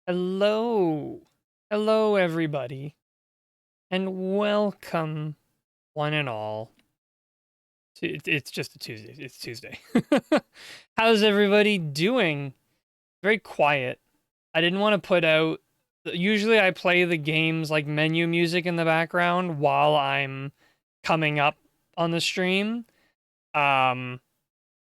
Hello. Hello, everybody. And welcome, one and all. It's just a Tuesday. It's Tuesday. How's everybody doing? Very quiet. I didn't want to put out. Usually, I play the game's like menu music in the background while I'm coming up on the stream. Um,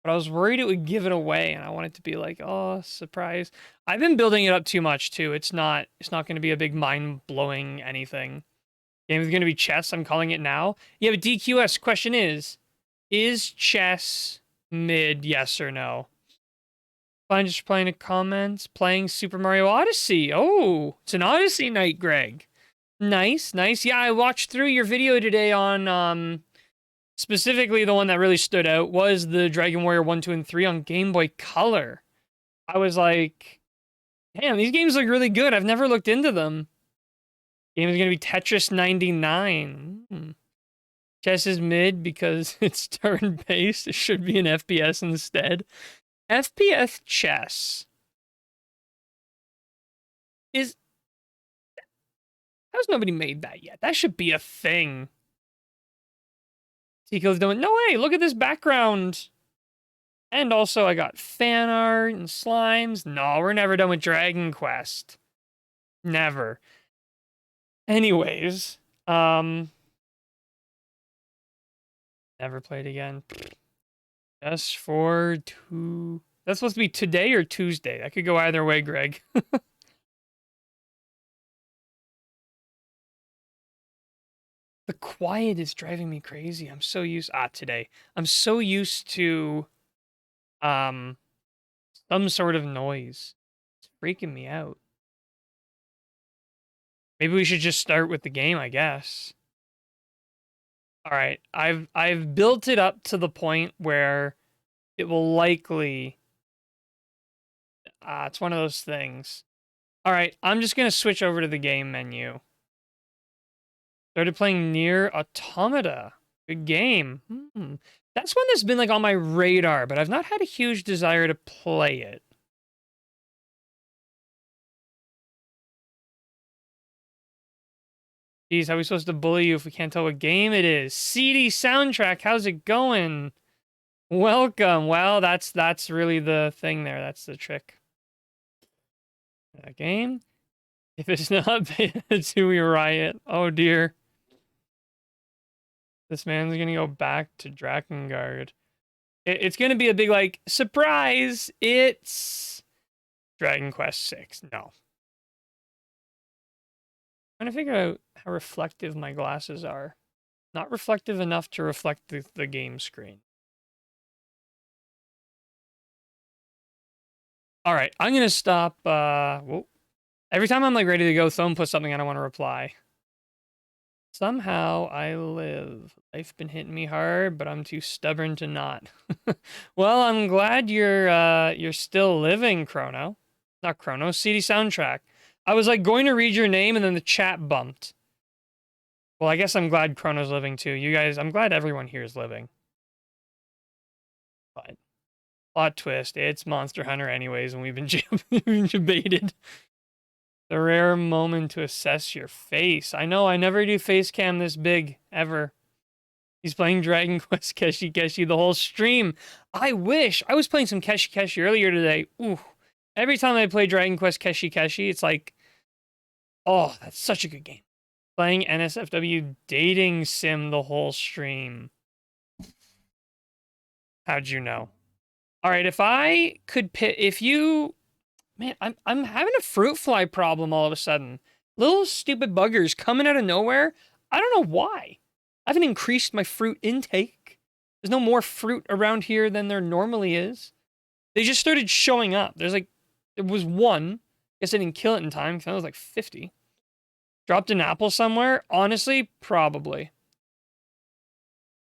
but I was worried it would give it away, and I wanted to be like, oh, surprise. I've been building it up too much too. It's not going to be a big mind-blowing anything. Game is going to be chess. I'm calling it now. Yeah, but DQS question is chess mid, yes or no? Fine, just playing the comments. Playing Super Mario Odyssey. Oh, it's an Odyssey night, Greg. Nice, nice. Yeah, I watched through your video today on specifically, the one that really stood out was the Dragon Warrior 1, 2, and 3 on Game Boy Color. I was like, damn, these games look really good. I've never looked into them. Game is going to be Tetris 99. Chess is mid because it's turn-based. It should be an FPS instead. FPS chess is... How's nobody made that yet? That should be a thing. Tico's doing, no way, look at this background. And also, I got fan art and slimes. No, we're never done with Dragon Quest. Never. Anyways, never played again. Just for two... That's supposed to be today or Tuesday. That could go either way, Greg. The quiet is driving me crazy. I'm so used... today. I'm so used to, some sort of noise. It's freaking me out. Maybe we should just start with the game, I guess. All right, I've built it up to the point where it will likely... it's one of those things. All right, I'm just gonna switch over to the game menu. Started playing Nier Automata. Good game. That's one that's been like on my radar, but I've not had a huge desire to play it. Geez, how are we supposed to bully you if we can't tell what game it is? CD soundtrack, how's it going? Welcome. Well, that's really the thing there. That's the trick. That game. If it's not it's who we riot. Oh dear. This man's gonna go back to Drakengard. It's gonna be a big like surprise. It's Dragon Quest 6. No. I'm trying to figure out how reflective my glasses are. Not reflective enough to reflect the game screen. All right, I'm gonna stop. Whoa. Every time I'm like ready to go, someone puts something I don't want to reply. Somehow I live. Life been hitting me hard, but I'm too stubborn to not. Well, I'm glad you're still living, Chrono. Not Chrono, CD soundtrack. I was like going to read your name and then the chat bumped. Well, I guess I'm glad Chrono's living too. You guys, I'm glad everyone here is living. But plot twist, it's Monster Hunter anyways, and we've been debated. The rare moment to assess your face. I know, I never do face cam this big, ever. He's playing Dragon Quest Keshi Keshi the whole stream. I wish. I was playing some Keshi Keshi earlier today. Ooh. Every time I play Dragon Quest Keshi Keshi, it's like, oh, that's such a good game. Playing NSFW dating sim the whole stream. How'd you know? All right, if I could pick, if you... Man, I'm having a fruit fly problem all of a sudden. Little stupid buggers coming out of nowhere. I don't know why. I haven't increased my fruit intake. There's no more fruit around here than there normally is. They just started showing up. There's like, there was one. Guess I didn't kill it in time because I was like 50. Dropped an apple somewhere? Honestly, probably.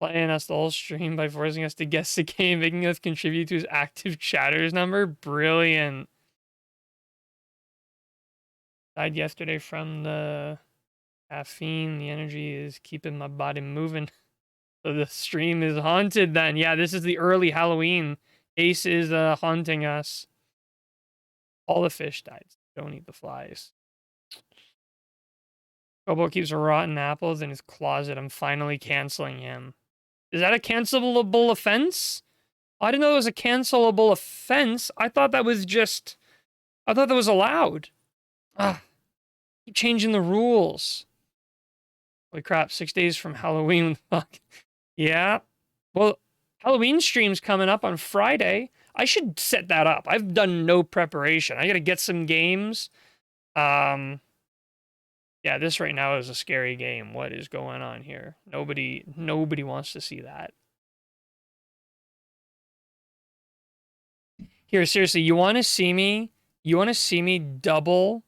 Playing us the whole stream by forcing us to guess the game, making us contribute to his active chatters number. Brilliant. Died yesterday from the caffeine. The energy is keeping my body moving. So the stream is haunted then. Yeah, this is the early Halloween. Ace is haunting us. All the fish died. Don't eat the flies. Kobo keeps rotten apples in his closet. I'm finally canceling him. Is that a cancelable offense? I didn't know it was a cancelable offense. I thought that was just... I thought that was allowed. Ah, keep changing the rules. Holy crap, 6 days from Halloween. Fuck. Yeah. Well, Halloween stream's coming up on Friday. I should set that up. I've done no preparation. I gotta get some games. Yeah, this right now is a scary game. What is going on here? Nobody wants to see that. Here, seriously, you want to see me? You want to see me double,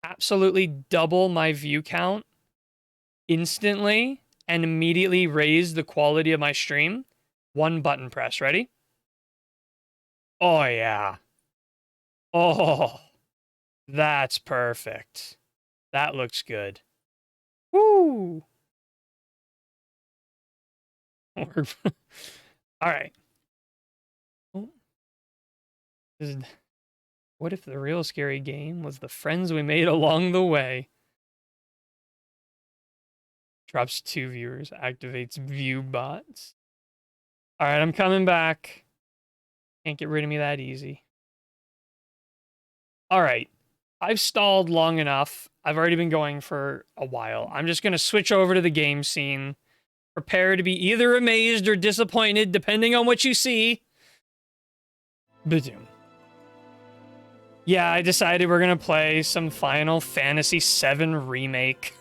absolutely double my view count instantly and immediately raise the quality of my stream? One button press. Ready? Oh, yeah. Oh, that's perfect. That looks good. Woo! All right. What if the real scary game was the friends we made along the way? Drops 2 viewers, activates view bots. All right, I'm coming back. Can't get rid of me that easy. All right. I've stalled long enough. I've already been going for a while. I'm just going to switch over to the game scene. Prepare to be either amazed or disappointed, depending on what you see. Badoom. Yeah, I decided we're going to play some Final Fantasy VII Remake.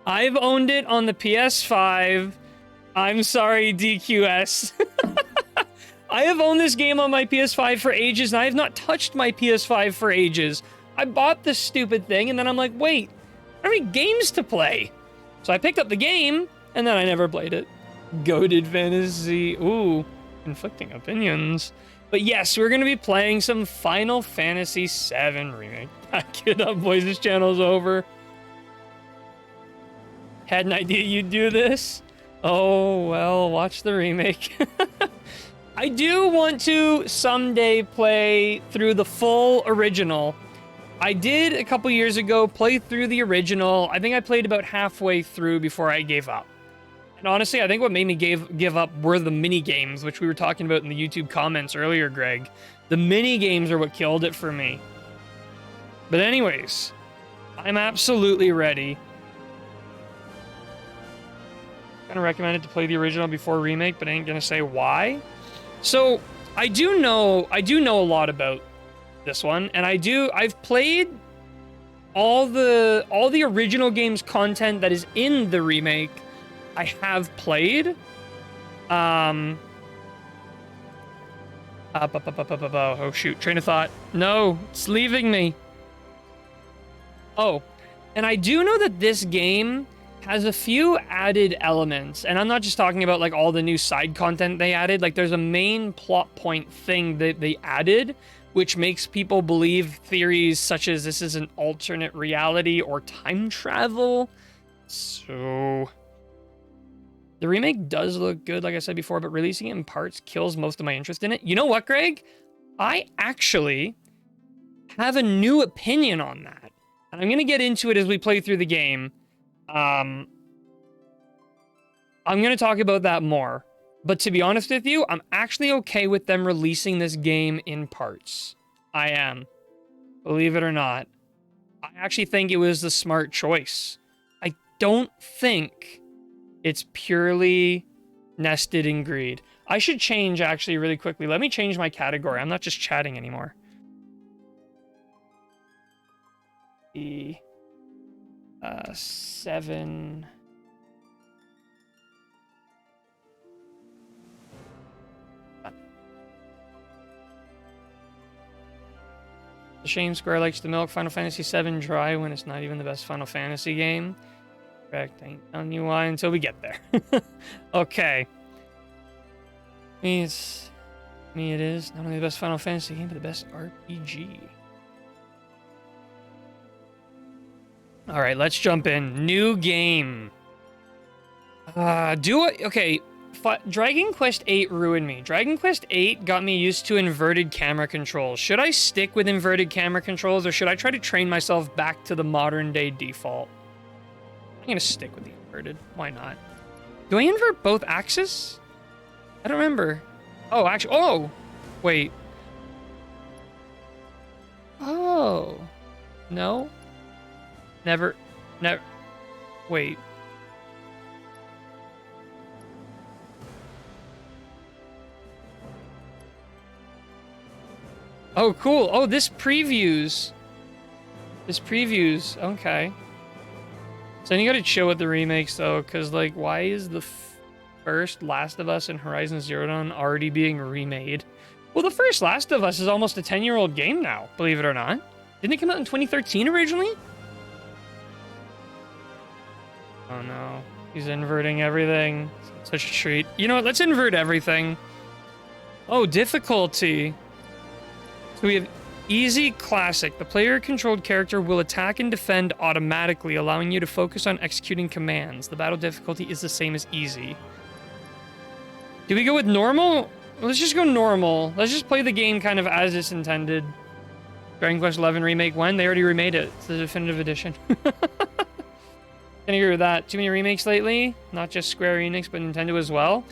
I've owned it on the PS5. I'm sorry, DQS. I have owned this game on my PS5 for ages, and I have not touched my PS5 for ages. I bought this stupid thing, and then I'm like, wait, how many games to play? So I picked up the game, and then I never played it. Goated Fantasy. Ooh, conflicting opinions. But yes, we're going to be playing some Final Fantasy VII Remake. Back it up, boys. This channel's over. Had an idea you'd do this? Oh, well, watch the remake. I do want to someday play through the full original. I did a couple years ago play through the original. I think I played about halfway through before I gave up. And honestly, I think what made me give up were the mini games, which we were talking about in the YouTube comments earlier, Greg. The mini games are what killed it for me. But anyways, I'm absolutely ready. Kind of recommended to play the original before remake, but I ain't gonna say why. So I do know a lot about this one, and I've played all the original game's content that is in the remake. I have played. Oh shoot, train of thought. No, it's leaving me. Oh, and I do know that this game has a few added elements, and I'm not just talking about like all the new side content they added. Like there's a main plot point thing that they added, which makes people believe theories such as this is an alternate reality or time travel. So the remake does look good, like I said before, but releasing it in parts kills most of my interest in it. You know what, Greg? I actually have a new opinion on that, and I'm gonna get into it as we play through the game. I'm going to talk about that more. But to be honest with you, I'm actually okay with them releasing this game in parts. I am. Believe it or not. I actually think it was the smart choice. I don't think it's purely nested in greed. I should change, actually, really quickly. Let me change my category. I'm not just chatting anymore. The 7. The shame Square likes to milk Final Fantasy VII dry when it's not even the best Final Fantasy game. Correct. I ain't telling you why until we get there. Okay. Me, it is not only the best Final Fantasy game, but the best RPG. All right, let's jump in. New game. Okay. Dragon Quest VIII ruined me. Dragon Quest VIII got me used to inverted camera controls. Should I stick with inverted camera controls, or should I try to train myself back to the modern day default? I'm gonna stick with the inverted. Why not? Do I invert both axes? I don't remember. Oh, actually, oh! Wait. Oh. No? Never, wait. Oh, cool. Oh, this previews. Okay. So then you gotta chill with the remakes, though, because, like, why is the first Last of Us and Horizon Zero Dawn already being remade? Well, the first Last of Us is almost a 10-year-old game now, believe it or not. Didn't it come out in 2013 originally? Oh, no. He's inverting everything. Such a treat. You know what? Let's invert everything. Oh, difficulty. So we have easy, classic. The player-controlled character will attack and defend automatically, allowing you to focus on executing commands. The battle difficulty is the same as easy. Do we go with normal? Let's just go normal. Let's just play the game kind of as it's intended. Dragon Quest XI Remake when? They already remade it. It's the definitive edition. Can agree with that. Too many remakes lately? Not just Square Enix, but Nintendo as well.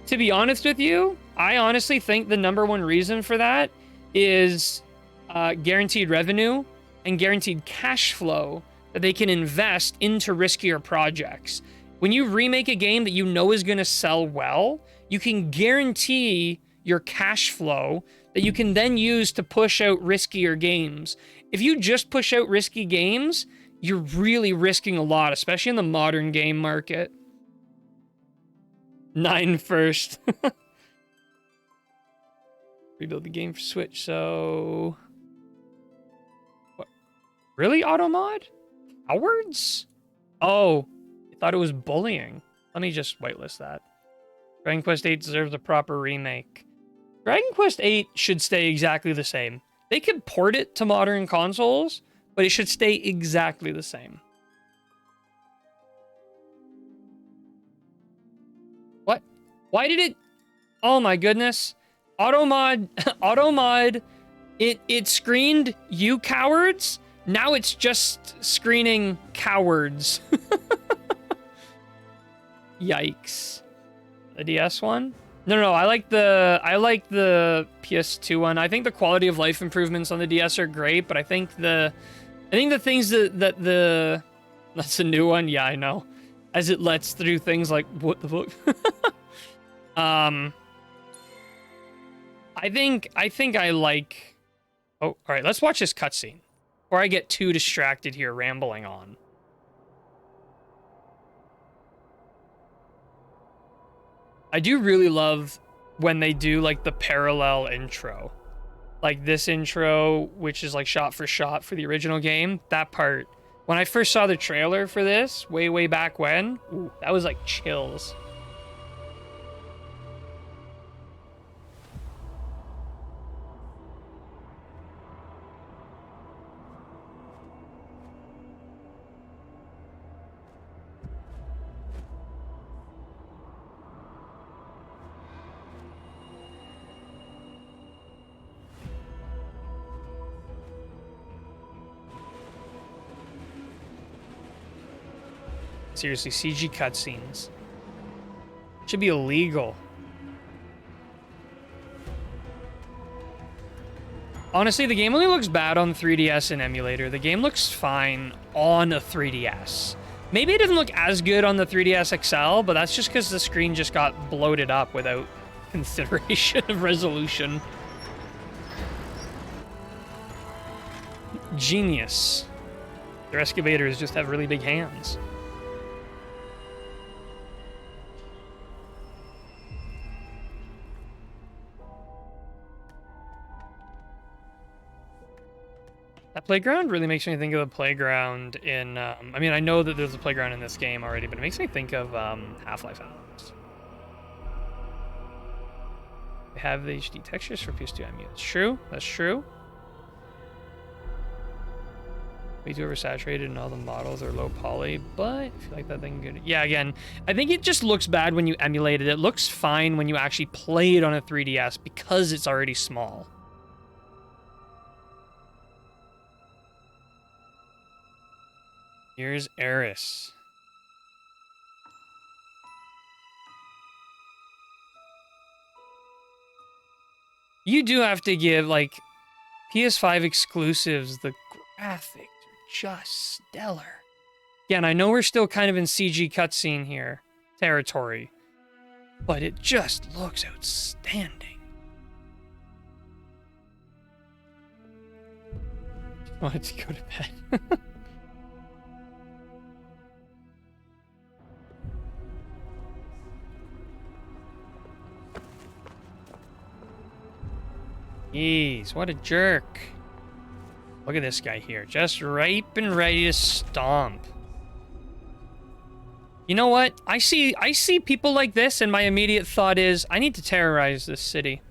To be honest with you, I honestly think the #1 reason for that is guaranteed revenue and guaranteed cash flow that they can invest into riskier projects. When you remake a game that you know is going to sell well, you can guarantee your cash flow that you can then use to push out riskier games. If you just push out risky games, you're really risking a lot, especially in the modern game market. 9 first. Rebuild the game for Switch, so... What? Really, Automod? Cowards? Oh, I thought it was bullying. Let me just whitelist that. Dragon Quest VIII deserves a proper remake. Dragon Quest VIII should stay exactly the same. They could port it to modern consoles, but it should stay exactly the same. What? Why did it... Oh my goodness. Automod, it screened you cowards. Now it's just screening cowards. Yikes. The DS one? No, I like the PS2 one. I think the quality of life improvements on the DS are great, but I think the things that that's a new one. Yeah, I know. As it lets through things like what the fuck. I think I like... Oh, all right, let's watch this cutscene before I get too distracted here rambling on. I do really love when they do, like, the parallel intro. Like, this intro, which is, like, shot for shot for the original game. That part. When I first saw the trailer for this, way back when, ooh, that was, like, chills. Seriously, CG cutscenes. Should be illegal. Honestly, the game only looks bad on 3DS and emulator. The game looks fine on a 3DS. Maybe it doesn't look as good on the 3DS XL, but that's just because the screen just got bloated up without consideration of resolution. Genius. Their excavators just have really big hands. That playground really makes me think of the playground in... I mean, I know that there's a playground in this game already, but it makes me think of Half-Life Alyx. They have the HD textures for PS2 MU. It's true. That's true. Way too oversaturated and all the models are low poly, but I feel like that thing good. Yeah, again, I think it just looks bad when you emulate it. It looks fine when you actually play it on a 3DS because it's already small. Here's Eris. You do have to give, like, PS5 exclusives, the graphics are just stellar. Again, I know we're still kind of in CG cutscene here, territory, but it just looks outstanding. I wanted to go to bed. Jeez, what a jerk. Look at this guy here, just ripe and ready to stomp. You know what? I see people like this, and my immediate thought is, I need to terrorize this city.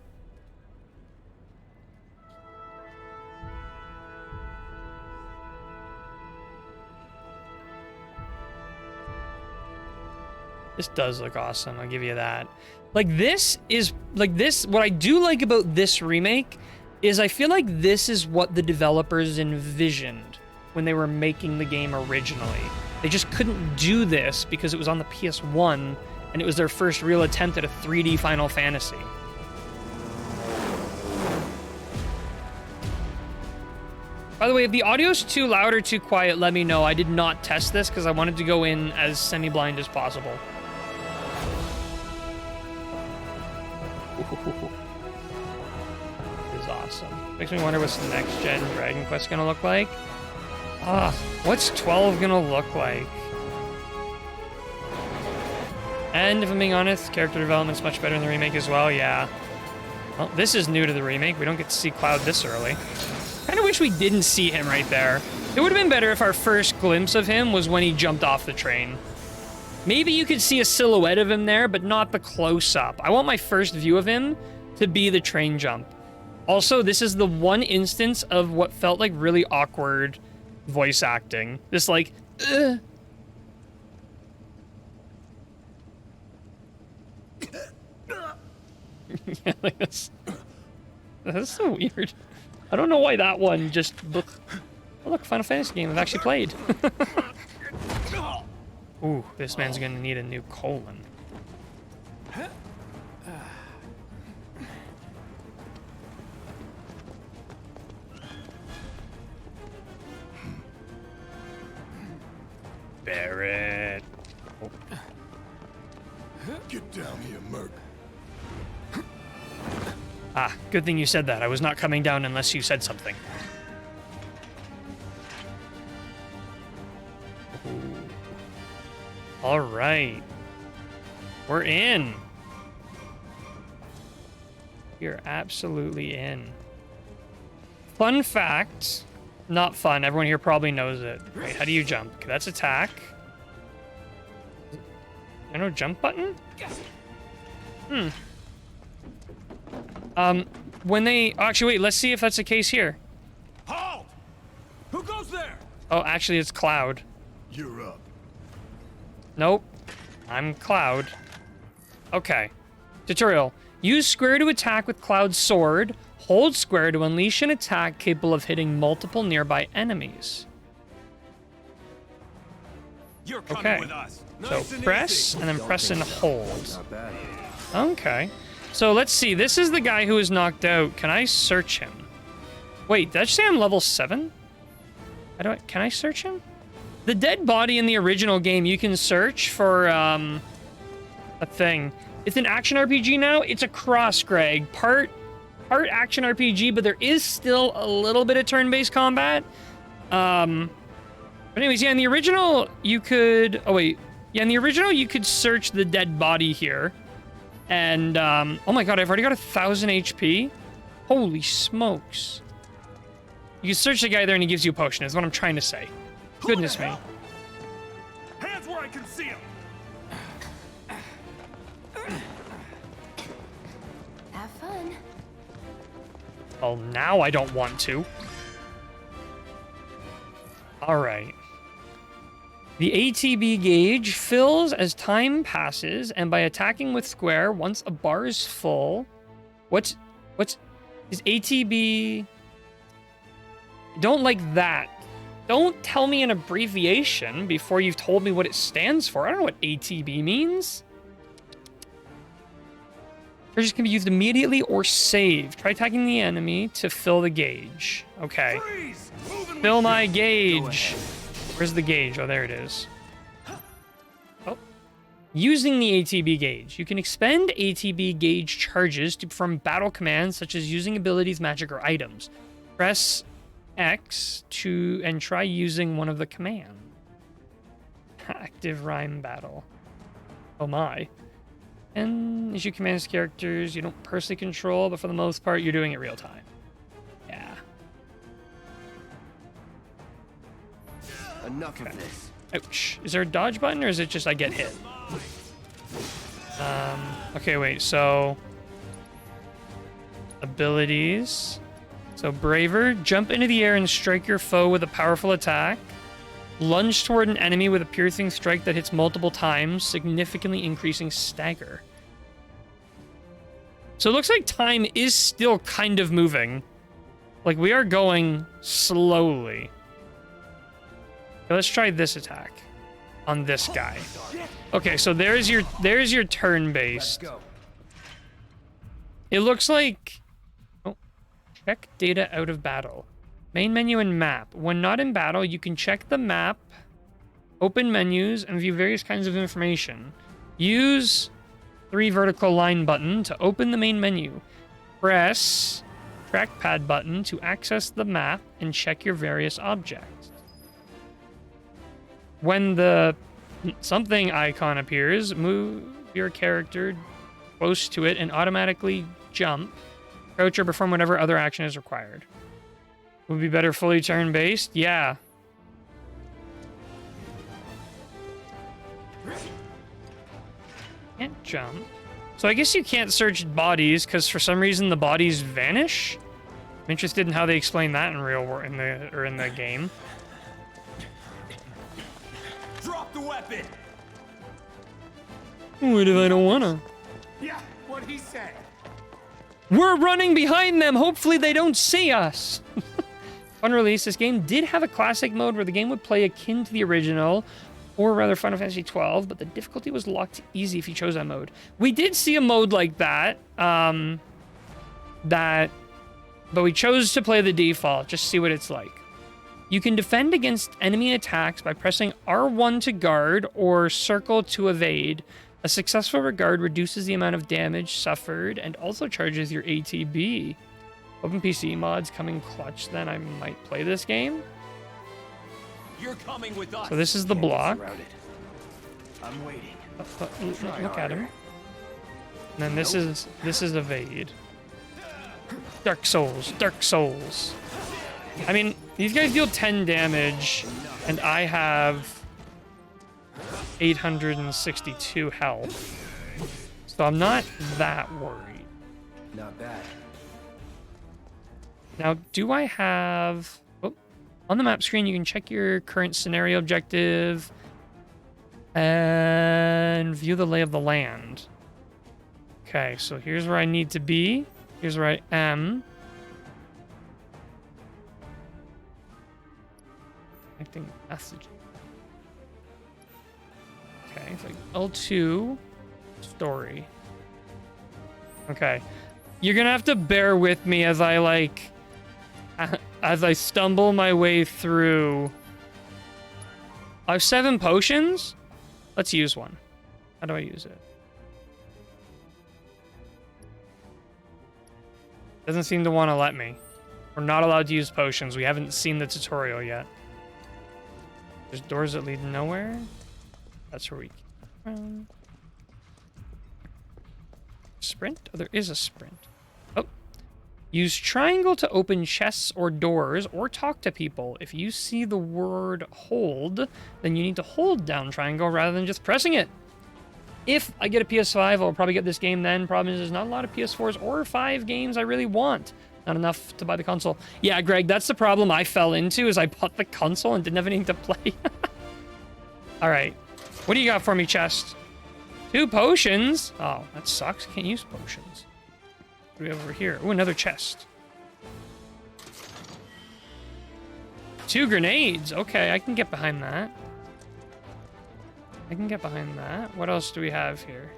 This does look awesome, I'll give you that. Like, this is, like, this, what I do like about this remake is I feel like this is what the developers envisioned when they were making the game originally. They just couldn't do this because it was on the PS1, and it was their first real attempt at a 3D Final Fantasy. By the way, if the audio's too loud or too quiet, let me know. I did not test this because I wanted to go in as semi-blind as possible. This is awesome. Makes me wonder what's the next gen Dragon Quest gonna look like. What's 12 gonna look like? And if I'm being honest, character development's much better in the remake as well, yeah. Well, this is new to the remake. We don't get to see Cloud this early. Kinda wish we didn't see him right there. It would have been better if our first glimpse of him was when he jumped off the train. Maybe you could see a silhouette of him there, but not the close-up. I want my first view of him to be the train jump. Also, this is the one instance of what felt like really awkward voice acting. This, like, yeah, like that's so weird. I don't know why that one just look. Oh, look, Final Fantasy game I've actually played. Ooh, this man's gonna need a new colon. Barrett. Oh. Get down here, Merc. Ah, good thing you said that. I was not coming down unless you said something. All right. We're in. You're absolutely in. Fun fact. Not fun. Everyone here probably knows it. Wait, how do you jump? Okay, that's attack. There no jump button? When they... Oh, actually, wait. Let's see if that's the case here. Halt! Who goes there? Oh, actually, it's Cloud. You're up. Nope. I'm Cloud. Okay. Tutorial. Use square to attack with Cloud's sword. Hold square to unleash an attack capable of hitting multiple nearby enemies. You're coming Okay. with us. So Nice and press, easy. and then press and hold. Not bad. Okay. So let's see. This is the guy who was knocked out. Can I search him? Wait, did I just say I'm level 7? Can I search him? The dead body in the original game, you can search for, a thing. It's an action RPG now. It's a cross, Greg. Part action RPG, but there is still a little bit of turn-based combat. But anyways, yeah, in the original, you could... Oh, wait. Yeah, in the original, you could search the dead body here. And, oh my god, I've already got 1,000 HP. Holy smokes. You can search the guy there and he gives you a potion, is what I'm trying to say. Goodness me. Hands where I can see them. Have fun. Well, now I don't want to. All right. The ATB gauge fills as time passes, and by attacking with square, once a bar is full... What's... Is ATB... Don't like that. Don't tell me an abbreviation before you've told me what it stands for. I don't know what ATB means. Charges can be used immediately or saved. Try attacking the enemy to fill the gauge. Okay. Fill my gauge. Where's the gauge? Oh, there it is. Oh. Using the ATB gauge. You can expend ATB gauge charges to perform battle commands such as using abilities, magic, or items. Press X and try using one of the commands. Active rhyme battle. Oh my. And issue commands characters you don't personally control, but for the most part, you're doing it real time. Yeah. Enough of this. Ouch. Is there a dodge button, or is it just I get hit? Okay, wait, so... Abilities. So, Braver, jump into the air and strike your foe with a powerful attack. Lunge toward an enemy with a piercing strike that hits multiple times, significantly increasing stagger. So it looks like time is still kind of moving. Like, we are going slowly. Okay, let's try this attack on this guy. Okay, so there's your turn-based. It looks like... Oh, check data out of battle. Main menu and map. When not in battle, you can check the map, open menus, and view various kinds of information. Use 3 vertical line button to open the main menu. Press trackpad button to access the map and check your various objects. When the something icon appears, move your character close to it and automatically jump, crouch, or perform whatever other action is required. Would be better fully turn-based? Yeah. Can't jump. So I guess you can't search bodies, because for some reason the bodies vanish? I'm interested in how they explain that in real world, in the game. Drop the weapon! What if I don't wanna? Yeah, what he said. We're running behind them! Hopefully they don't see us! On release, this game did have a classic mode where the game would play akin to the original, or rather Final Fantasy XII, but the difficulty was locked to easy if you chose that mode. We did see a mode like that, but we chose to play the default, just see what it's like. You can defend against enemy attacks by pressing R1 to guard or circle to evade. A successful regard reduces the amount of damage suffered and also charges your ATB. Open PC mods coming clutch, then I might play this game. You're coming with us. So this is the block. I'm waiting. Look at him. And then this is evade. Dark Souls, Dark Souls. I mean, these guys deal 10 damage, and I have 862 health. So I'm not that worried. Not bad. Now, do I have... Oh, on the map screen, you can check your current scenario objective and view the lay of the land. Okay, so here's where I need to be. Here's where I am. Connecting messages. Okay, it's like L2 story. Okay. You're gonna have to bear with me as I stumble my way through. I have 7 potions. Let's use one. How do I use it? Doesn't seem to want to let me. We're not allowed to use potions. We haven't seen the tutorial yet. There's doors that lead nowhere. That's where we can sprint? Oh, there is a sprint. Oh. Use triangle to open chests or doors or talk to people. If you see the word hold, then you need to hold down triangle rather than just pressing it. If I get a PS5, I'll probably get this game then. Problem is, there's not a lot of PS4s or 5 games I really want. Not enough to buy the console. Yeah, Greg, that's the problem I fell into, is I bought the console and didn't have anything to play. All right. What do you got for me, chest? 2 potions? Oh, that sucks. Can't use potions. What do we have over here? Oh, another chest. 2 grenades. Okay, I can get behind that. I can get behind that. What else do we have here?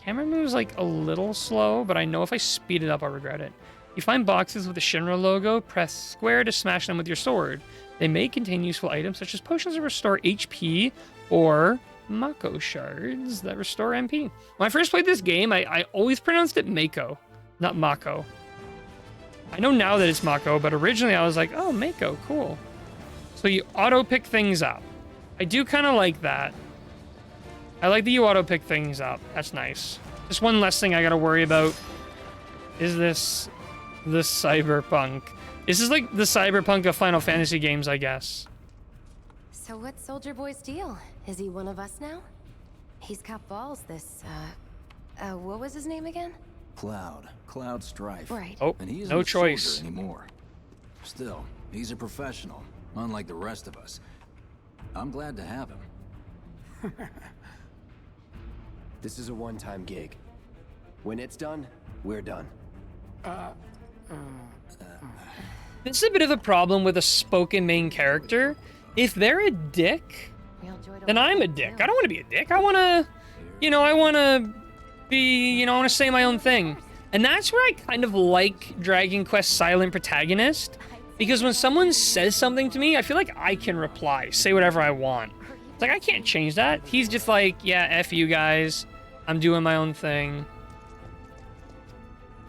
Camera moves like a little slow, but I know if I speed it up, I'll regret it. You find boxes with the Shinra logo, press square to smash them with your sword. They may contain useful items such as potions that restore HP or Mako shards that restore MP. When I first played this game, I always pronounced it Mako, not Mako. I know now that it's Mako, but originally I was like, oh, Mako, cool. So you auto-pick things up. I do kind of like that. I like that you auto-pick things up. That's nice. Just one less thing I gotta worry about. Is this the cyberpunk? This is like the cyberpunk of Final Fantasy games, I guess. So what's Soldier Boy's deal? Is he one of us now? He's got balls, this, what was his name again? Cloud Strife. Right. Oh, And he isn't no a soldier choice. anymore. Still, he's a professional, unlike the rest of us. I'm glad to have him. This is a one-time gig. When it's done, we're done. This is a bit of a problem with a spoken main character. If they're a dick, then I'm a dick. I don't want to be a dick. I want to, I want to be, I want to say my own thing. And that's where I kind of like Dragon Quest silent protagonist. Because when someone says something to me, I feel like I can reply, say whatever I want. It's like, I can't change that. He's just like, yeah, F you guys. I'm doing my own thing.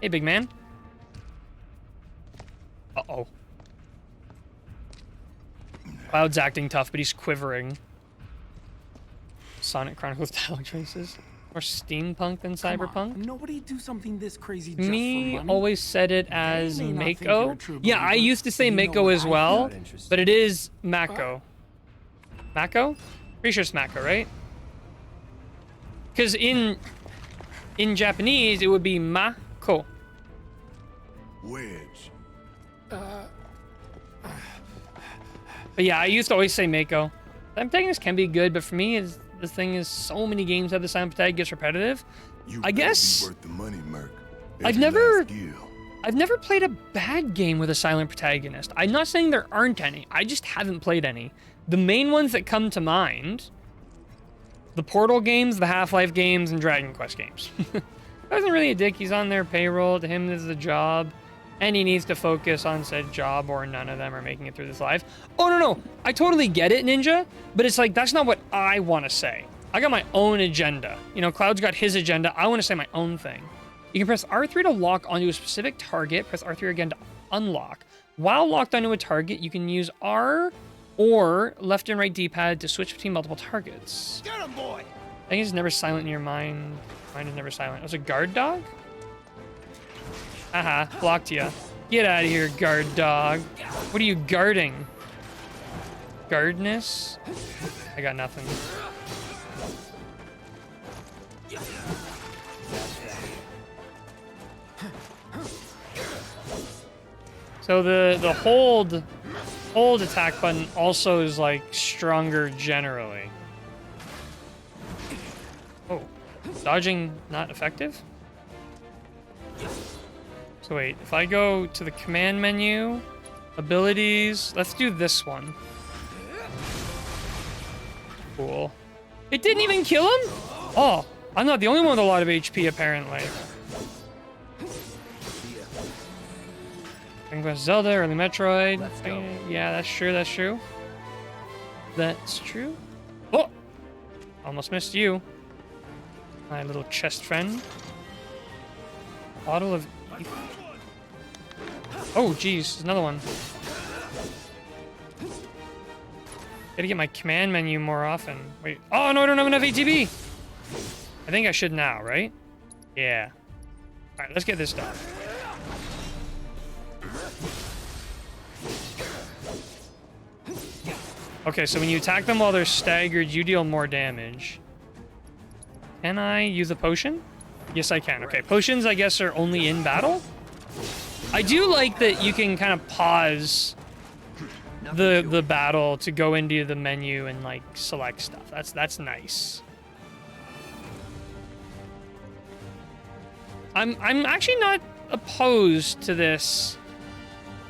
Hey, big man. Uh-oh. Cloud's acting tough, but he's quivering. Sonic Chronicles dialogue choices. More steampunk than cyberpunk. Nobody do something this crazy just Me for money. always said it as They may not think you're a Mako. true Yeah, I believer, used to say but you know Mako what as I well, feel interested. but it is Mako. Mako? Pretty sure it's Mako, right? Because in Japanese, it would be Mako. Wedge. But yeah, I used to always say Mako. Silent protagonist can be good, but for me, this thing is so many games have the silent protagonist gets repetitive. You I better guess be worth the money, Merc. I've It's your never- last deal. I've never played a bad game with a silent protagonist. I'm not saying there aren't any. I just haven't played any. The main ones that come to mind, the Portal games, the Half-Life games, and Dragon Quest games. I wasn't really a dick. He's on their payroll. To him, this is a job. And he needs to focus on said job, or none of them are making it through this life. Oh, no. I totally get it, Ninja. But it's like, that's not what I want to say. I got my own agenda. Cloud's got his agenda. I want to say my own thing. You can press R3 to lock onto a specific target. Press R3 again to unlock. While locked onto a target, you can use R or left and right D-pad to switch between multiple targets. Get him, boy! I think it's never silent in your mind. Mine is never silent. It was a guard dog? Haha, blocked ya. Get out of here, guard dog. What are you guarding? Guardness? I got nothing. So the hold attack button also is like stronger generally. Oh, dodging not effective? So wait, if I go to the command menu, abilities, let's do this one. Cool. It didn't even kill him? Oh, I'm not the only one with a lot of HP apparently. Dragon Quest Zelda, early Metroid. Let's go. Yeah, that's true, that's true. That's true. Oh! Almost missed you. My little chest friend. Bottle of... Oh, geez, there's another one. Gotta get my command menu more often. Wait. Oh, no, I don't have enough ATB! I think I should now, right? Yeah. Alright, let's get this done. Okay, so when you attack them while they're staggered, you deal more damage. Can I use a potion? Yes, I can. Okay, potions, I guess, are only in battle? I do like that you can kind of pause the battle to go into the menu and like select stuff. That's nice. I'm actually not opposed to this.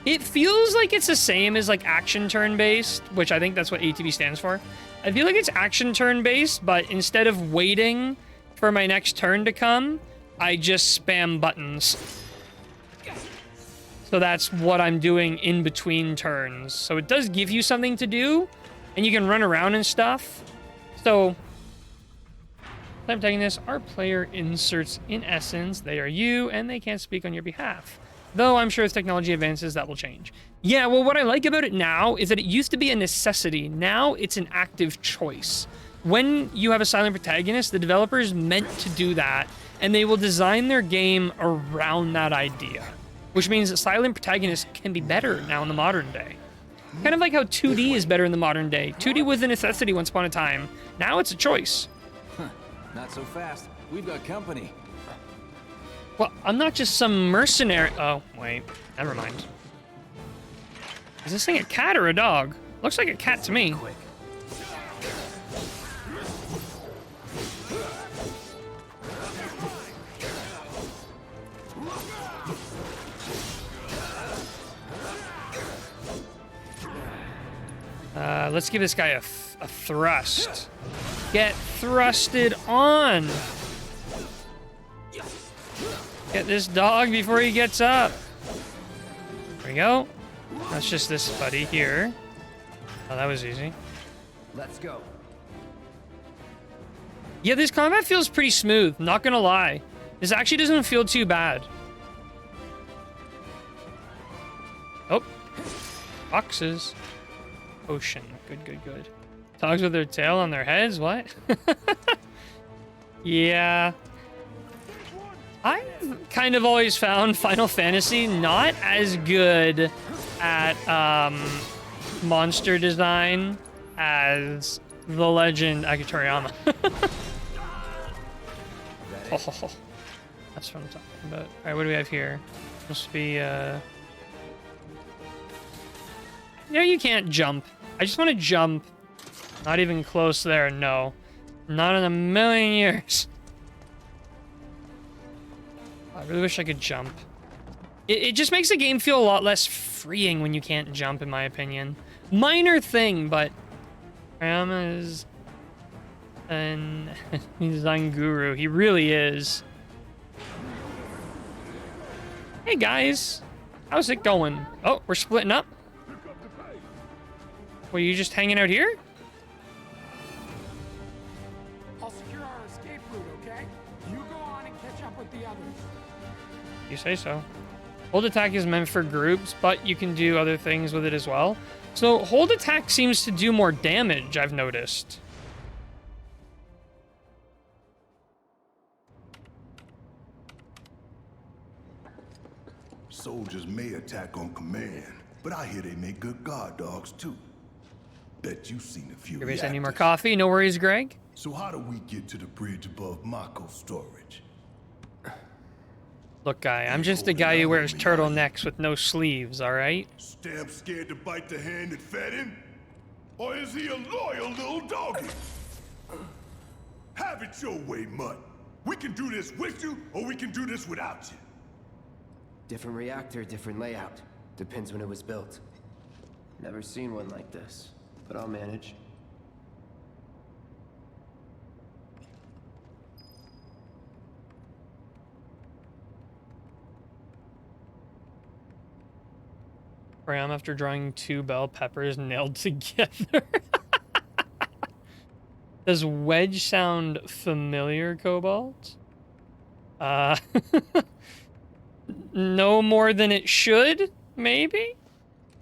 It feels like it's the same as like action turn-based, which I think that's what ATB stands for. I feel like it's action turn-based, but instead of waiting for my next turn to come, I just spam buttons. So that's what I'm doing in between turns. So it does give you something to do, and you can run around and stuff. So I'm taking this. Our player inserts, in essence, they are you, and they can't speak on your behalf. Though I'm sure as technology advances, that will change. Yeah, well, what I like about it now is that it used to be a necessity. Now it's an active choice. When you have a silent protagonist, the developers meant to do that, and they will design their game around that idea. Which means that silent protagonists can be better now in the modern day. Kind of like how 2D is better in the modern day. 2D was a necessity once upon a time. Now it's a choice. Not so fast. We've got company. Well, I'm not just some mercenary. Oh, wait. Never mind. Is this thing a cat or a dog? Looks like a cat to me. Quick. Let's give this guy a thrust. Get thrusted on. Get this dog before he gets up. There we go. That's just this buddy here. Oh, that was easy. Let's go. Yeah, this combat feels pretty smooth, not gonna lie. This actually doesn't feel too bad. Oh. Boxes. Ocean. Good, good, good. Dogs with their tail on their heads? What? Yeah. I've kind of always found Final Fantasy not as good at monster design as The Legend Akitoriyama. Oh, that's what I'm talking about. All right, what do we have here? Supposed to be, No, you can't jump. I just want to jump. Not even close there, no. Not in a million years. I really wish I could jump. It just makes the game feel a lot less freeing when you can't jump, in my opinion. Minor thing, but Rama is an design guru. He really is. Hey guys, how's it going? Oh, we're splitting up. Were you just hanging out here? I'll secure our escape route, okay? You go on and catch up with the others. You say so. Hold attack is meant for groups, but you can do other things with it as well. So hold attack seems to do more damage, I've noticed. Soldiers may attack on command, but I hear they make good guard dogs too. Bet you've seen a few. Everybody any more coffee? No worries, Greg. So how do we get to the bridge above Mako storage? Look, guy, I'm just a guy who wears turtlenecks with no sleeves, all right? Stamp scared to bite the hand that fed him? Or is he a loyal little doggy? Have it your way, Mutt. We can do this with you, or we can do this without you. Different reactor, different layout. Depends when it was built. Never seen one like this, but I'll manage. Ram after drawing 2 bell peppers nailed together. Does wedge sound familiar, Cobalt? No more than it should, maybe?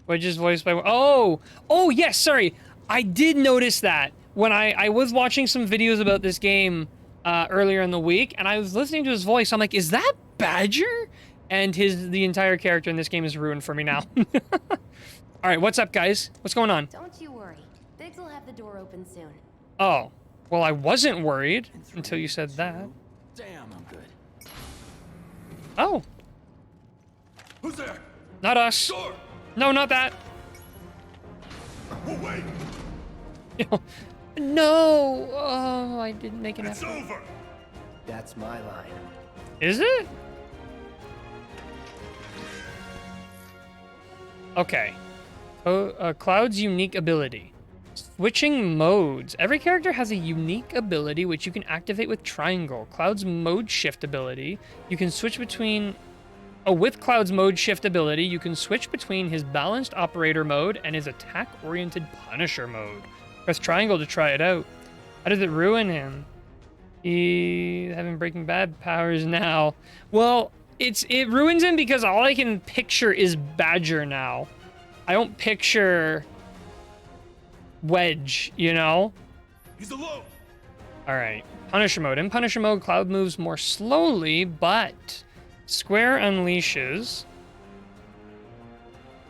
Wedge is voiced by... Oh! Oh, yes, sorry. I did notice that. When I was watching some videos about this game earlier in the week, and I was listening to his voice, I'm like, is that Badger? And the entire character in this game is ruined for me now. All right, what's up, guys? What's going on? Don't you worry. Biggs will have the door open soon. Oh, well, I wasn't worried until you said that. Damn, I'm good. Oh. Who's there? Not us. Door! No, not that. Oh, wait! No. Oh, I didn't make an It's effort. over! That's my line. Is it? Okay. Cloud's unique ability. Switching modes. Every character has a unique ability which you can activate with triangle. Cloud's mode shift ability. You can switch between... Oh, with Cloud's mode shift ability, you can switch between his balanced operator mode and his attack-oriented punisher mode. Press triangle to try it out. How does it ruin him? He's having Breaking Bad powers now. Well, it ruins him because all I can picture is Badger now. I don't picture Wedge, you know? He's alone! Alright. Punisher mode. In Punisher mode, Cloud moves more slowly, but Square unleashes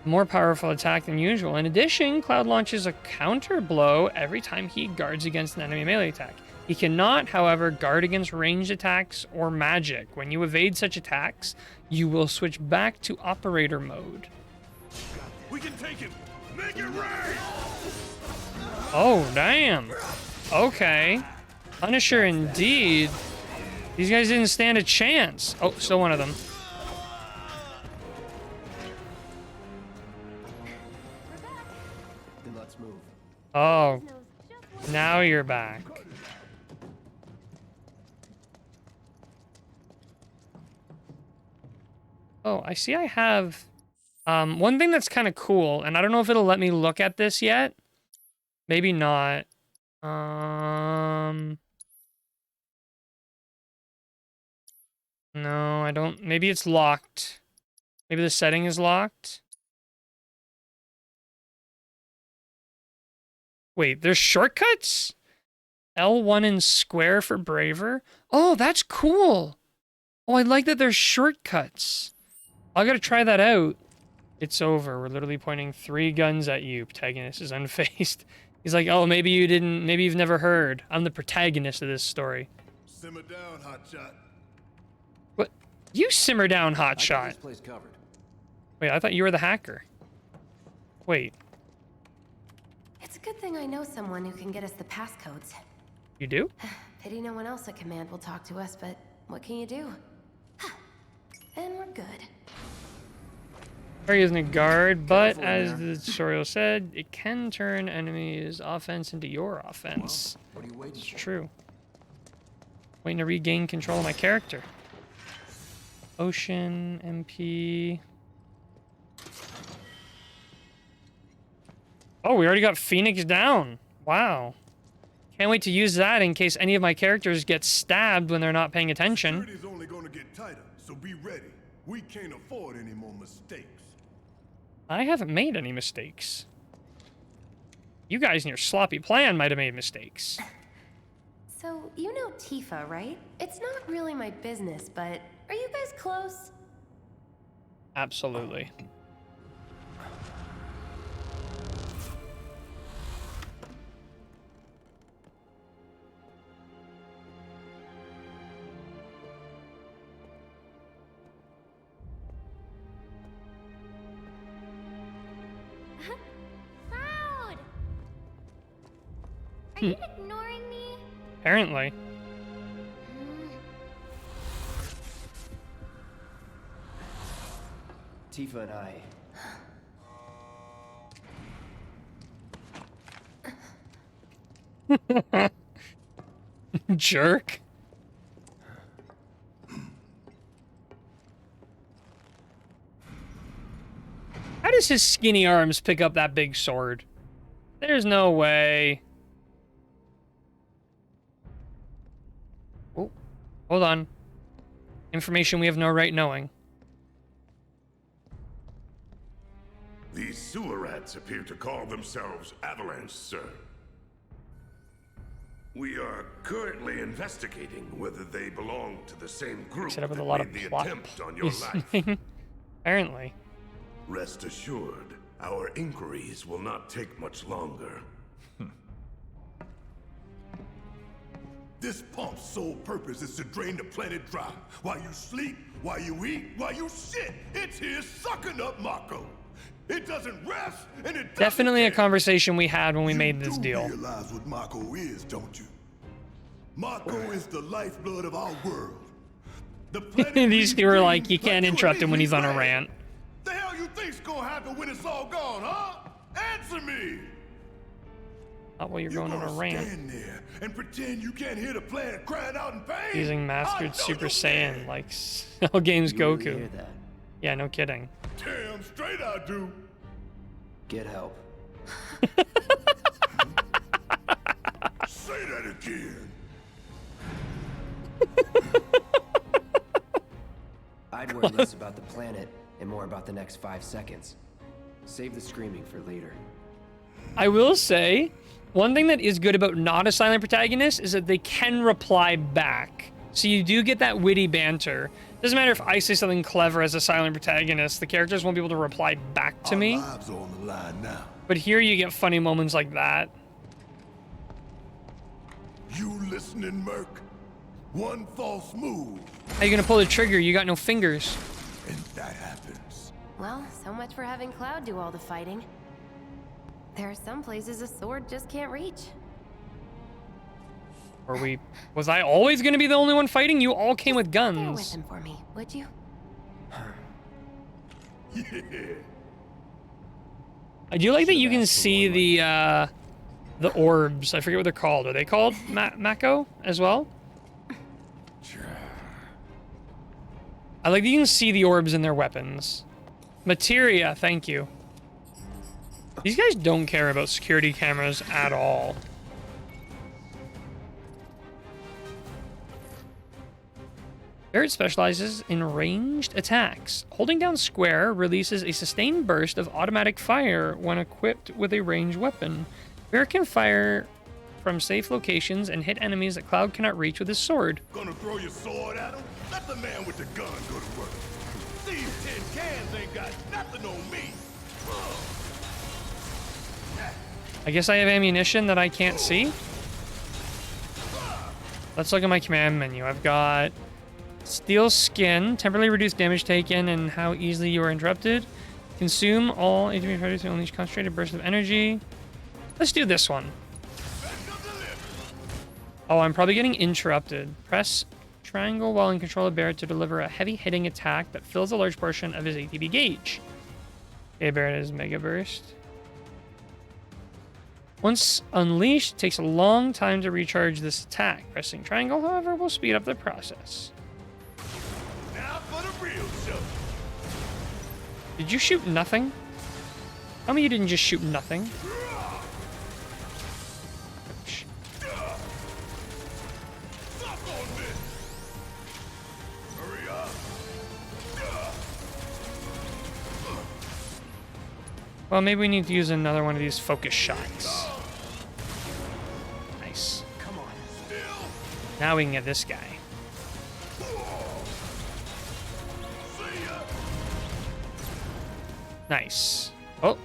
more powerful attack than usual. In addition, Cloud launches a counter blow every time he guards against an enemy melee attack. He cannot, however, guard against ranged attacks or magic. When you evade such attacks, you will switch back to operator mode. We can take him! Make it rain! Oh, damn. Okay. Punisher indeed. These guys didn't stand a chance. Oh, still one of them. Then let's move. Oh, now you're back. Oh, I see I have one thing that's kind of cool, and I don't know if it'll let me look at this yet. Maybe not. No, I don't. Maybe it's locked. Maybe the setting is locked. Wait, there's shortcuts? L1 and square for braver? Oh, that's cool. Oh, I like that there's shortcuts. I gotta try that out. It's over. We're literally pointing 3 guns at you. Protagonist is unfazed. He's like, oh, maybe you've never heard. I'm the protagonist of this story. Simmer down, hotshot. What? You simmer down, I got hotshot. this place covered. Wait, I thought you were the hacker. Wait, It's a good thing I know someone who can get us the passcodes. you do? Pity no one else at command will talk to us, but what can you do? And we're good. Barry isn't a guard, but as the tutorial said, it can turn enemies' offense into your offense. What are you waiting It's for? true. Waiting to regain control of my character. Ocean, MP. Oh, we already got Phoenix down. Wow. Can't wait to use that in case any of my characters get stabbed when they're not paying attention. Security's only gonna get tighter, so be ready. We can't afford any more mistakes. I haven't made any mistakes. You guys in your sloppy plan might have made mistakes. So, you know Tifa, right? It's not really my business, but are you guys close? Absolutely. Cloud! Are you ignoring me? Apparently. Tifa and I. Jerk. How does his skinny arms pick up that big sword? There's no way. Oh, hold on. Information we have no right knowing. These sewer rats appear to call themselves Avalanche, sir. We are currently investigating whether they belong to the same group Set up with that a lot made of the plot attempt on your life. reasoning. Apparently. Rest assured, our inquiries will not take much longer. This pump's sole purpose is to drain the planet dry. While you sleep, while you eat, while you shit, it's here sucking up Mako. It doesn't rest, and it doesn't Definitely a care. conversation we had when we made this You deal. realize what Mako is, don't you? Mako is the lifeblood of our world. The planet These two are like, you breathes can't you interrupt and him when me he's on a breathe. rant. The hell you think's gonna happen when it's all gone, huh? Answer me! Not while you're You going on a gonna rant. stand there and pretend you can't hear the planet crying out in pain? Using I Mastered know Super you Saiyan can. like Cell Games You really Goku. hear that? Yeah, no kidding. Damn straight I do. Get help. Say that again. I'd worry less about the planet and more about the next 5 seconds. Save the screaming for later. I will say, one thing that is good about not a silent protagonist is that they can reply back. So you do get that witty banter. Doesn't matter if I say something clever as a silent protagonist, the characters won't be able to reply back to Our me. lives are on the line now. But here you get funny moments like that. You listening, Merc? One false move, How you gonna pull the trigger? You got no fingers. and that happens. Well, so much for having Cloud do all the fighting. There are some places a sword just can't reach. Was I always gonna be the only one fighting? You all came with Bear with guns. him for me, would you? Yeah. I do like that you can see the orbs. I forget what they're called. Are they called Mako as well? I like that you can see the orbs in their weapons. Materia, thank you. These guys don't care about security cameras at all. Barrett specializes in ranged attacks. Holding down square releases a sustained burst of automatic fire when equipped with a ranged weapon. Barrett can fire from safe locations and hit enemies that Cloud cannot reach with his sword. Gonna throw your sword at him? Let the man with the gun go to work. These tin cans ain't got nothing on me. I guess I have ammunition that I can't see. Let's look at my command menu. I've got Steel Skin, temporarily reduce damage taken and how easily you are interrupted. Consume all ATB predators to unleash concentrated bursts of energy. Let's do this one. Oh, I'm probably getting interrupted. Press triangle while in control of Barrett to deliver a heavy hitting attack that fills a large portion of his ATB gauge. Okay, Barrett has Mega Burst. Once unleashed, it takes a long time to recharge this attack. Pressing triangle, however, will speed up the process. Now for the real show. Did you shoot nothing? Tell me you didn't just shoot nothing. Suck on this. Hurry up. Well, maybe we need to use another one of these focus shots. Nice. Come on. Still. Now we can get this guy. See ya. Nice. Oh.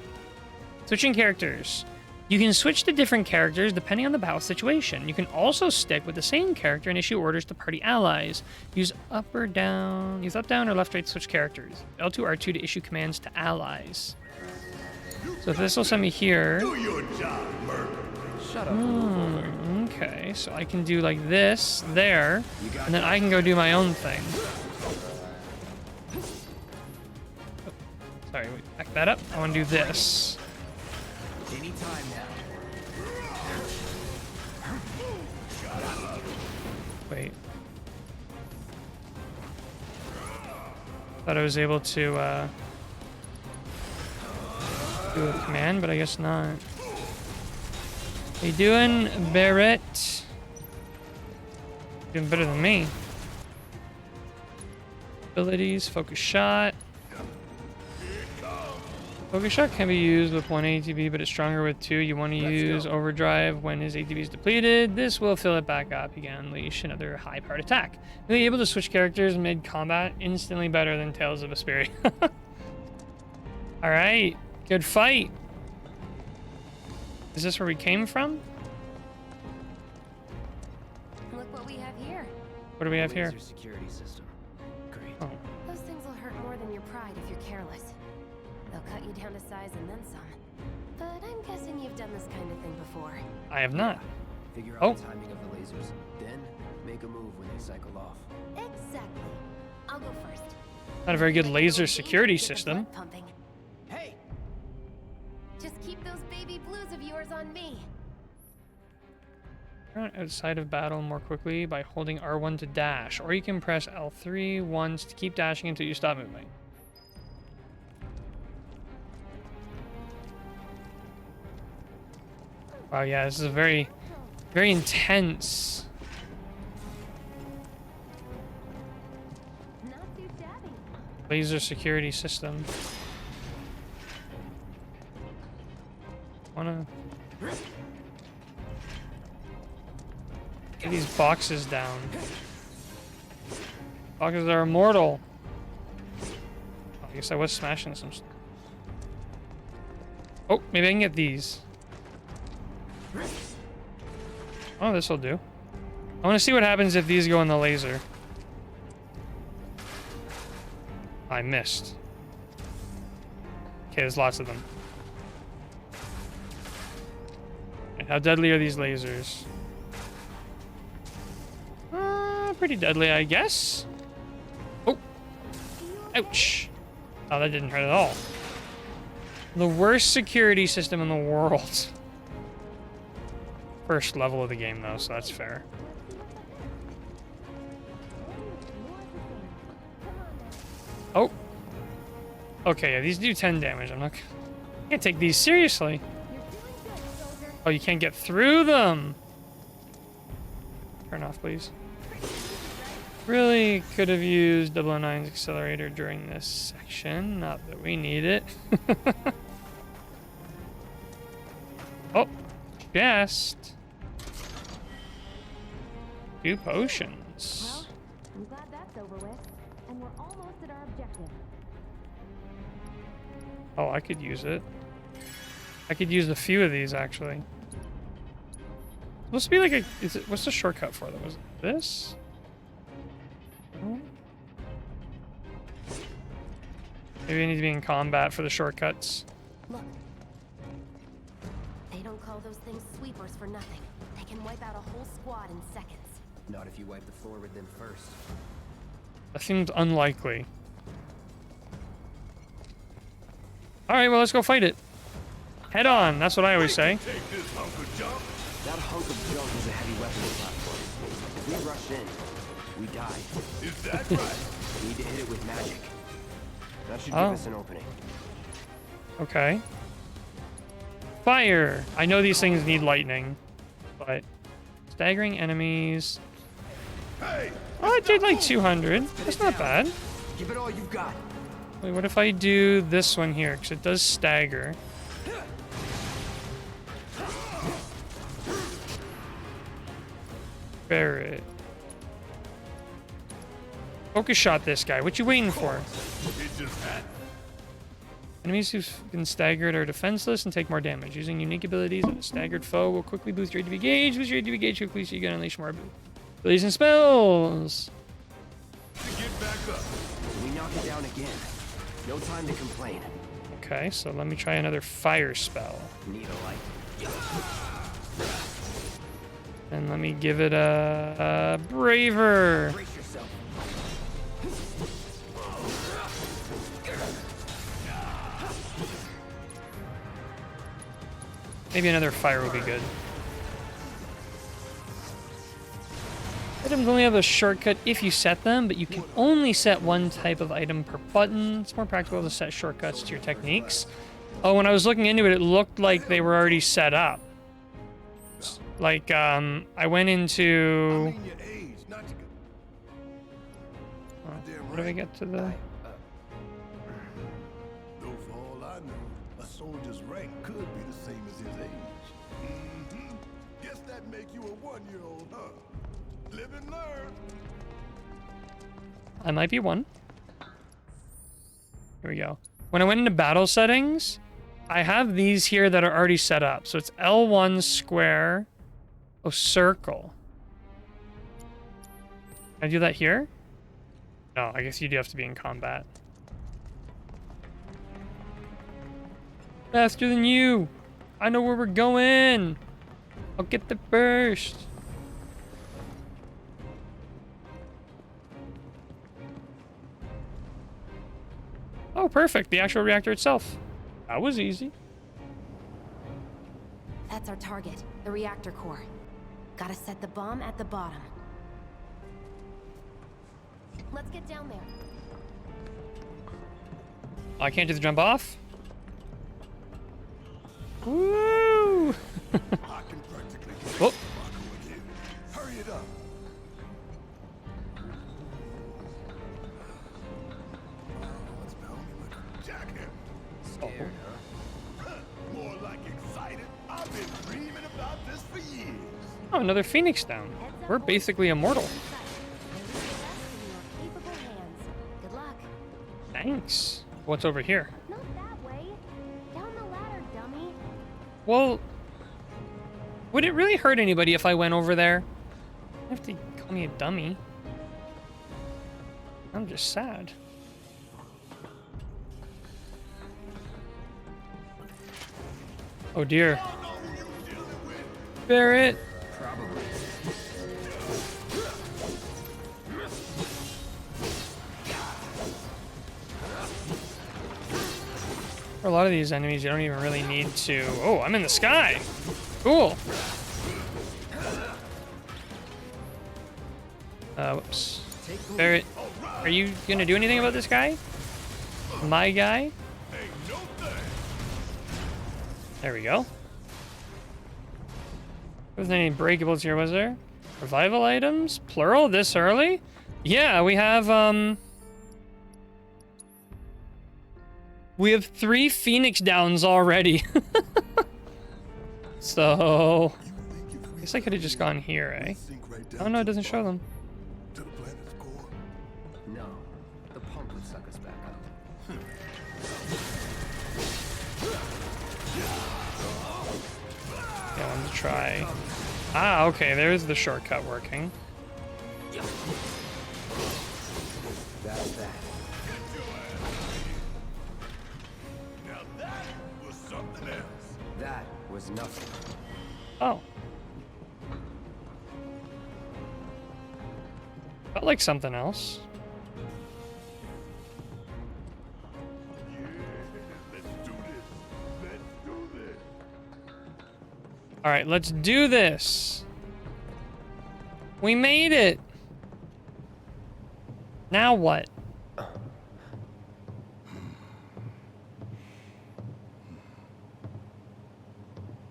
Switching characters. You can switch to different characters depending on the battle situation. You can also stick with the same character and issue orders to party allies. Use up, down, or left, right to switch characters. L2, R2 to issue commands to allies. So if this will send me here. Do your job, Merc. Shut up. Okay, so I can do like this, there, and then I can go do my own thing. Oh, sorry, wait, back that up. I want to do this. Anytime now. Wait. Thought I was able to do a command, but I guess not. How you doing, Barrett? Doing better than me. Abilities, focus shot. Focus shot can be used with 1 ATB, but it's stronger with 2. You want to use overdrive when his ATB is depleted. This will fill it back up. You can unleash another high-powered attack. Really able to switch characters mid-combat, instantly better than Tales of Vesperia. Alright, good fight. Is this where we came from? Look what here? What do we have here? Laser security system. Great. Oh, Those things will hurt more than your pride if you're careless. They'll cut you down to size and then some. But I'm guessing you've done this kind of thing before. I have not. Figure Oh. out the timing of the lasers. Then make a move when they cycle off. Exactly. I'll go first. Not a very good Like laser an old security baby to get the system. blood pumping. Hey! Just keep those baby blues of yours on me. Run outside of battle more quickly by holding R1 to dash, or you can press L3 once to keep dashing until you stop moving. Wow, yeah, this is a very, very intense. Not too shabby. Laser security system. Wanna get these boxes down. Boxes are immortal. I guess I was smashing some. Oh, maybe I can get these. Oh, this will do. I want to see what happens if these go in the laser. I missed. Okay, there's lots of them. And how deadly are these lasers? Pretty deadly, I guess. Oh! Ouch! Oh, that didn't hurt at all. The worst security system in the world. First level of the game, though, so that's fair. Oh! Okay, yeah, these do 10 damage. I can't take these seriously. Oh, you can't get through them! Turn off, please. Really could have used 009's accelerator during this section. Not that we need it. Oh! Chest! 2 potions. Well, I'm glad that's over with. And we're almost at our objective. Oh, I could use it. I could use a few of these, actually. Supposed to be like a... what's the shortcut for them? Was it this? No? Maybe I need to be in combat for the shortcuts. Look. They don't call those things sweepers for nothing. They can wipe out a whole squad in seconds. Not if you wipe the floor with them first. That seems unlikely. Alright, well, let's go fight it. Head on, that's what I always say. Take this hunk of junk. That hunk of junk is a heavy weapons platform. If we rush in, we die. Is that right? We need to hit it with magic. That should Oh. give us an opening. Okay. Fire! I know these things need lightning, but... Staggering enemies... Hey! Oh, I did like 200. That's not bad. Give it all you've got. Wait, what if I do this one here? Because it does stagger. Barrett. Focus shot this guy. What you waiting for? It just happened. Enemies who've been staggered are defenseless and take more damage. Using unique abilities on a staggered foe will quickly boost your ATB gauge. Boost your ATB gauge quickly so you can unleash more abilities and spells. To get back up. We knock it down again. No time to complain. Okay, so let me try another fire spell. Need a light. And let me give it a braver. Brace yourself. Maybe another fire would be good. Items only have a shortcut if you set them, but you can only set one type of item per button. It's more practical to set shortcuts to your techniques. Oh, when I was looking into it, it looked like they were already set up. Like, I went I into... mean your age, not your... Oh, what do I get to the... Though for all I know, a soldier's rank could be the same as his age. Mm-hmm. Guess that make you a 1-year-old, huh? Live and learn. I might be one. Here we go. When I went into battle settings, I have these here that are already set up. So it's L1 square. Oh, circle. I do that here? No, I guess you do have to be in combat. Faster than you! I know where we're going! I'll get the burst! Oh, perfect. The actual reactor itself. That was easy. That's our target, the reactor core. Gotta set the bomb at the bottom. Let's get down there. I can't do the jump off? Woo! I can practically Oh. Marco again. Hurry it up. What's pounding like a jackhammer? Scared, huh? More like excited. I've been dreaming about this for years. Oh, another Phoenix down. We're basically immortal. Capable hands. Good luck. Thanks. What's over here? Not that way. Down the ladder, dummy. Well, would it really hurt anybody if I went over there? You have to call me a dummy. I'm just sad. Oh dear. Barrett. Probably. For a lot of these enemies, you don't even really need to... Oh, I'm in the sky! Cool! Whoops. Barrett, are you gonna do anything about this guy? My guy? There we go. Wasn't any breakables here, was there? Revival items? Plural? This early? Yeah, we have, we have 3 Phoenix downs already. So... I guess I could have just gone here, eh? Oh no, it doesn't show them. To the planet's core. No, the pump would suck us back up. Yeah, I wanted to try. Ah, okay, there's the shortcut working. That's that. Now that was something else. That was nothing. Oh. Felt like something else. Let's do this. Let's do this. Alright, let's do this. We made it. Now what?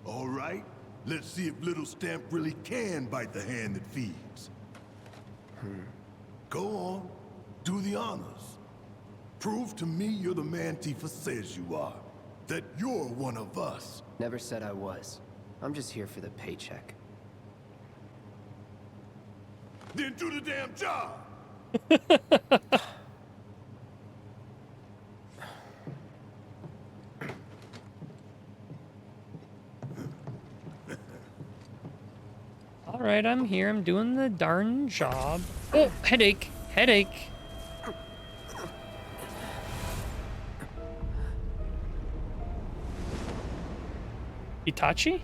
All right. Let's see if little Stamp really can bite the hand that feeds. Go on. Do the honors. Prove to me you're the man Tifa says you are. That you're one of us. Never said I was. I'm just here for the paycheck. Then do the damn job. Alright, I'm here. I'm doing the darn job. Oh, headache. Headache. Itachi?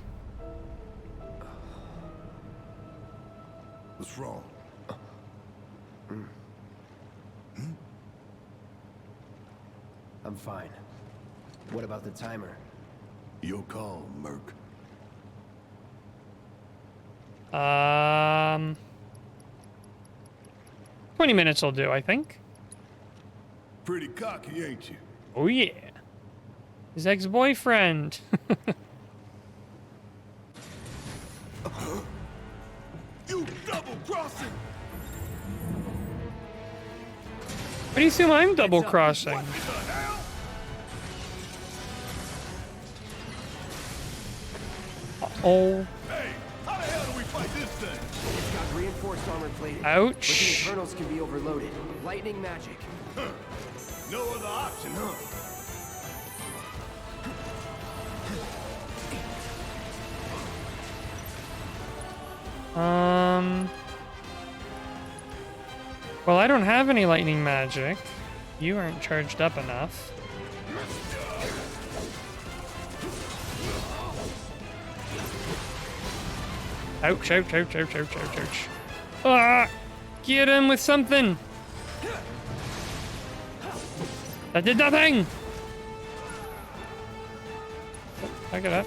What's wrong? I'm fine. What about the timer? Your call, Merc. 20 minutes will do, I think. Pretty cocky, ain't you? Oh yeah. His ex-boyfriend. You double-crossing! What do you assume I'm double-crossing? What in the hell? Oh. Hey, how the hell do we fight this thing? It's got reinforced armor plating. Ouch. But the internals can be overloaded. Lightning magic. Huh. No other option, huh? Well, I don't have any lightning magic. You aren't charged up enough. Ouch, ouch, ouch, ouch, ouch, ouch, ouch. Ah! Get him with something! That did nothing! Oh, back it up.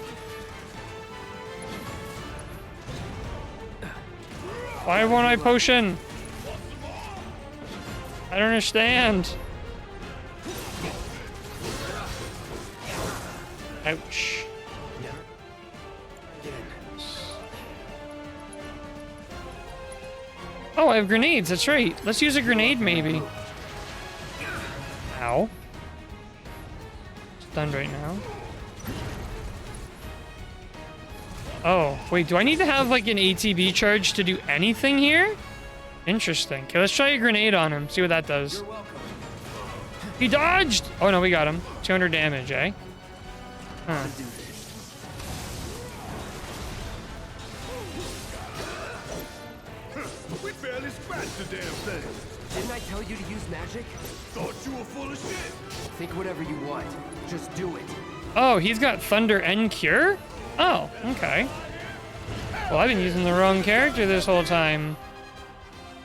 Why won't I potion? I don't understand. Ouch. Oh, I have grenades, that's right. Let's use a grenade, maybe. Ow. Stunned right now. Oh, wait, do I need to have like an ATB charge to do anything here? Interesting. Okay, let's try a grenade on him, see what that does. He dodged! Oh no, we got him. 200 damage, eh? Huh. We barely scratched the damn thing. Didn't I tell you to use magic? Thought you were full of shit. Think whatever you want. Just do it. Oh, he's got Thunder and Cure? Oh, okay. Well, I've been using the wrong character this whole time.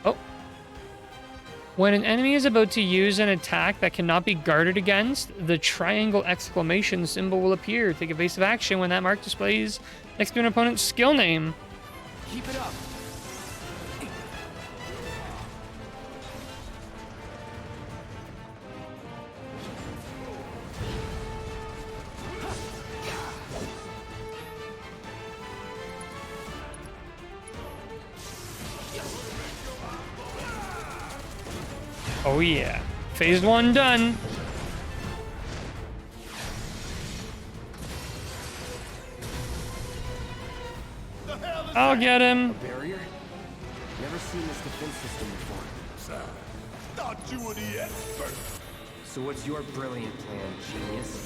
Oh. When an enemy is about to use an attack that cannot be guarded against, the triangle exclamation symbol will appear. Take evasive action when that mark displays next to an opponent's skill name. Keep it up. Oh yeah. Phase 1 done. I'll get him. Barrier? Never seen this defense system before. Thought you were the expert. So what's your brilliant plan, genius?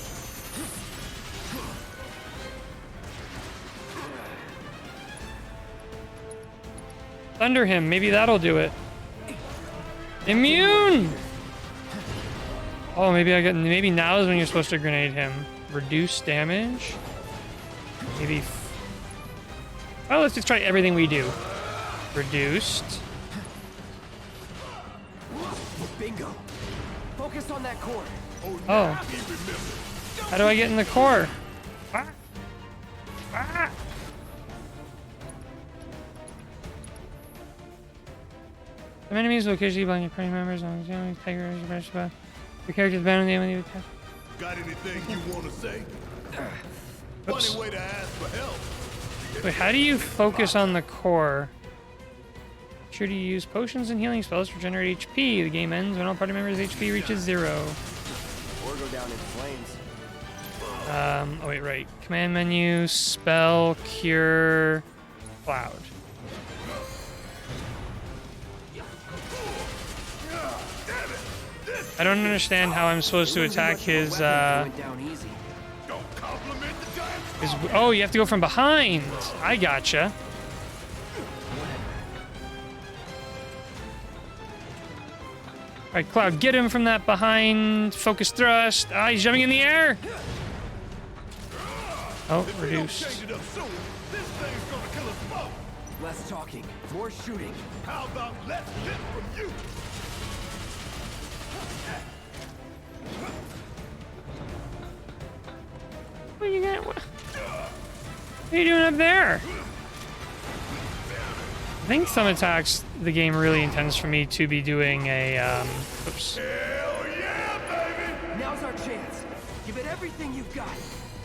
Thunder him. Maybe that'll do it. Immune! Oh, maybe now is when you're supposed to grenade him. Reduce damage. Maybe. Well, let's just try everything we do. Reduced. Bingo. Focus on that core. Oh. How do I get in the core? Ah. Ah. Some enemies will occasionally blind your party members on the enemy tiger as your spot. Your character's bound on the enemy attack. Got anything you want to say? Oops. Funny way to ask for help. Wait, how do you focus on the core? Sure to use potions and healing spells to regenerate HP. The game ends when all party members' HP reaches 0. Or go down in flames. Oh wait, right. Command menu, spell, cure, cloud. I don't understand how I'm supposed to attack his, Went down easy. Don't compliment the giant. his... Oh, you have to go from behind. I gotcha. Alright, Cloud, get him from that behind. Focus thrust. Ah, he's jumping in the air. Oh, If we don't reduced. change it up soon, this thing's gonna kill us both. Less talking, more shooting. How about less hit from you? What are you gonna... What are you doing up there? I think some attacks the game really intends for me to be doing a, oops. Hell yeah, baby! Now's our chance. Give it everything you've got.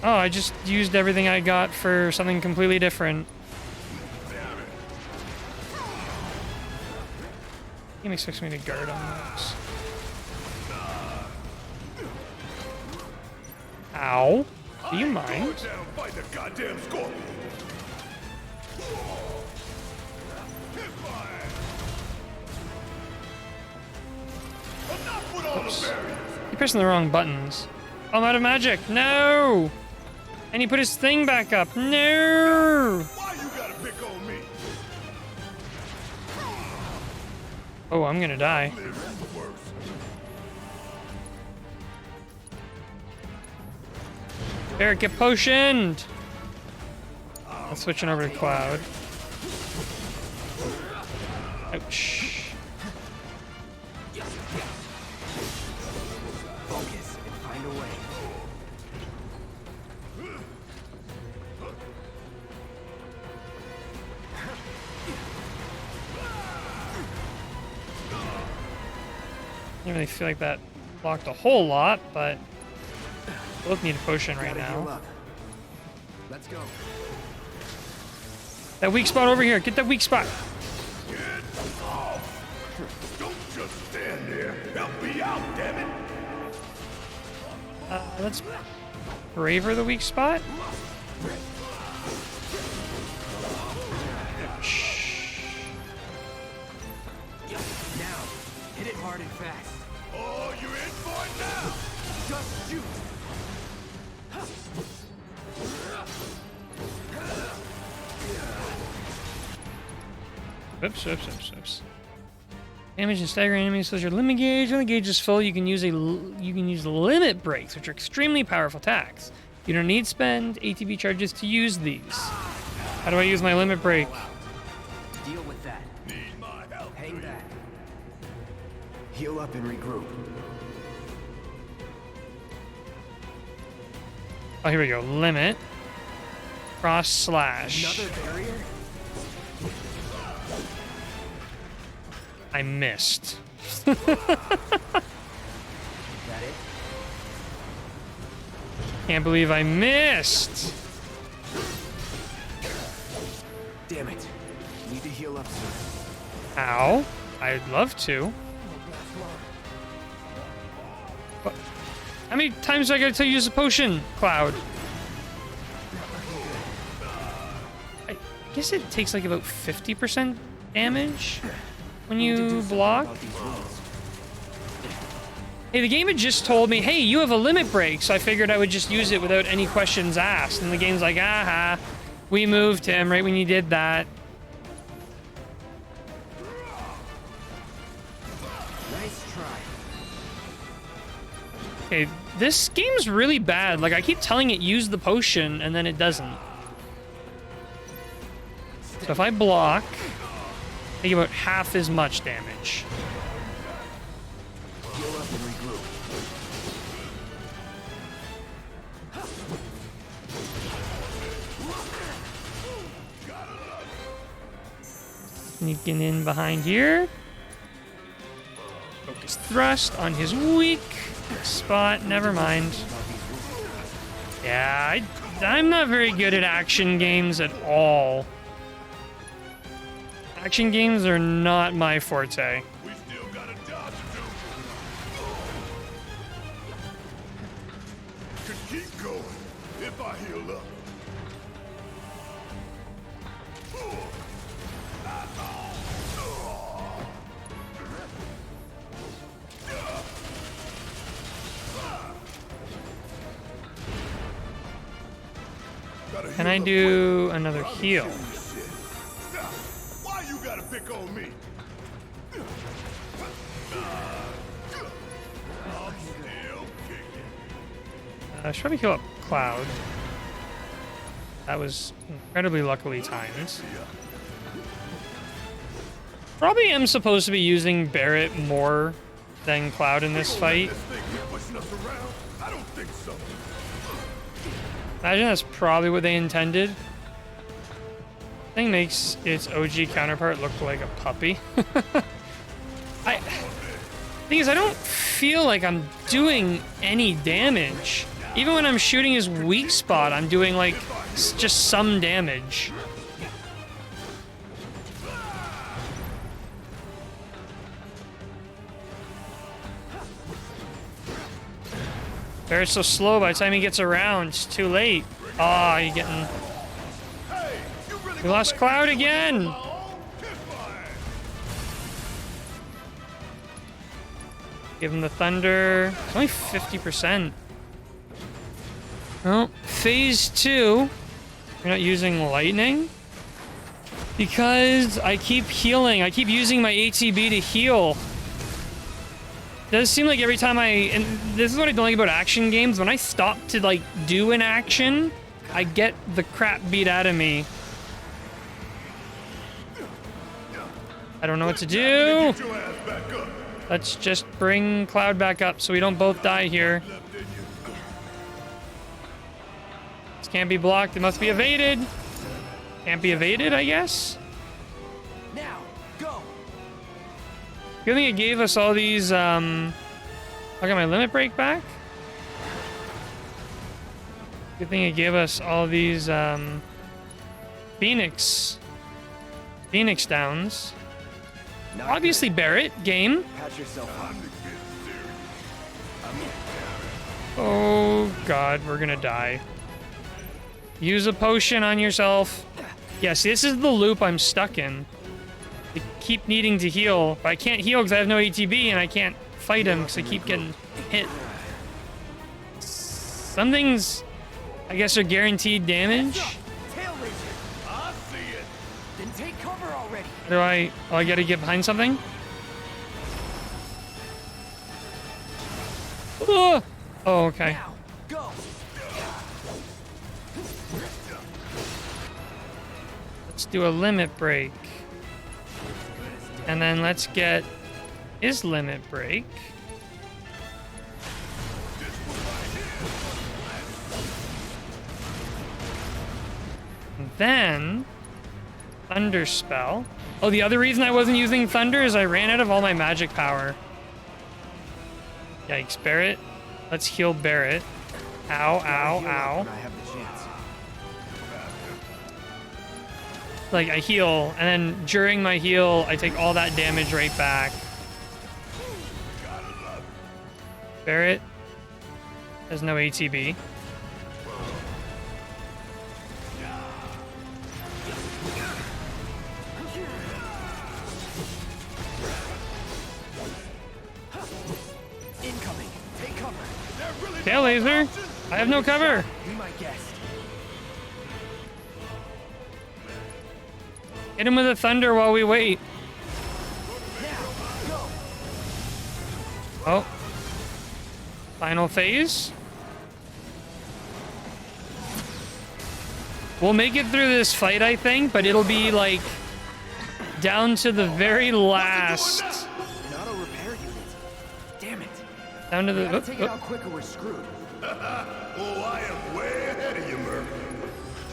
Oh, I just used everything I got for something completely different. Game expects me to guard on those. Ow. Do you mind? Going down and fight the goddamn scorpion. Hit my ass. Enough with all the barriers. You're pressing the wrong buttons. Oh, I'm out of magic. No! And he put his thing back up. No! Why you gotta pick on me? Oh, I'm gonna die. Barrett, get potioned! I'm switching over to Cloud. Ouch. Focus and find a way. I don't really feel like that blocked a whole lot, but both need a potion right Gotta heal now. up. Let's go. That weak spot over here. Get that weak spot. Get off! Don't just stand there. Help me out, damn it! Let's braver the weak spot. Now, hit it hard and fast. Oh, you're in for it now! Just shoot. Oops. Damage and stagger enemies. So your limit gauge. When the gauge is full, you can use limit breaks, which are extremely powerful attacks. You don't need to spend ATB charges to use these. How do I use my limit break? Deal with that. Need my help. Hang back. Heal up and regroup. Oh, here we go. Limit. Cross slash. Another barrier? I missed. That it? Can't believe I missed. Damn it. Need to heal up soon. Ow. I'd love to. What? How many times do I gotta tell you to use a potion, Cloud? I guess it takes like about 50% damage when you block. Hey, the game had just told me, hey, you have a limit break, so I figured I would just use it without any questions asked. And the game's like, aha, we moved him right when you did that. Nice try. Okay, this game's really bad. Like, I keep telling it use the potion, and then it doesn't. So if I block, I take about half as much damage. Heal up and regroup. Sneaking in behind here. Focus thrust on his weak spot. Never mind. Yeah, I'm not very good at action games at all. Action games are not my forte. We still got a job to do. Could keep going if I heal up. Can I do another heal? Why you gotta pick on me? I'm still kicking. I should probably heal up Cloud. That was incredibly luckily timed. Probably am supposed to be using Barrett more than Cloud in this fight. This thing keep pushing us around? I don't think so. Imagine that's probably what they intended. Thing makes its OG counterpart look like a puppy. Thing is, I don't feel like I'm doing any damage. Even when I'm shooting his weak spot, I'm doing like just some damage. Barrett's so slow by the time he gets around, it's too late. Ah, you're getting... We lost Cloud again! Give him the thunder. It's only 50%. Well, phase 2. You're not using lightning? Because I keep healing. I keep using my ATB to heal. It does seem like every time and this is what I don't like about action games, when I stop to like do an action, I get the crap beat out of me. I don't know what to do. Let's just bring Cloud back up so we don't both die here. This can't be blocked. It must be evaded. Can't be evaded, I guess. Now, go. Good thing it gave us all these, I got my limit break back. Good thing it gave us all these, Phoenix downs. Obviously Barrett, game. Patch yourself up. Oh god, we're gonna die. Use a potion on yourself. Yes, this is the loop I'm stuck in. I keep needing to heal, but I can't heal because I have no ATB and I can't fight him because I keep getting hit. Some things, I guess, are guaranteed damage. Tail laser. I see it. Then take cover already. How do I... Oh, I gotta get behind something? Oh, oh okay. Now, go. Let's do a limit break. And then let's get his limit break. And then Thunder Spell. Oh, the other reason I wasn't using Thunder is I ran out of all my magic power. Yikes, Barrett. Let's heal Barrett. Ow, ow, ow. I have the chance. Like, I heal, and then during my heal, I take all that damage right back. Barrett has no ATB. Incoming. Take cover. Tail laser! I have no cover! Be my guest. Hit him with a thunder while we wait. Now, go. Oh. Final phase. We'll make it through this fight, I think, but it'll be like down to the very last. An auto repair unit. Damn it. Down to the. Gotta take it out quick or we're screwed. Oh, I am way ahead of you, Murphy.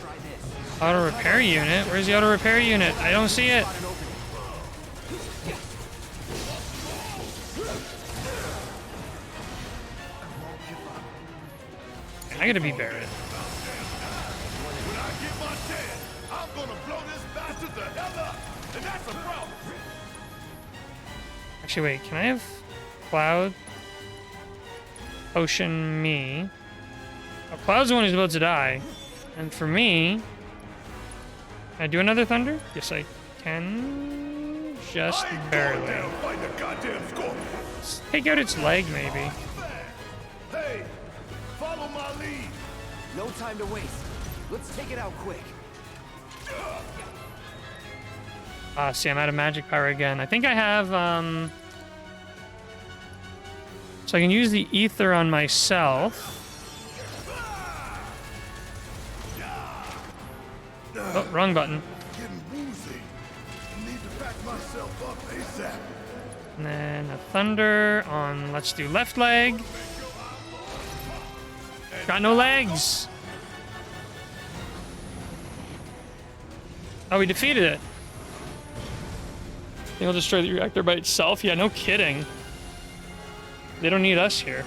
Try this. Auto repair unit? Where's the auto repair unit? I don't see it. Spot an opening. I gotta be Barrett. When I get my chance, I'm gonna blow this bastard the hell up. And that's a problem. Actually, wait, can I have Cloud potion me? Oh, Cloud's the one who's about to die. And for me, can I do another thunder? Yes, I can. Just I ain't barely. going down fighting a goddamn scorpion. Take out its leg, maybe. Hey, follow my lead. No time to waste. Let's take it out quick. Ah, see, I'm out of magic power again. I think I have, so I can use the ether on myself. Oh, wrong button. Getting woozy. Need to back myself up ASAP. And then a thunder on, let's do left leg. Got no legs. Oh, we defeated it. Think it'll destroy the reactor by itself? Yeah, no kidding. They don't need us here.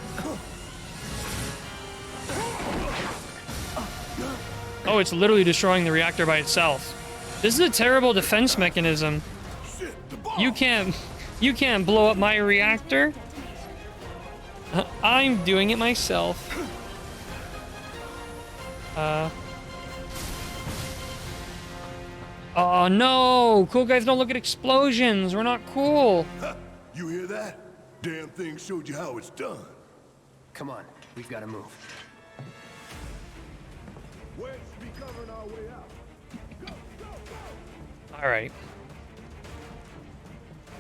Oh, it's literally destroying the reactor by itself. This is a terrible defense mechanism. Shit, the ball. You can't blow up my reactor. I'm doing it myself. Oh no! Cool guys don't look at explosions. We're not cool. You hear that? Damn thing showed you how it's done. Come on, we've got to move. Wedge be covering our way out. Alright.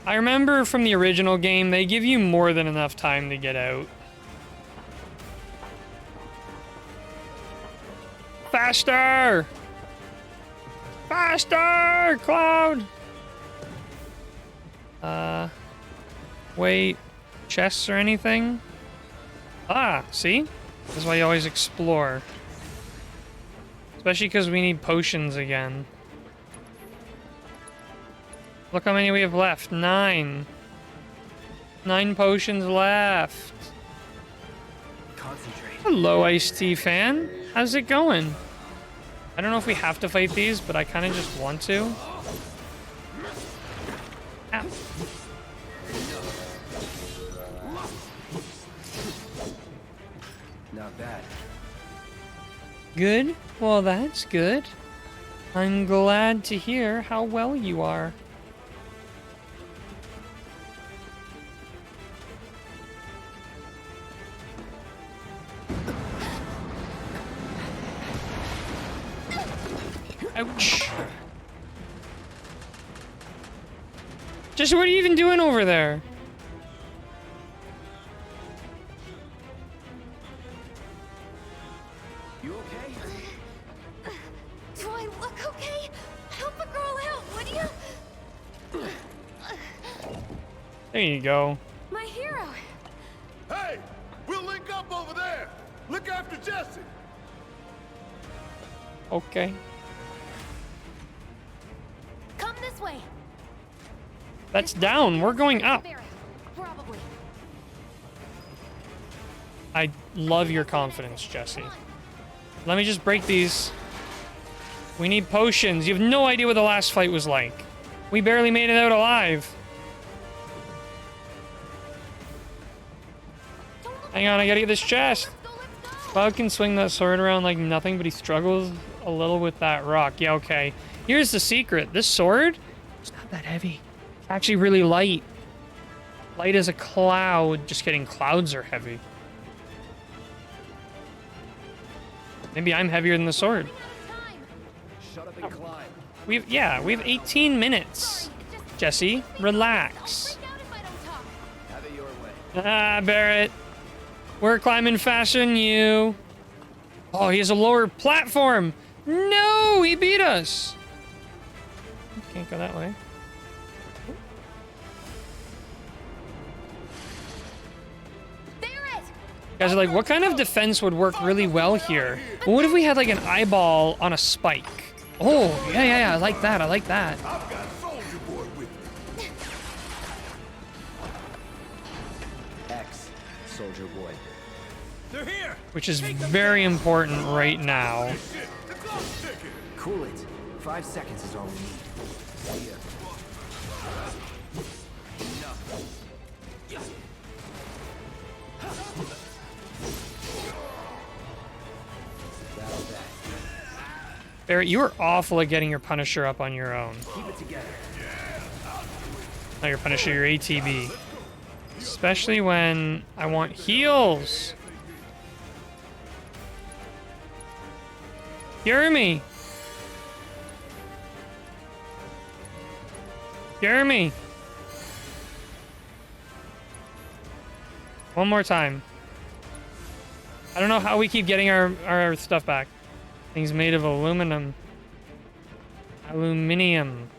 I remember from the original game, they give you more than enough time to get out. Faster! Faster, Cloud! Wait. Chests or anything? Ah, see? That's why you always explore. Especially because we need potions again. Look how many we have left. 9. 9 potions left. Concentrate. Hello, Iced Tea fan. How's it going? I don't know if we have to fight these, but I kind of just want to. Ow. Not bad. Good? Well, that's good. I'm glad to hear how well you are. Ouch. Just what are you even doing over there? You okay? Do I look okay? Help a girl out, would you? There you go. My hero. Hey, we'll link up over there. Look after Jesse. Okay. Come this way. That's down. We're going up. Probably. I love your confidence, Jesse. Let me just break these. We need potions. You have no idea what the last fight was like. We barely made it out alive. Hang on, I gotta get this chest. Cloud can swing that sword around like nothing, but he struggles a little with that rock. Yeah, okay. Here's the secret. This sword, it's not that heavy. It's actually really light. Light as a cloud. Just kidding, clouds are heavy. Maybe I'm heavier than the sword. Shut up and climb. We have 18 minutes. Jesse, relax. Have it your way. Ah, Barrett. We're climbing faster than you. Oh, he has a lower platform. No, he beat us. Can't go that way. Guys are like, what kind of defense would work really well here? What if we had like an eyeball on a spike? Oh, yeah, I like that. I like that. I've got Soldier Boy with me. X, Soldier Boy. They're here. Which is very important right now. Shit, the clock's ticking. Cool it. 5 seconds is all we need. See ya. Barrett, you are awful at getting your Punisher up on your own. Keep it together. Not your Punisher, your ATB. Especially when I want heals. Hear me. Hear me. One more time. I don't know how we keep getting our stuff back. Things made of aluminum. Aluminium.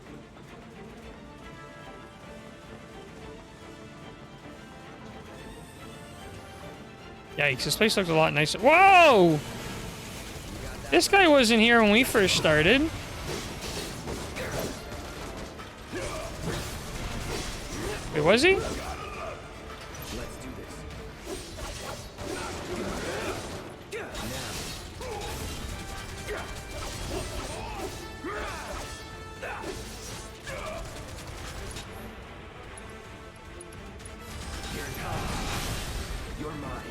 Yikes, this place looks a lot nicer. Whoa! This guy wasn't here when we first started. Wait, was he? Let's do this. You're mine.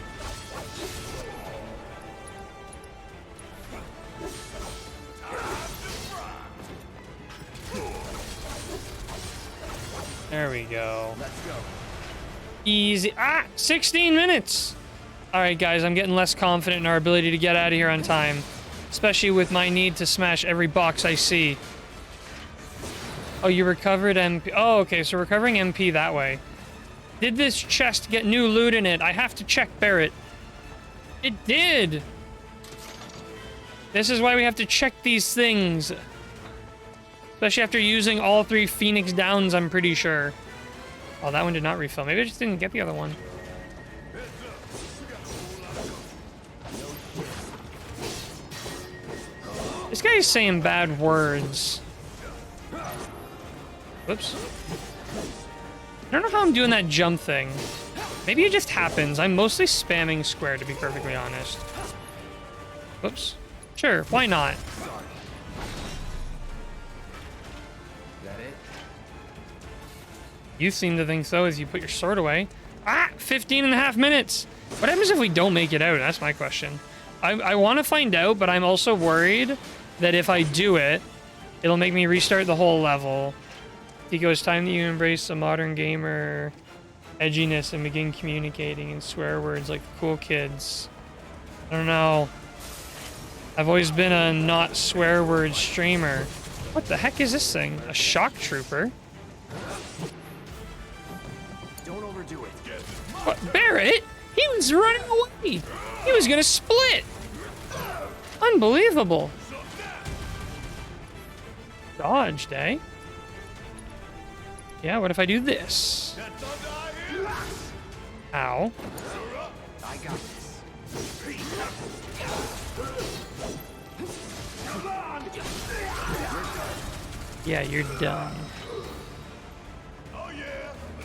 There we go. Let's go. Easy. Ah! 16 minutes! Alright, guys, I'm getting less confident in our ability to get out of here on time. Especially with my need to smash every box I see. Oh, you recovered MP. Oh, okay, so recovering MP that way. Did this chest get new loot in it? I have to check, Barrett. It did! This is why we have to check these things. Especially after using all 3 Phoenix Downs, I'm pretty sure. Oh, that one did not refill. Maybe I just didn't get the other one. This guy is saying bad words. Whoops. I don't know how I'm doing that jump thing. Maybe it just happens. I'm mostly spamming square, to be perfectly honest. Whoops. Sure, why not? That it? You seem to think so as you put your sword away. Ah! 15.5 minutes! What happens if we don't make it out? That's my question. I want to find out, but I'm also worried that if I do it, it'll make me restart the whole level. Tico, it's time that you embrace a modern gamer edginess and begin communicating in swear words like the cool kids. I don't know. I've always been a not swear word streamer. What the heck is this thing? A shock trooper? Don't overdo it. What? Barrett? He was running away! He was gonna split! Unbelievable. Dodged, eh? Yeah, what if I do this? Ow. I got this. Yeah, you're done. Oh yeah,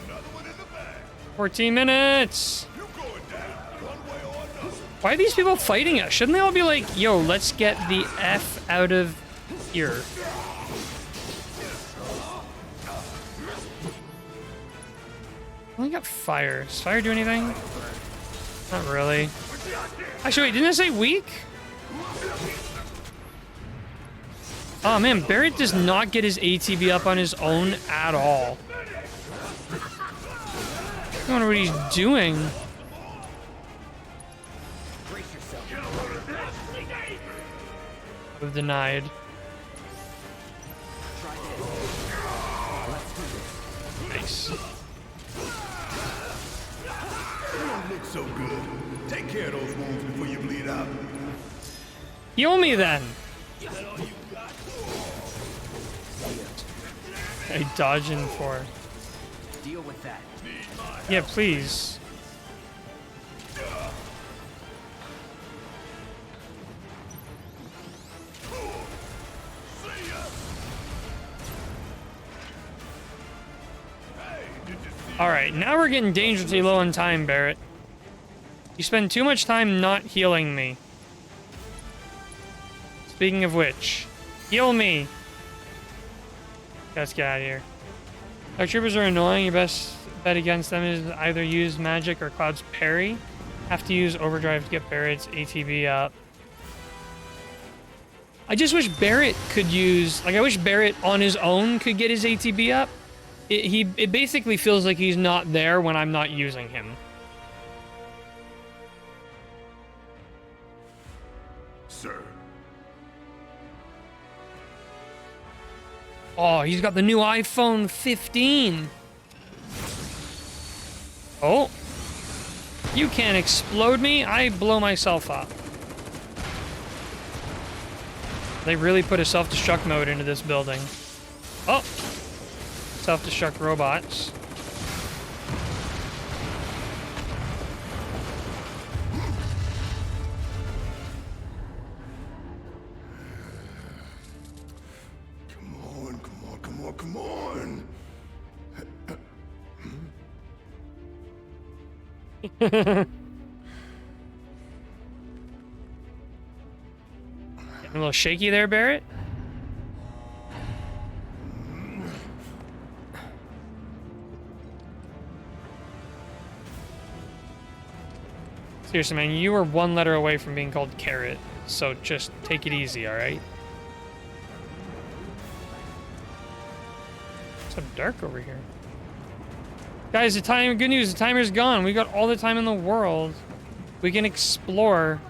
another one in the bag. 14 minutes! You going down, one way or another. Why are these people fighting us? Shouldn't they all be like, yo, let's get the F out of here? I only got fire. Does fire do anything? Not really. Actually, wait, didn't I say weak? Oh man, Barrett does not get his ATB up on his own at all. I don't know what he's doing. I've denied. Nice. You don't look so good. Take care of those wounds before you bleed out. Heal me then. I dodging for. Deal with that. Yeah, please. Alright, now we're getting dangerously low on time, Barrett. You spend too much time not healing me. Speaking of which, heal me! Let's get out of here. Our troopers are annoying. Your best bet against them is either use magic or Cloud's parry. Have to use overdrive to get Barrett's ATB up. I just wish Barrett could use... Like, I wish Barrett on his own could get his ATB up. It basically feels like he's not there when I'm not using him. Sir. Oh, he's got the new iPhone 15. Oh. You can't explode me. I blow myself up. They really put a self-destruct mode into this building. Oh. Self-destruct robots. Come on. Getting a little shaky there, Barrett. Seriously, man, you were one letter away from being called Carrot, so just take it easy, alright? It's so dark over here. Guys, good news, the timer's gone. We got all the time in the world. We can explore.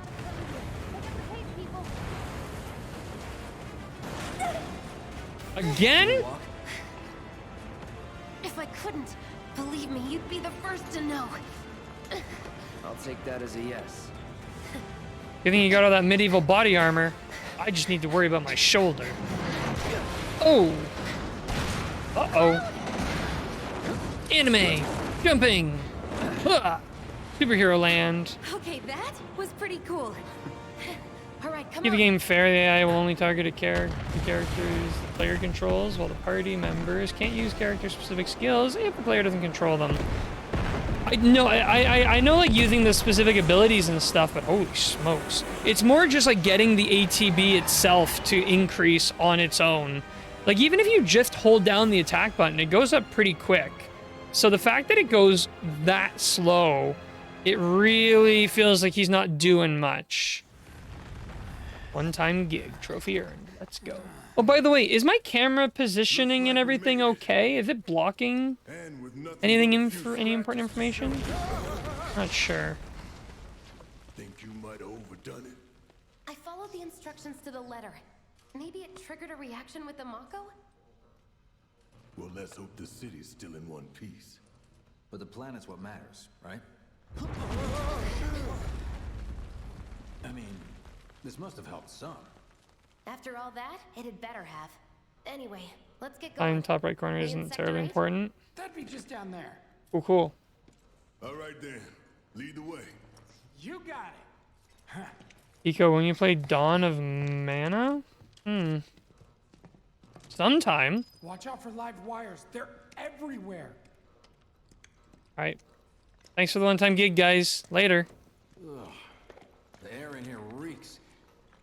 Again? if I couldn't, believe me, you'd be the first to know. I'll take that as a yes. Good thing you got all that medieval body armor. I just need to worry about my shoulder. Oh! Uh-oh. Anime! Jumping! Ah! Superhero land. Okay, that was pretty cool. All right, come Keep on. the game fair. The AI will only target the characters the player controls, while the party members can't use character-specific skills if the player doesn't control them. I know like using the specific abilities and stuff, but holy smokes. It's more just like getting the ATB itself to increase on its own. Like even if you just hold down the attack button, it goes up pretty quick. So the fact that it goes that slow, it really feels like he's not doing much. One-time gig, trophy earned. Let's go. Oh, by the way, is my camera positioning and everything okay? Is it blocking anything any important information? Not sure. Think you might have overdone it? I followed the instructions to the letter. Maybe it triggered a reaction with the Mako? Well, let's hope the city's still in one piece. But the planet's what matters, right? I mean, this must have helped some. After all that, it had better have. Anyway, let's get going. Time top right corner We in isn't sector terribly 8? important. That'd be just down there. Cool, cool. All right then, lead the way. You got it. Eco, when you play Dawn of Mana? Sometime. Watch out for live wires. They're everywhere. Alright. Thanks for the one-time gig, guys. Later. Ugh. The air in here reeks.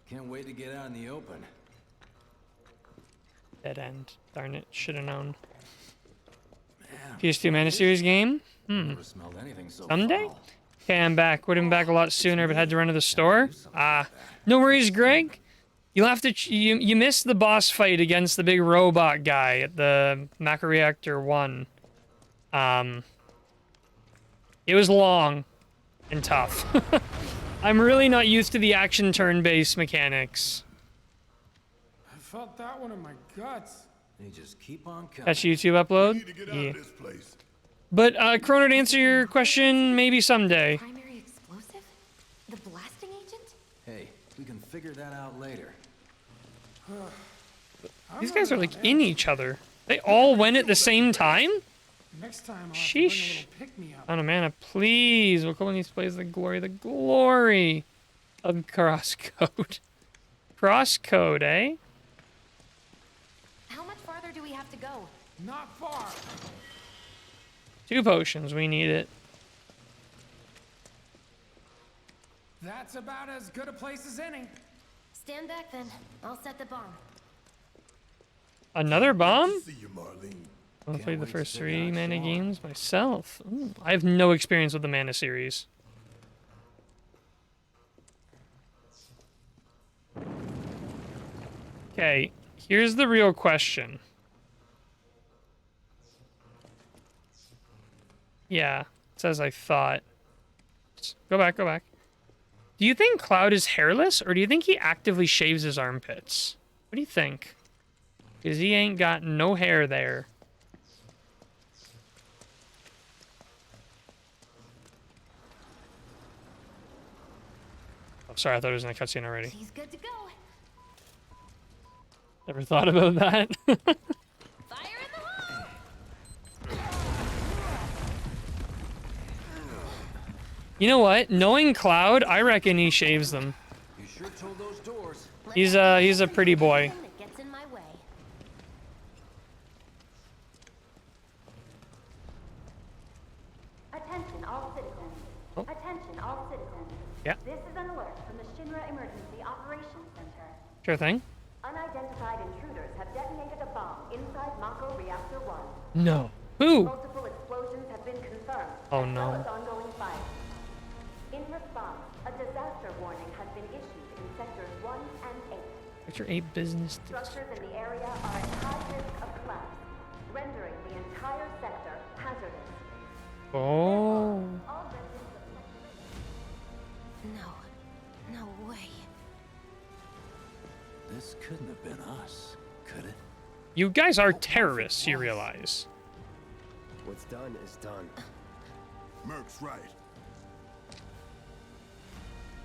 Can't wait to get out in the open. Dead end. Darn it. Should have known. Man, PS2 Mana Series game? never smelled anything so Someday? foul. Okay, I'm back. Would have been back a lot sooner, but had to run to the store. No worries, Greg. You'll have to... You missed the boss fight against the big robot guy at the Macro Reactor 1. It was long and tough. I'm really not used to the action turn-based mechanics. I felt that one in my guts. They just keep on coming. Catch a YouTube upload? Need to get out Yeah. of this place. But, Chrono, to answer your question, maybe someday. Primary explosive? The blasting agent? Hey, we can figure that out later. These guys are, like, in each other. They all went at the same time? Next time I'll have to Sheesh. bring a little pick-me-up. Oh, no, mana, please. Wakula needs to play the glory of crosscode. Crosscode, eh? How much farther do we have to go? Not far. 2 potions, we need it. That's about as good a place as any. Stand back then. I'll set the bomb. Another bomb? See you, Marlene. I've played the wait to first check 3 out mana Sean. games myself. Ooh, I have no experience with the mana series. Okay, here's the real question. Yeah, it says I thought. Go back, go back. Do you think Cloud is hairless, or do you think he actively shaves his armpits? What do you think? Because he ain't got no hair there. Oh, sorry, I thought it was in a cutscene already. He's good to go. Never thought about that. Fire in the hole! You know what? Knowing Cloud, I reckon he shaves them. You sure told those doors. He's a pretty boy. That gets in my way. Attention all citizens. Oh. Attention all citizens. Yeah. This is an alert from the Shinra Emergency Operations Center. Sure thing. Unidentified intruders have detonated a bomb inside Mako Reactor 1. No. Who? Multiple explosions have been confirmed. Oh, as well no. as ongoing fire. In response, a disaster warning has been issued in sectors 1 and 8. What's your 8 business? Structures in the area are at high risk of collapse, rendering the entire sector hazardous. Oh. All residents of sector No. No way. This couldn't have been us, could it? You guys are terrorists, you realize. What's done is done. Merc's right.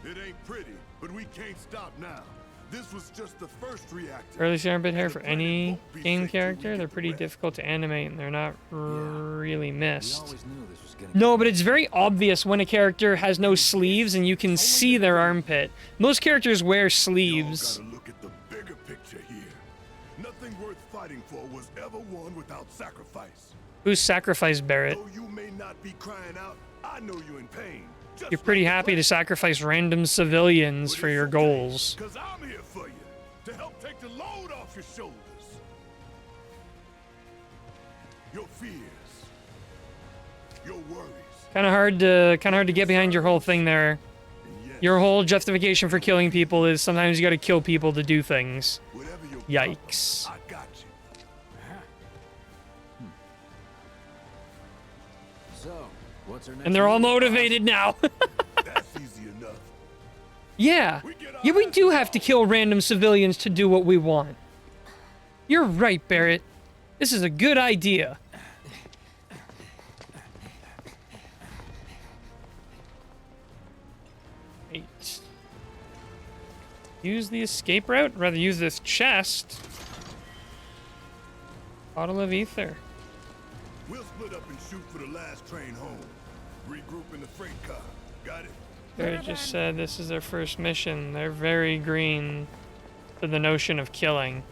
It ain't pretty, but we can't stop now. This was just the first reactor. Early armpit hair for any game character. They're pretty difficult to animate, and they're not really We missed. always knew this was gonna No, but it's very obvious when a character has no sleeves and you can see their armpit. Most characters wear sleeves. Y'all gotta look at the bigger picture here. Nothing worth fighting for was ever won without sacrifice. Who's sacrificed Barrett? Though you may not be crying out, I know you're in pain. Just You're pretty like the happy to rest. sacrifice random civilians But for it's your okay, goals. 'cause I'm here for you, to help take the load off your shoulders. Your fears, your worries, Kind of hard to get behind your whole thing there. and yes, Your whole justification for killing people is sometimes you got to kill people to do things. whatever your Yikes. problem, I got you. So, what's our next And they're all move? motivated now. That's easy enough. Yeah. Yeah, we do have to kill random civilians to do what we want. You're right, Barrett. This is a good idea. Right. Use the escape route? Rather use this chest. Bottle of ether. We'll split up and shoot for the last train home. Regroup in the freight car. Got it? Barrett just said this is their first mission. They're very green to the notion of killing.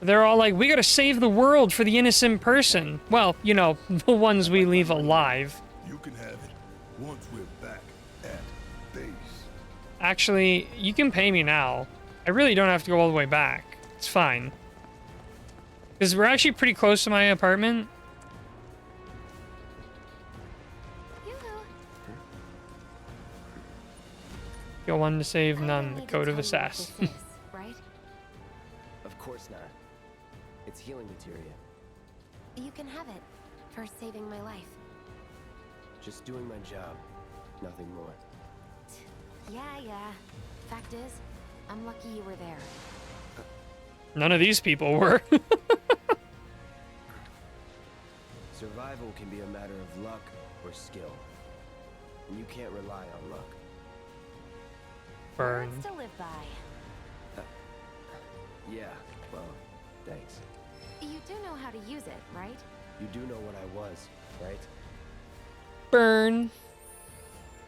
They're all like, we gotta save the world for the innocent person. Well, you know, the ones we leave alive. You can have it once we're back at base. Actually, you can pay me now. I really don't have to go all the way back. It's fine. Because we're actually pretty close to my apartment. Yoo-hoo. Kill one to save I none. don't The need to code tell of you what assassin. this is, right? Of course not. It's healing materia. You can have it for saving my life. Just doing my job. Nothing more. Yeah. Fact is, I'm lucky you were there. None of these people were. Survival can be a matter of luck or skill. And you can't rely on luck. Burn. Words to live by. Yeah, well, thanks. You do know how to use it, right? You do know what I was, right? Burn.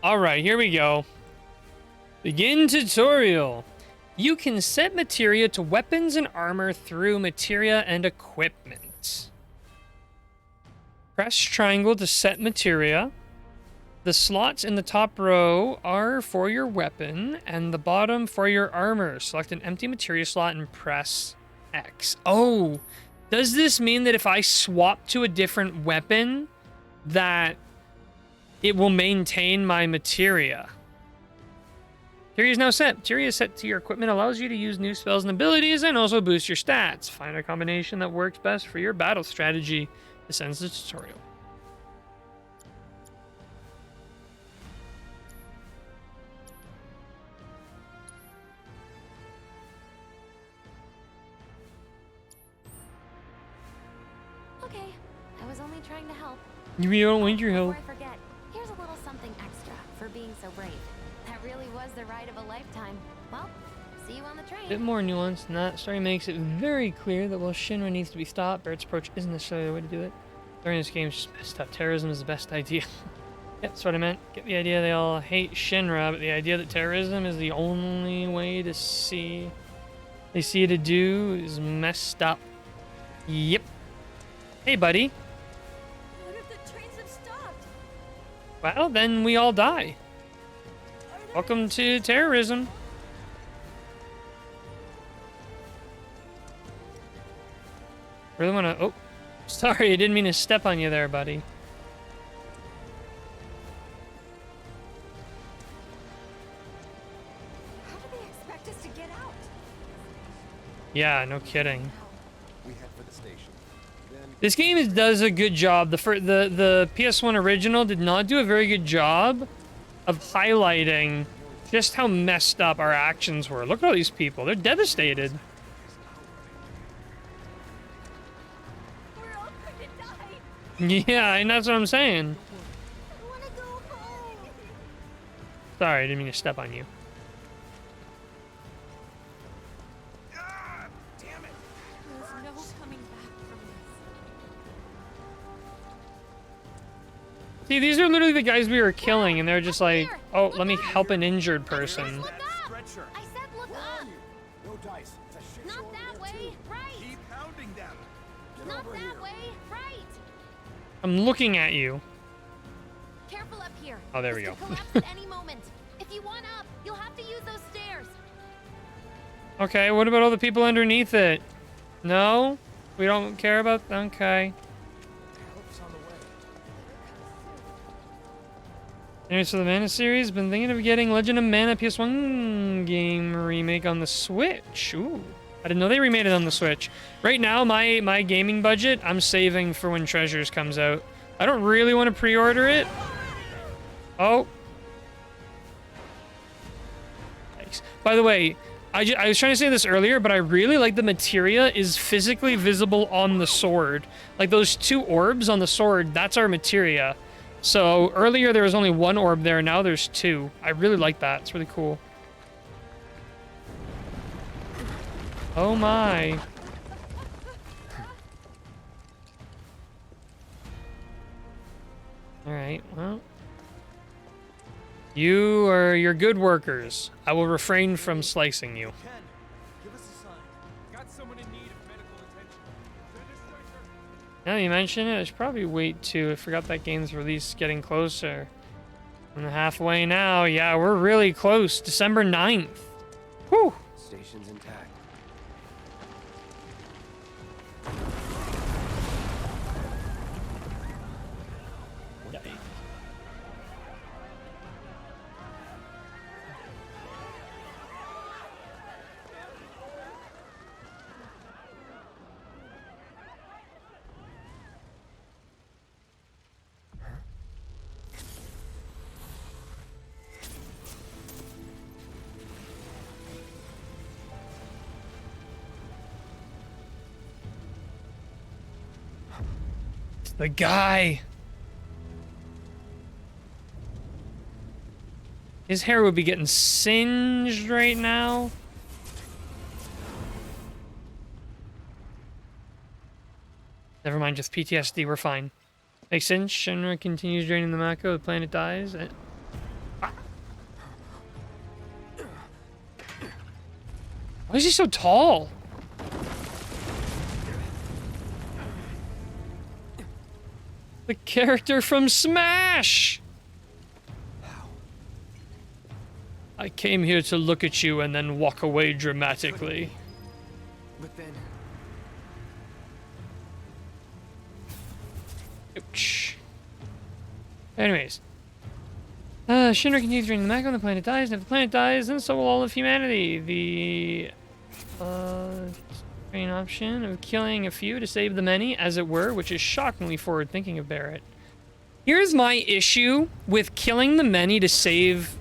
Alright, here we go. Begin tutorial. You can set materia to weapons and armor through materia and equipment. Press triangle to set materia. The slots in the top row are for your weapon, and the bottom for your armor. Select an empty materia slot and press X. Oh, does this mean that if I swap to a different weapon, that it will maintain my materia? Materia is now set. Materia is set to your equipment, allows you to use new spells and abilities, and also boost your stats. Find a combination that works best for your battle strategy. This ends the tutorial. Okay, I was only trying to help. You don't want your help. Before I forget, here's a little something extra for being so brave. That really was the ride of a lifetime. Well, see you on the train. Bit more nuanced than that. Story makes it very clear that while Shinra needs to be stopped, Barrett's approach isn't necessarily the way to do it. During this game is just messed up. Terrorism is the best idea. Yep, that's what I meant. Get the idea they all hate Shinra, but the idea that terrorism is the only way to see to do is messed up. Yep. Hey, buddy. What if the trains have stopped? Well, then we all die. Are there Welcome to terrorism. Really wanna... Oh, sorry, I didn't mean to step on you there, buddy. How do they expect us to get out? Yeah, no kidding. We head for the station. Then This game does a good job. The PS1 original did not do a very good job of highlighting just how messed up our actions were. Look at all these people. They're devastated. We're all going to die. Yeah, and that's what I'm saying. I wanna go home. Sorry, I didn't mean to step on you. There's no coming back from this. See, these are literally the guys we were killing, and they're just like, oh, let me help an injured person. Look up! Stretcher. I said look up! No dice. It's a shit show Not over that there, way, too. right! Keep pounding them. Get Not over that here. way, right! I'm looking at you. Careful up here. Oh, there we This go. could collapse at any moment. If you want up, you'll have to use those stairs. Okay, what about all the people underneath it? No? We don't care about... Okay. Help's on the way. Anyways, for the Mana series, been thinking of getting Legend of Mana PS1 game remake on the Switch. Ooh. I didn't know they remade it on the Switch. Right now, my gaming budget, I'm saving for when Treasures comes out. I don't really want to pre-order it. Oh. Thanks. By the way, I was trying to say this earlier, but I really like the materia is physically visible on the sword. Like those 2 orbs on the sword, that's our materia. So earlier there was only 1 orb there, now there's 2. I really like that. It's really cool. Oh my. Alright, well. You're good workers. I will refrain from slicing you. Ken, give us a sign. Got someone in need of medical attention. Send a stretcher. Now that you mention it, I should probably wait too. I forgot that game's release getting closer. I'm halfway now. Yeah, we're really close. December 9th. Whew. Station's intact. The guy. His hair would be getting singed right now. Never mind, just PTSD, we're fine. Makes sense. Shinra continues draining the Mako, the planet dies. Why is he so tall? The character from Smash! I came here to look at you and then walk away dramatically. But then, Ouch. Anyways. Shinra continues draining the Mako, the planet dies, and if the planet dies, then so will all of humanity. The main option of killing a few to save the many, as it were, which is shockingly forward-thinking of Barrett. Here's my issue with killing the many to save...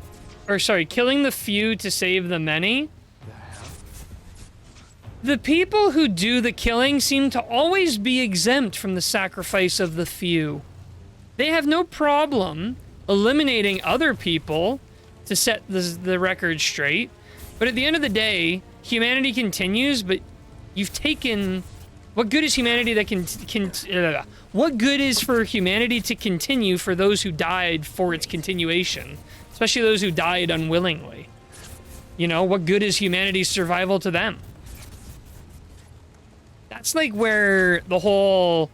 Or, sorry, killing the few to save the many. The people who do the killing seem to always be exempt from the sacrifice of the few. They have no problem eliminating other people to set the record straight, but at the end of the day, humanity continues, but you've taken... What good is humanity that what good is for humanity to continue for those who died for its continuation? Especially those who died unwillingly. You know, what good is humanity's survival to them? That's like where the whole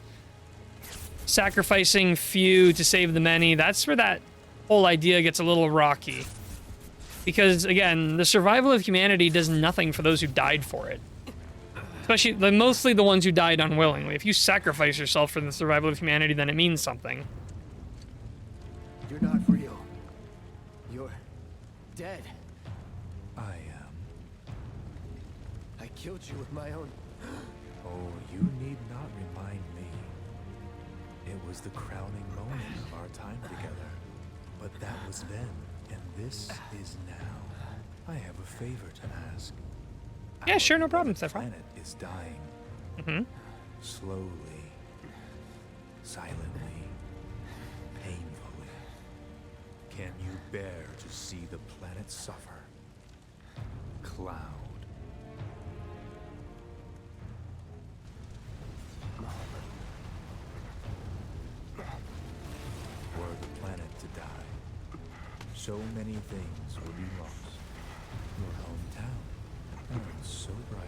sacrificing few to save the many, that's where that whole idea gets a little rocky. Because, again, the survival of humanity does nothing for those who died for it. Especially, mostly the ones who died unwillingly. If you sacrifice yourself for the survival of humanity, then it means something. you're not real. You're dead. I killed you with my own... Oh, you need not remind me. It was the crowning moment of our time together. But that was then, and this is now. I have a favor to ask. Yeah, sure, no Our problem, beloved Sephiroth. planet is dying. Mm-hmm. Slowly. silently, painfully. Can you bear to see the planet suffer? Cloud. Were the planet to die, so many things would be lost. Your hometown, that burned so bright.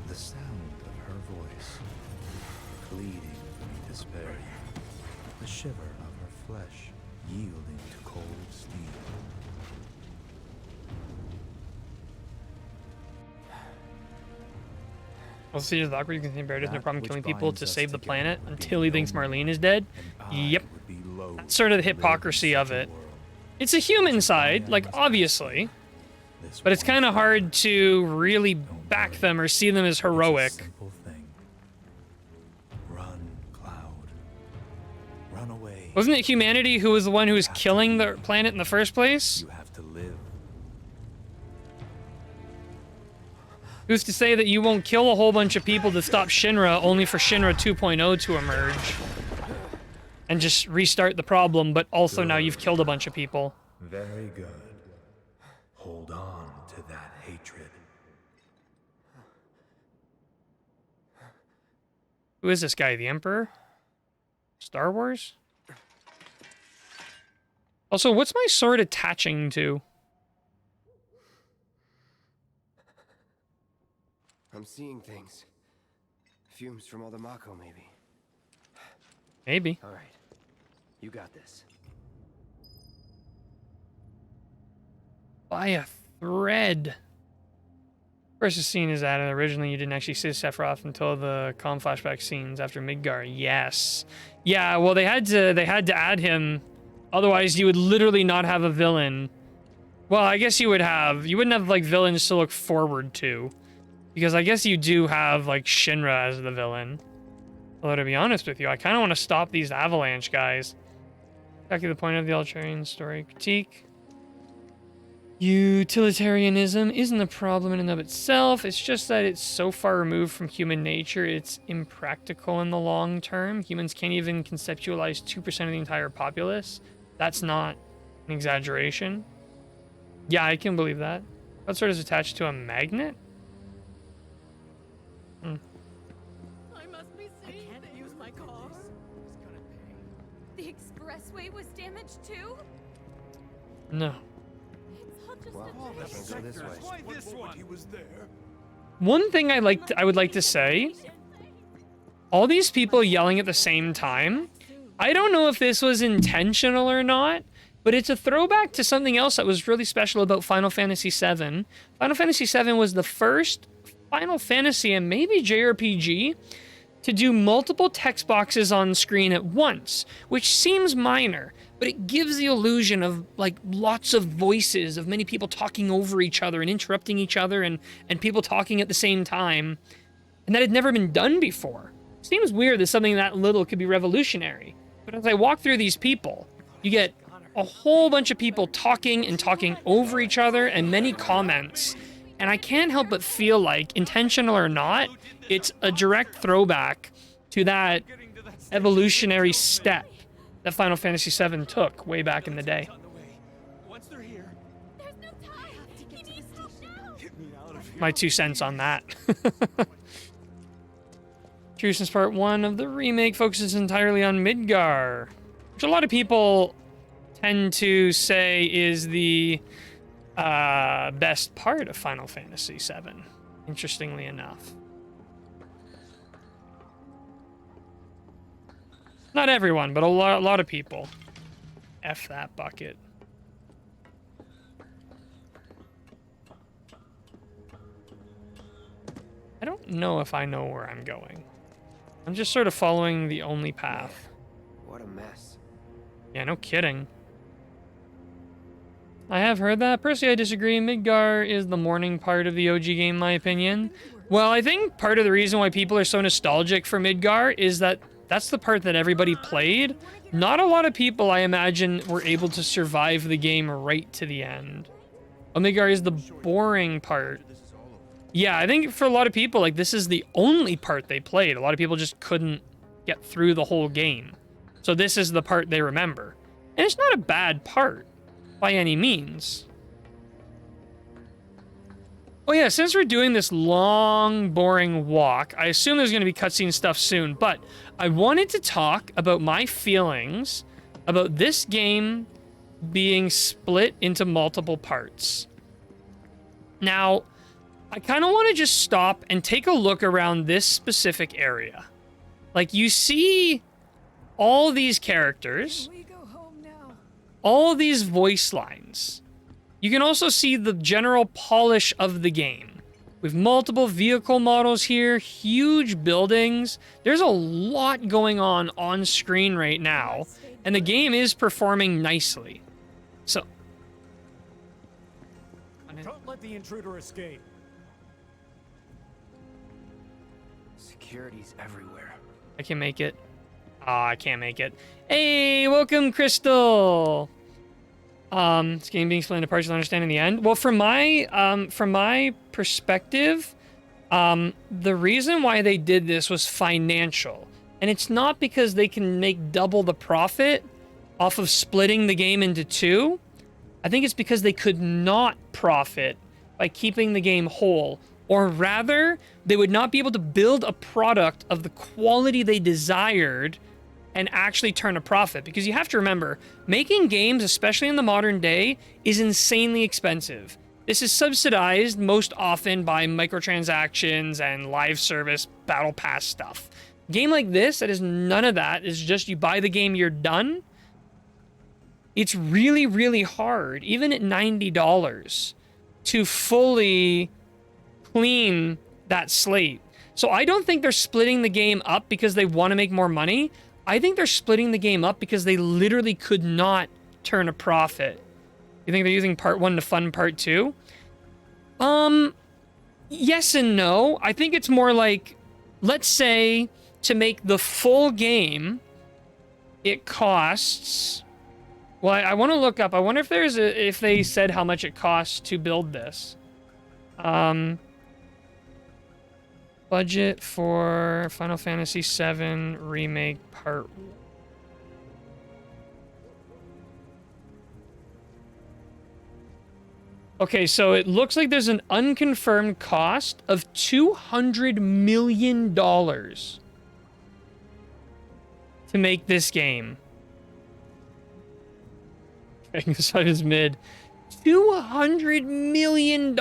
The sound of her voice, pleading beneath despair. The shiver of her flesh, yielding to cold steel. Well, see, the awkward, you can think Bear doesn't have no problem That killing which people binds to us save the together planet would be until he thinks no Marlene more, is dead. and I Yep. would be loath That's sort of the to live in hypocrisy of such a it. world. It's a human Which is why side, I like, must obviously. This But it's one kind of thing. hard to really Don't back worry. them or see them as It's a heroic. simple thing. Run, Cloud. Run away. Wasn't it humanity who was the one who was killing the planet in the first place? You have to live. Who's to say that you won't kill a whole bunch of people to stop Shinra only for Shinra 2.0 to emerge? And just restart the problem, but also now you've killed a bunch of people. Very good. Hold on to that hatred. Who is this guy? The Emperor? Star Wars? Also, what's my sword attaching to? I'm seeing things. Fumes from all the Mako, maybe. Maybe. All right. You got this. By a thread. First scene is that originally you didn't actually see Sephiroth until the calm flashback scenes after Midgar. Yes. Yeah, well they had to add him. Otherwise you would literally not have a villain. Well, I guess you wouldn't have like villains to look forward to. Because I guess you do have like Shinra as the villain. Although to be honest with you, I kind of want to stop these Avalanche guys. Exactly the point of the Ultarian story critique. Utilitarianism isn't a problem in and of itself. It's just that it's so far removed from human nature, it's impractical in the long term. Humans can't even conceptualize 2% of the entire populace. That's not an exaggeration. Yeah, I can believe that. That sort of is attached to a magnet? Hmm. I must be seeing I can't use my car. He's gonna pay. The expressway was damaged too? No. It's all just Well, a let's dream. go this way. Why this What, one? he was there. One thing I would like to say, all these people yelling at the same time, I don't know if this was intentional or not, but it's a throwback to something else that was really special about Final Fantasy VII. Final Fantasy VII was the first Final Fantasy and maybe JRPG to do multiple text boxes on screen at once, which seems minor, but it gives the illusion of like lots of voices of many people talking over each other and interrupting each other and people talking at the same time, and that had never been done before. Seems weird that something that little could be revolutionary, but as I walk through these people, you get a whole bunch of people talking and talking over each other and many comments, and I can't help but feel like, intentional or not, it's a direct throwback to that evolutionary step that Final Fantasy VII took way back in the day. On the way. Once they're here, There's no time. He needs help now. get me out of here. My 2 cents on that. True, since part 1 of the remake focuses entirely on Midgar, which a lot of people tend to say is the best part of Final Fantasy VII, interestingly enough. Not everyone, but a lot of people. F that bucket. I don't know if I know where I'm going. I'm just sort of following the only path. What a mess. Yeah, no kidding. I have heard that. Personally, I disagree. Midgar is the morning part of the OG game, in my opinion. Well, I think part of the reason why people are so nostalgic for Midgar is that that's the part that everybody played. Not a lot of people, I imagine, were able to survive the game right to the end. Midgar is the boring part. Yeah, I think for a lot of people, like, this is the only part they played. A lot of people just couldn't get through the whole game. So this is the part they remember. And it's not a bad part by any means. Oh yeah, since we're doing this long, boring walk, I assume there's going to be cutscene stuff soon, but I wanted to talk about my feelings about this game being split into multiple parts. Now, I kind of want to just stop and take a look around this specific area. Like, you see all these characters, all these voice lines. You can also see the general polish of the game. We have multiple vehicle models here, huge buildings. There's a lot going on screen right now, and the game is performing nicely. So, Don't let the intruder escape. Security's everywhere. I can make it. Ah, I can't make it. Hey, welcome, Crystal. This game being split into parts with understanding the end. Well, from my perspective, the reason why they did this was financial. And it's not because they can make double the profit off of splitting the game into two. I think it's because they could not profit by keeping the game whole. Or rather, they would not be able to build a product of the quality they desired and actually turn a profit. Because you have to remember, making games, especially in the modern day, is insanely expensive. This is subsidized most often by microtransactions and live service battle pass stuff. A game like this, that is none of that, is just you buy the game, you're done. It's really, really hard, even at $90, to fully clean that slate. So I don't think they're splitting the game up because they want to make more money. I think they're splitting the game up because they literally could not turn a profit. You think they're using part 1 to fund part 2? Yes and no. I think it's more like, let's say, to make the full game, it costs... Well, I want to look up. I wonder if if they said how much it costs to build this. Budget for Final Fantasy VII Remake Part 1. Okay, so it looks like there's an unconfirmed cost of $200 million to make this game. This is mid. $200 million.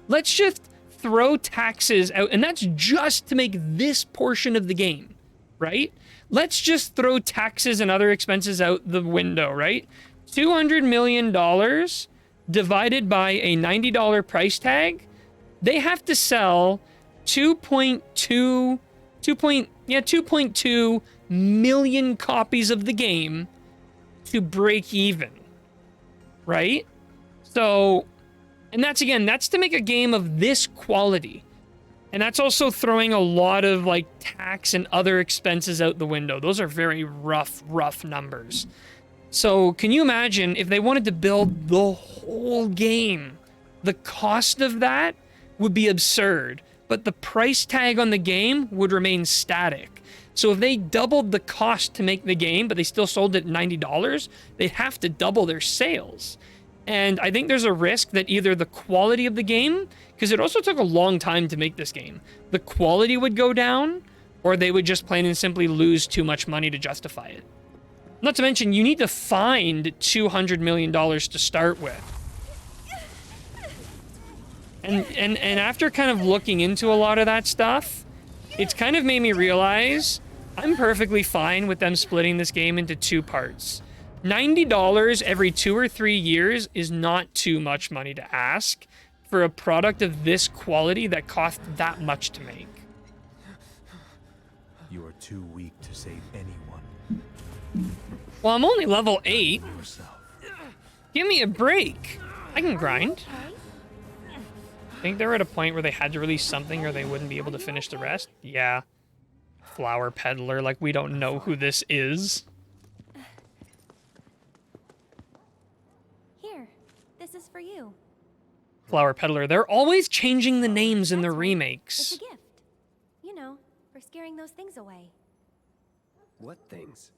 Let's just throw taxes out, and that's just to make this portion of the game, right? Let's just throw taxes and other expenses out the window, right? $200 million divided by a $90 price tag, they have to sell 2.2 million copies of the game to break even, right? So, and that's to make a game of this quality. And that's also throwing a lot of like tax and other expenses out the window. Those are very rough numbers. So can you imagine if they wanted to build the whole game? The cost of that would be absurd, but the price tag on the game would remain static. So if they doubled the cost to make the game, but they still sold it at $90, they'd have to double their sales. And I think there's a risk that either the quality of the game, because it also took a long time to make this game, the quality would go down, or they would just plain and simply lose too much money to justify it. Not to mention, you need to find $200 million to start with. And after kind of looking into a lot of that stuff, it's kind of made me realize I'm perfectly fine with them splitting this game into two parts. $90 every 2 or 3 years is not too much money to ask for a product of this quality that cost that much to make. You are too weak to save anyone. Well, I'm only level 8. Give me a break. I can grind. I think they were at a point where they had to release something or they wouldn't be able to finish the rest. Yeah. Flower peddler, like we don't know who this is. Here, this is for you. Flower peddler. They're always changing the names in the It's remakes. a gift. You know, for scaring those things away. What things?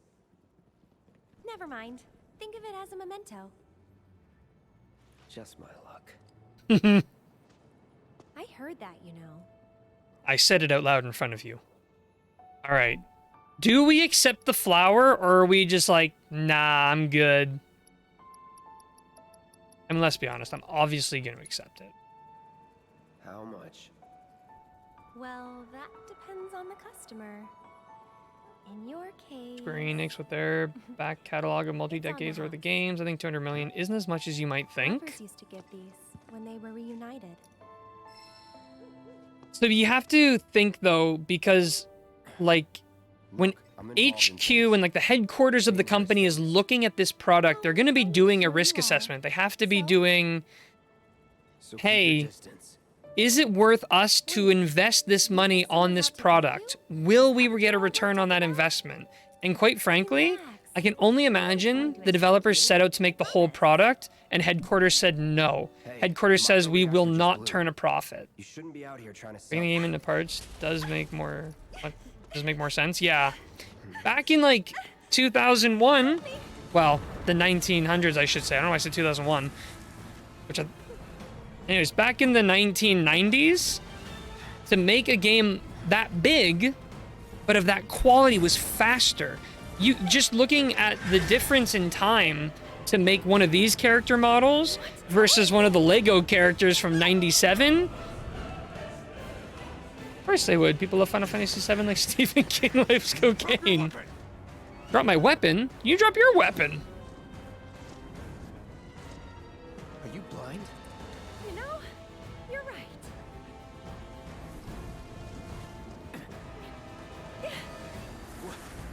Never mind. Think of it as a memento. Just my luck. I heard that, you know. I said it out loud in front of you. All right. Do we accept the flower, or are we just like, nah, I'm good? I mean, let's be honest. I'm obviously going to accept it. How much? Well, that depends on the customer. In your case... Square Enix with their back catalog of multi-decades worth of games. I think 200 million isn't as much as you might think. Rappers used to give these when they were reunited. So you have to think, though, because, like, when HQ and, like, the headquarters of the company is looking at this product, they're going to be doing a risk assessment. They have to be doing, hey, is it worth us to invest this money on this product? Will we get a return on that investment? And quite frankly, I can only imagine the developers set out to make the whole product, and headquarters said no. Headquarters says we will not turn a profit. You shouldn't be out here trying to Bringing the game into parts does make more sense. Yeah. Back in like 2001, well, the 1900s, I should say. I don't know why I said 2001. Anyways, back in the 1990s, to make a game that big, but of that quality, was faster. You just looking at the difference in time to make one of these character models versus one of the Lego characters from 97. Of course they would. People love Final Fantasy VII like Stephen King loves cocaine. Drop my weapon? You drop your weapon. Are you blind? You know, you're right.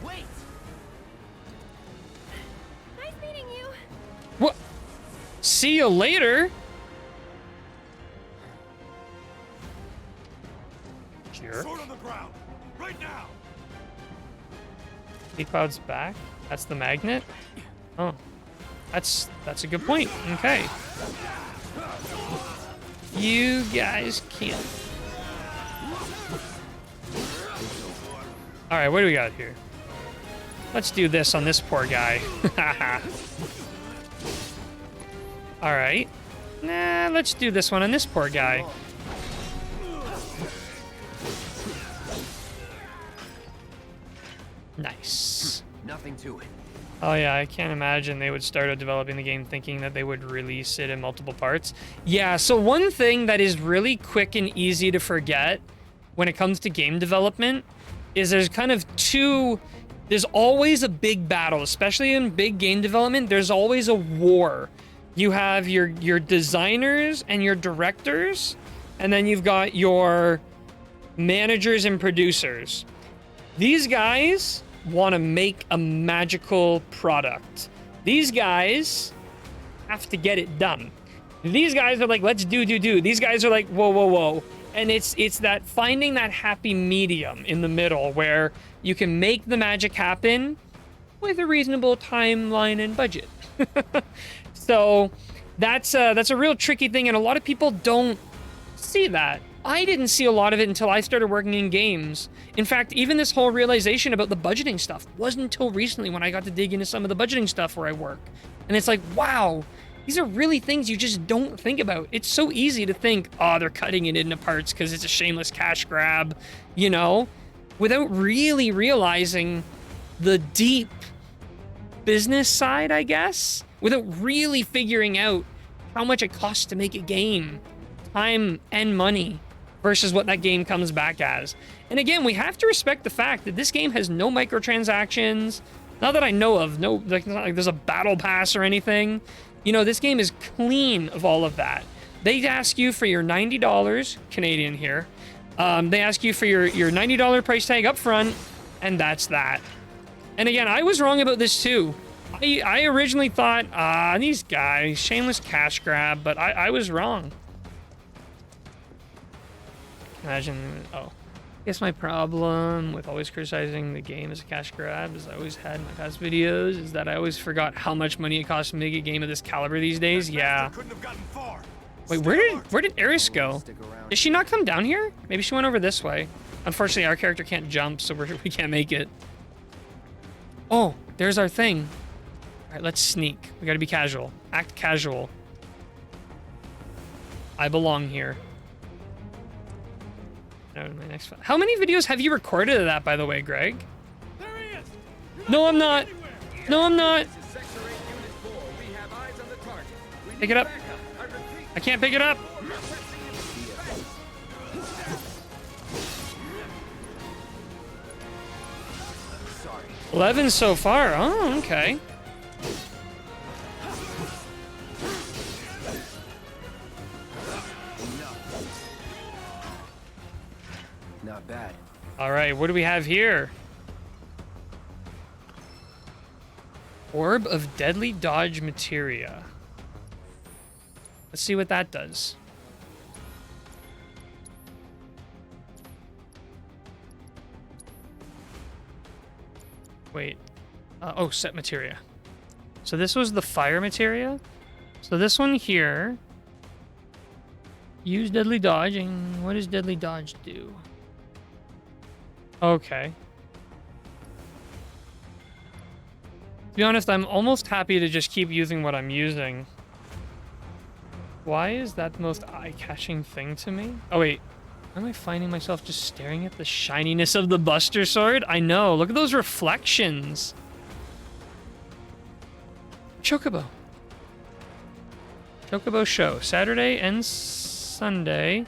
Wait! Nice meeting you. What? See you later. Jerk. Sword on the ground, right now. Cloud's back. That's the magnet. Oh, that's a good point. Okay. You guys can't. All right, what do we got here? Let's do this on this poor guy. All right. Nah, let's do this one on this poor guy. Nice. Nothing to it. Oh yeah, I can't imagine they would start out developing the game thinking that they would release it in multiple parts. Yeah, so one thing that is really quick and easy to forget when it comes to game development is there's kind of there's always a big battle, especially in big game development, there's always a war. You have your designers and your directors, and then you've got your managers and producers. These guys want to make a magical product. These guys have to get it done. These guys are like, let's do. These guys are like, whoa. And it's that finding that happy medium in the middle where you can make the magic happen with a reasonable timeline and budget. So that's a real tricky thing, and a lot of people don't see that. I didn't see a lot of it until I started working in games. In fact, even this whole realization about the budgeting stuff wasn't until recently when I got to dig into some of the budgeting stuff where I work. And it's like, wow, these are really things you just don't think about. It's so easy to think, oh, they're cutting it into parts because it's a shameless cash grab, you know, without really realizing the deep business side, I guess, without really figuring out how much it costs to make a game, time and money, versus what that game comes back as. And again, we have to respect the fact that this game has no microtransactions. Not that I know of. No, like, it's not like there's a battle pass or anything. You know, this game is clean of all of that. They ask you for your $90 Canadian here. They ask you for your $90 price tag up front, and that's that. And again, I was wrong about this too. I originally thought, these guys, shameless cash grab, but I was wrong. Imagine, I guess my problem with always criticizing the game as a cash grab, as I always had in my past videos, is that I always forgot how much money it costs to make a game of this caliber these days. Yeah. Wait, where did Eris go? Did she not come down here? Maybe she went over this way. Unfortunately, our character can't jump, so we can't make it. Oh, there's our thing. All right, let's sneak. We gotta be casual. Act casual. I belong here. My next How many videos have you recorded of that, by the way, Greg? There he is! No, I'm not. No, I'm not. This is Sector 8, Unit 4. We have eyes on the target. We Pick need it up. backup. I repeat. I can't pick it up. Sorry. 11 so far. Oh, okay. Not bad. All right, what do we have here? Orb of Deadly Dodge Materia. Let's see what that does. Wait. Oh, set materia. So this was the fire materia. So this one here. Use Deadly Dodge. And what does Deadly Dodge do? Okay. To be honest, I'm almost happy to just keep using what I'm using. Why is that the most eye-catching thing to me? Oh, wait. Am I finding myself just staring at the shininess of the Buster Sword? I know. Look at those reflections. Chocobo. Chocobo show. Saturday and Sunday.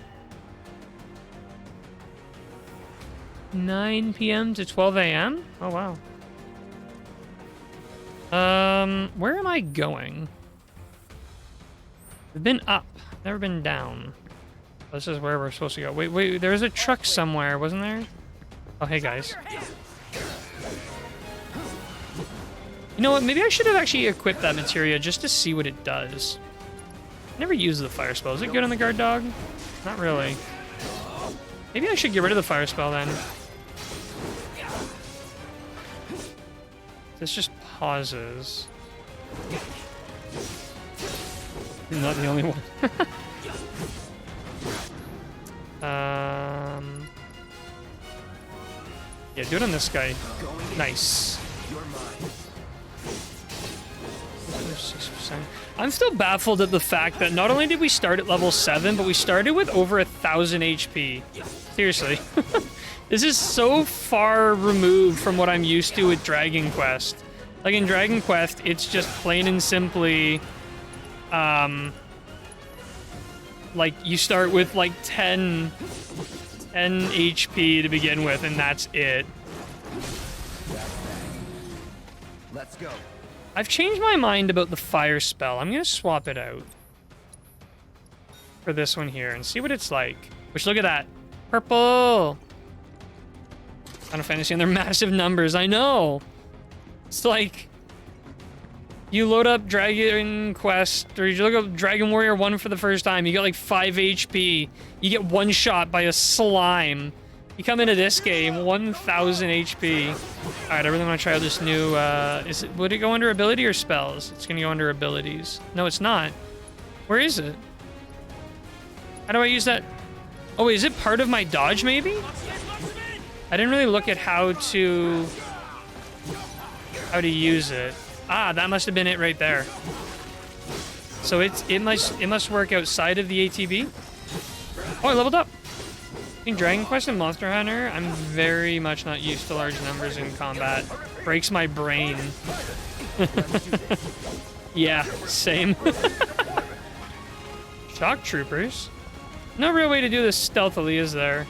9 p.m. to 12 a.m.? Oh, wow. Where am I going? We've been up, never been down. This is where we're supposed to go. Wait, there was a truck somewhere, wasn't there? Oh, hey, guys. You know what? Maybe I should have actually equipped that materia just to see what it does. Never used the fire spell. Is it good on the guard dog? Not really. Maybe I should get rid of the fire spell then. This just pauses. I'm not the only one. Yeah, do it on this guy. Nice. 6%. I'm still baffled at the fact that not only did we start at level 7, but we started with over 1,000 HP. Seriously. This is so far removed from what I'm used to with Dragon Quest. Like in Dragon Quest, it's just plain and simply, like you start with like 10 HP to begin with, and that's it. Let's go. I've changed my mind about the fire spell. I'm gonna swap it out for this one here and see what it's like. Which, look at that. Purple! Final Fantasy and their massive numbers, I know! It's like, you load up Dragon Quest, or you look up Dragon Warrior 1 for the first time, you get like 5 HP, you get one shot by a slime. You come into this game, 1,000 HP. Alright, I really want to try out this new, would it go under ability or spells? It's gonna go under abilities. No, it's not. Where is it? How do I use that? Oh, wait, is it part of my dodge, maybe? I didn't really look at how to use it. Ah, that must have been it right there. So it must work outside of the ATB. Oh, I leveled up. In Dragon Quest and Monster Hunter, I'm very much not used to large numbers in combat. Breaks my brain. Yeah, same. Shock troopers. No real way to do this stealthily, is there?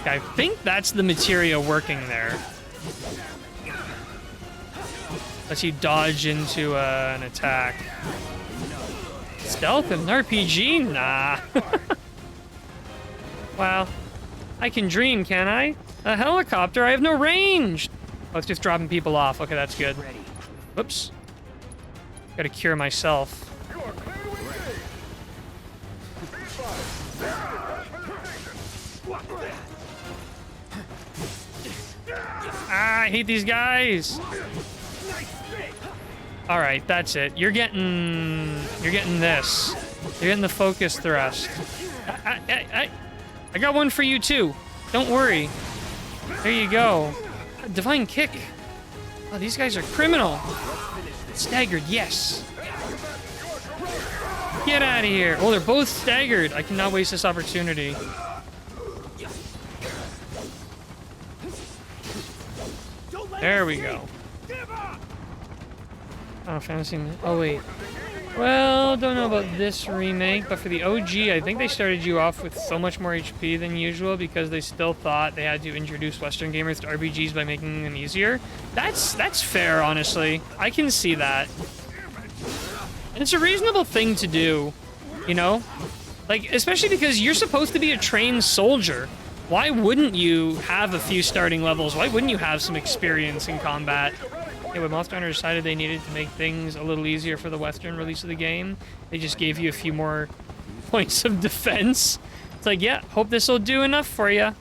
I think that's the materia working there. Lets you dodge into an attack. Stealth in an RPG? Nah. Wow. I can dream, can I? A helicopter? I have no range! Oh, it's just dropping people off. Okay, that's good. Whoops. Gotta cure myself. Ah, I hate these guys! Alright, that's it. You're getting this. You're getting the focus thrust. I got one for you too. Don't worry. There you go. Divine kick. Oh, these guys are criminal. Staggered, yes. Get out of here. Oh, they're both staggered. I cannot waste this opportunity. There we go. Oh, fantasy. Oh, wait. Well, don't know about this remake, but for the OG, I think they started you off with so much more HP than usual because they still thought they had to introduce Western gamers to RPGs by making them easier. That's fair, honestly. I can see that. And it's a reasonable thing to do, you know? Like, especially because you're supposed to be a trained soldier. Why wouldn't you have a few starting levels? Why wouldn't you have some experience in combat? Yeah, when Monster Hunter decided they needed to make things a little easier for the Western release of the game, they just gave you a few more points of defense. It's like, yeah, hope this will do enough for you.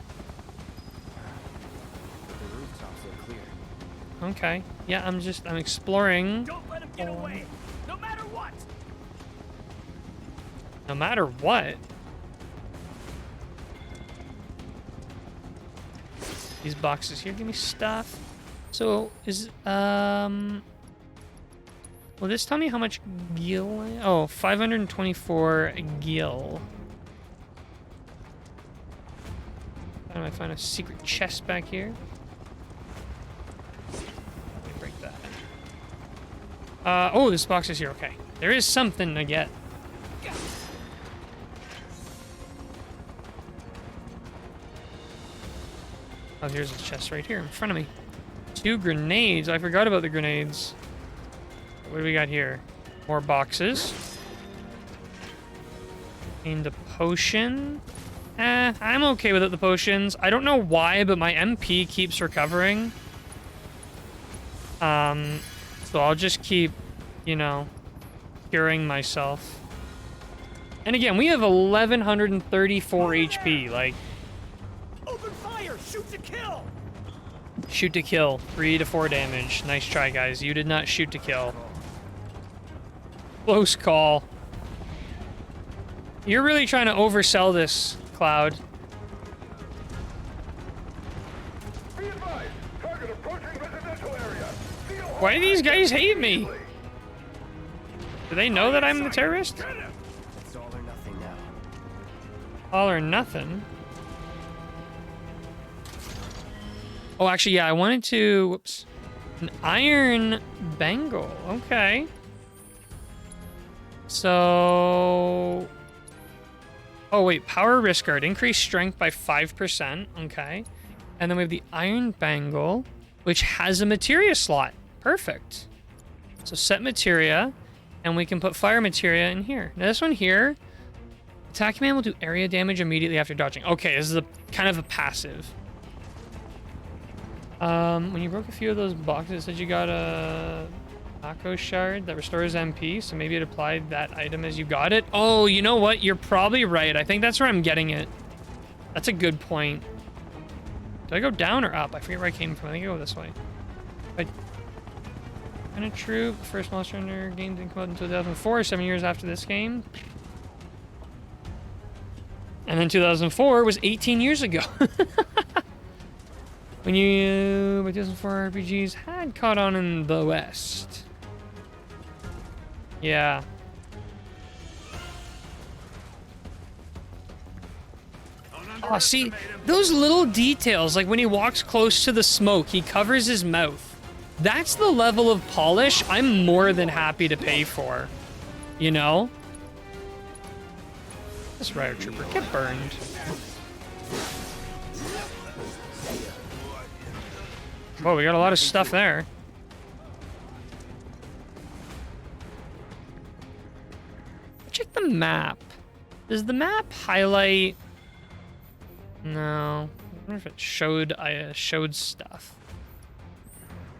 Okay. Yeah, I'm exploring. Don't let him get away, no matter what. No matter what. These boxes here give me stuff. So, will this tell me how much gil? Oh, 524 gil. How do I find a secret chest back here? Let me break that. Oh, this box is here. Okay. There is something to get. Oh, here's a chest right here in front of me. 2 grenades. I forgot about the grenades. What do we got here? More boxes. And a potion. I'm okay without the potions. I don't know why, but my MP keeps recovering. So I'll just keep, you know, curing myself. And again, we have 1134 HP. Like, Open fire! Shoot to kill! shoot to kill. 3 to 4 damage. Nice try, guys. You did not shoot to kill. Close call. You're really trying to oversell this, Cloud. Why do these guys hate me? Do they know that I'm the terrorist? It's all or nothing now. All or nothing? Oh, actually, yeah, I wanted to... Whoops. An iron bangle. Okay. So... Oh, wait. Power wrist guard. Increase strength by 5%. Okay. And then we have the iron bangle, which has a materia slot. Perfect. So set materia, and we can put fire materia in here. Now this one here, attack command will do area damage immediately after dodging. Okay, this is a kind of a passive. When you broke a few of those boxes, it said you got a Mako shard that restores MP, so maybe it applied that item as you got it. Oh, you know what? You're probably right. I think that's where I'm getting it. That's a good point. Did I go down or up? I forget where I came from. I think I go this way. Kind of true. First Monster Hunter game didn't come out in 2004, 7 years after this game. And then 2004 was 18 years ago. When by 2004 RPGs had caught on in the West. Yeah. Oh, see, those little details, like when he walks close to the smoke, he covers his mouth. That's the level of polish I'm more than happy to pay for. You know? This Rider Trooper, get burned. Whoa, we got a lot of stuff there. Check the map. Does the map highlight... No. I wonder if it showed stuff.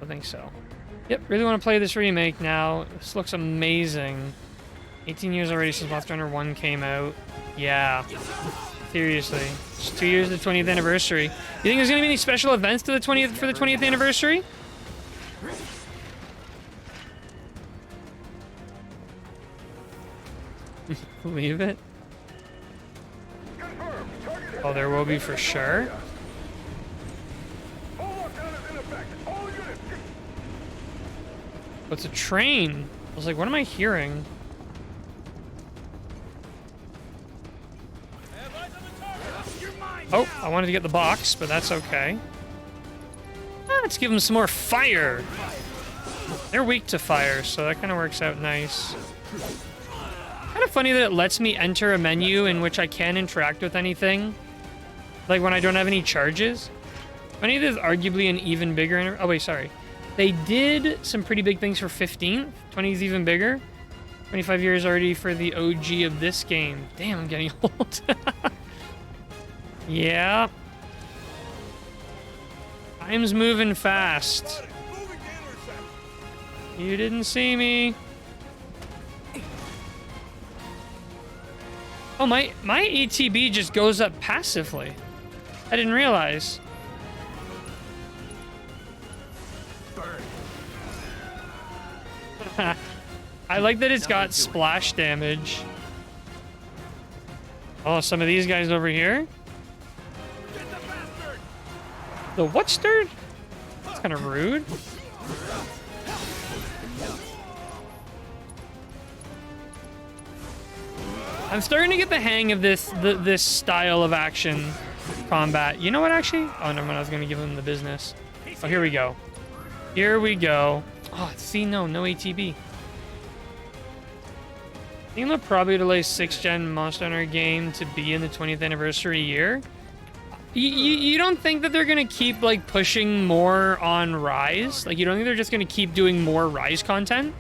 I think so. Yep, really want to play this remake now. This looks amazing. 18 years already since Monster Hunter 1 came out. Yeah. Seriously. It's 2 years of the 20th anniversary. You think there's going to be any special events to the 20th for the 20th anniversary? Believe it? Oh, there will be for sure. What's a train? I was like, what am I hearing? Oh, I wanted to get the box, but that's okay. Ah, let's give them some more fire. They're weak to fire, so that kind of works out nice. Kind of funny that it lets me enter a menu in which I can interact with anything. Like when I don't have any charges. Funny that is arguably an even bigger... Oh, wait, sorry. They did some pretty big things for 15th. 20 is even bigger. 25 years already for the OG of this game. Damn, I'm getting old. Yeah. Time's moving fast. You didn't see me. Oh, my ATB just goes up passively. I didn't realize. I like that it's got splash damage. Oh, some of these guys over here. The what stirred? That's kind of rude. I'm starting to get the hang of this style of action combat. You know what, actually? Oh, never mind. I was going to give him the business. Oh, here we go. Here we go. Oh, see, no ATB. I think they'll probably delay 6th gen Monster Hunter game to be in the 20th anniversary year. You don't think that they're gonna keep like pushing more on Rise? Like, you don't think they're just gonna keep doing more Rise content?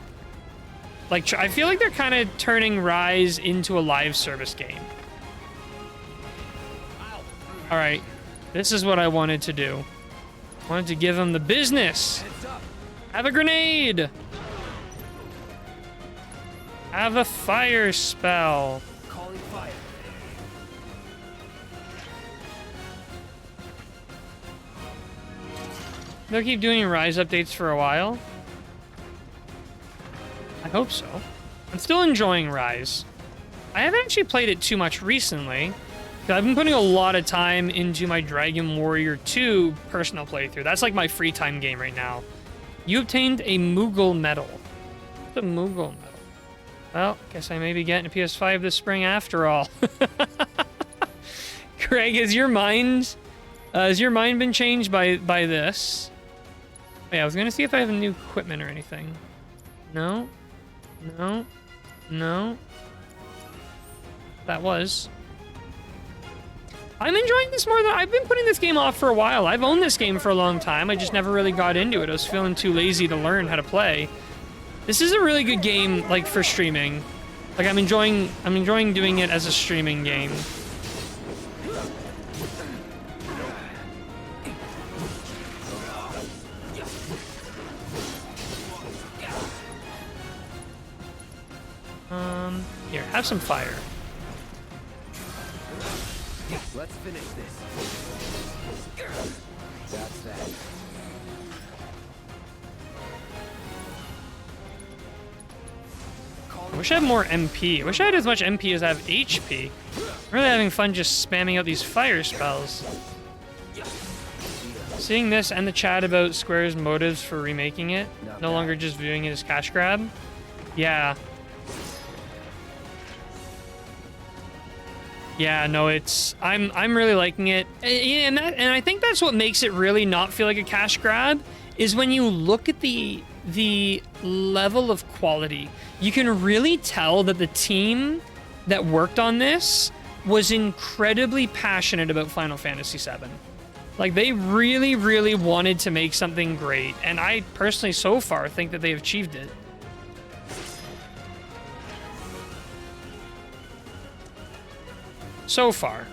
Like, I feel like they're kind of turning Rise into a live service game. All right, this is what I wanted to do. I wanted to give them the business. Have a grenade. Have a fire spell. Calling fire. They'll keep doing Rise updates for a while. I hope so. I'm still enjoying Rise. I haven't actually played it too much recently. I've been putting a lot of time into my Dragon Warrior 2 personal playthrough. That's like my free time game right now. You obtained a Moogle medal. What's a Moogle medal? Well, guess I may be getting a PS5 this spring after all. Craig, has your mind been changed by this? Oh, yeah, I was gonna see if I have new equipment or anything. No. No. No. That was. I'm enjoying this more than... I've been putting this game off for a while. I've owned this game for a long time. I just never really got into it. I was feeling too lazy to learn how to play. This is a really good game, like, for streaming. Like, I'm enjoying doing it as a streaming game. Here, have some fire. Let's finish this. That's that. I wish I had more MP. I wish I had as much MP as I have HP. I'm really having fun just spamming out these fire spells. Seeing this and the chat about Square's motives for remaking it, no longer just viewing it as cash grab. Yeah. Yeah, no, it's... I'm really liking it. And I think that's what makes it really not feel like a cash grab, is when you look at the level of quality. You can really tell that the team that worked on this was incredibly passionate about Final Fantasy VII. Like, they really, really wanted to make something great, and I personally, so far, think that they've achieved it. So far.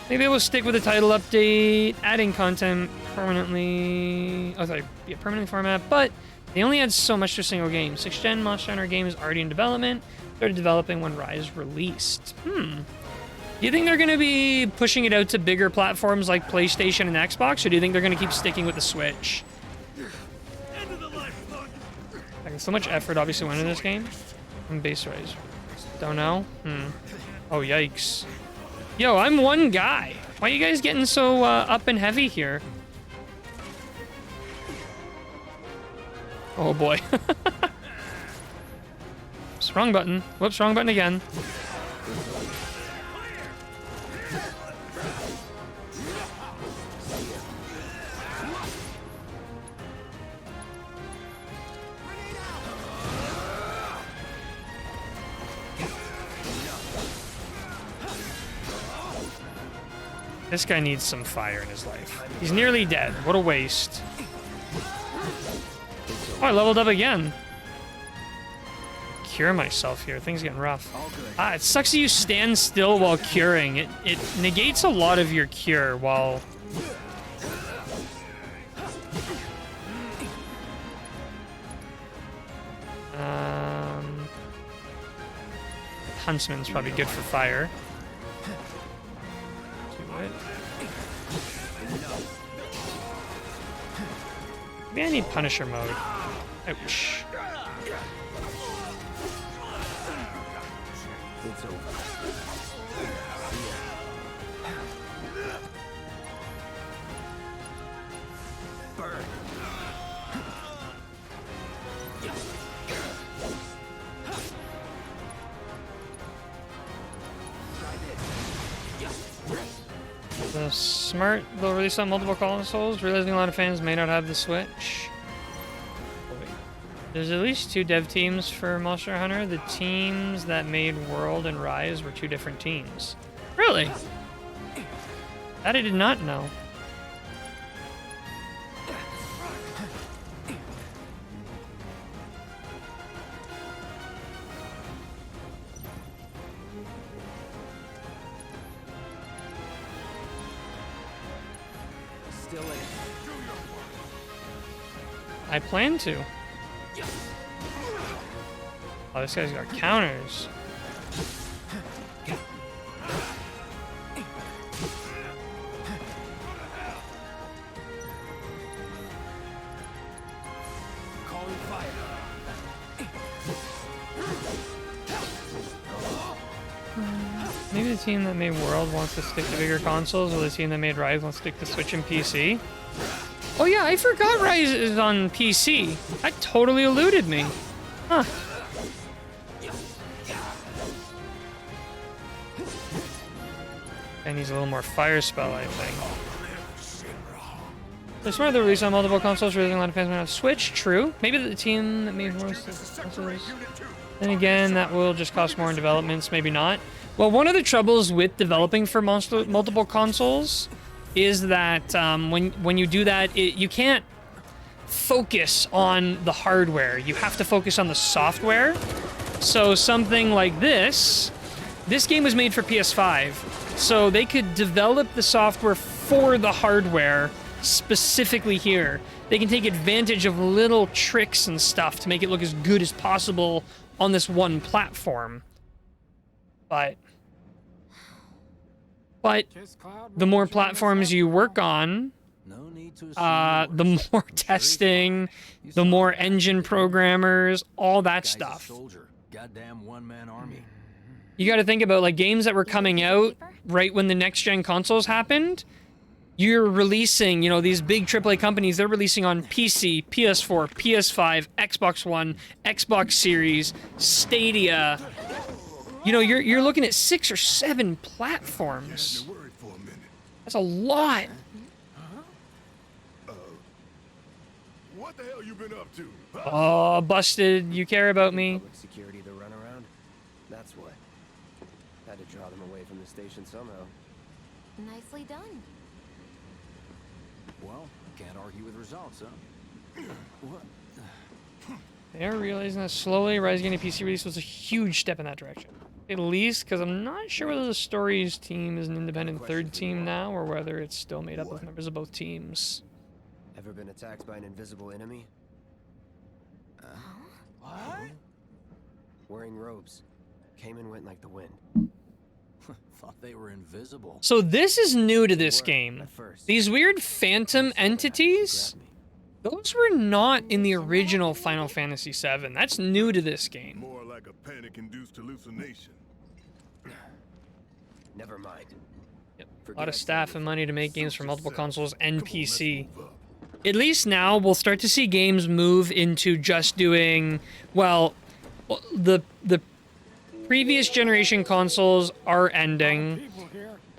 Maybe we'll stick with the title update, adding content permanently... Oh, sorry, yeah, permanent format, but they only add so much to a single game. 6th gen Monster Hunter game is already in development. Started developing when Rise released. Do you think they're going to be pushing it out to bigger platforms like PlayStation and Xbox, or do you think they're going to keep sticking with the Switch? Like, so much effort obviously went into this game. And base Rise. Don't know. Oh, yikes. Yo, I'm one guy. Why are you guys getting so up and heavy here? Oh boy. Wrong button. Whoops, wrong button again. This guy needs some fire in his life. He's nearly dead. What a waste. Oh, I leveled up again. Cure myself here. Things getting rough. Ah, it sucks that you stand still while curing. It negates a lot of your cure while... Huntsman's probably good for fire. Maybe I need Punisher mode. Ouch. It's over. Burn. The smart will release on multiple consoles, realizing a lot of fans may not have the Switch. There's at least 2 dev teams for Monster Hunter. The teams that made World and Rise were 2 different teams. Really? That I did not know. Still in it. I plan to. Oh, this guy's got counters. Calling fire. Maybe the team that made World wants to stick to bigger consoles, or the team that made Rise wants to stick to Switch and PC. Oh yeah, I forgot Rise is on PC. That totally eluded me. Huh. And needs a little more fire spell, I think. It's smart to release on multiple consoles, releasing a lot of fans might have Switch. True. Maybe the team that made more consoles. Then again, that will just cost more in developments. Maybe not. Well, one of the troubles with developing for multiple consoles is that when you do that, you can't focus on the hardware. You have to focus on the software. So something like this game was made for PS5, so they could develop the software for the hardware specifically here. They can take advantage of little tricks and stuff to make it look as good as possible on this one platform. But the more platforms you work on, the more testing, the more engine programmers, all that stuff. Goddamn one-man army. You got to think about like games that were coming out right when the next-gen consoles happened. You're releasing, you know, these big AAA companies, they're releasing on PC, PS4, PS5, Xbox One, Xbox Series, Stadia. You know, you're looking at 6 or 7 platforms. That's a lot. What the hell you been up to? Oh, busted. You care about me. Public security to run around. That's what. Had to draw them away from the station somehow. Nicely done. Well, can't argue with results, huh? What? They're realizing that slowly Rise getting a PC release was a huge step in that direction. At least, because I'm not sure whether the Stories team is an independent third team now, or whether it's still made up of members of both teams. Ever been attacked by an invisible enemy? What? Wearing robes. Came and went like the wind. Thought they were invisible. So this is new to this game. These weird phantom entities, those were not in the original Final Fantasy VII. That's new to this game. More like a panic-induced hallucination. Never mind. A lot of staff and money to make games for multiple consoles and Come on, let's PC. move up. At least now we'll start to see games move into just doing, well, the previous generation consoles are ending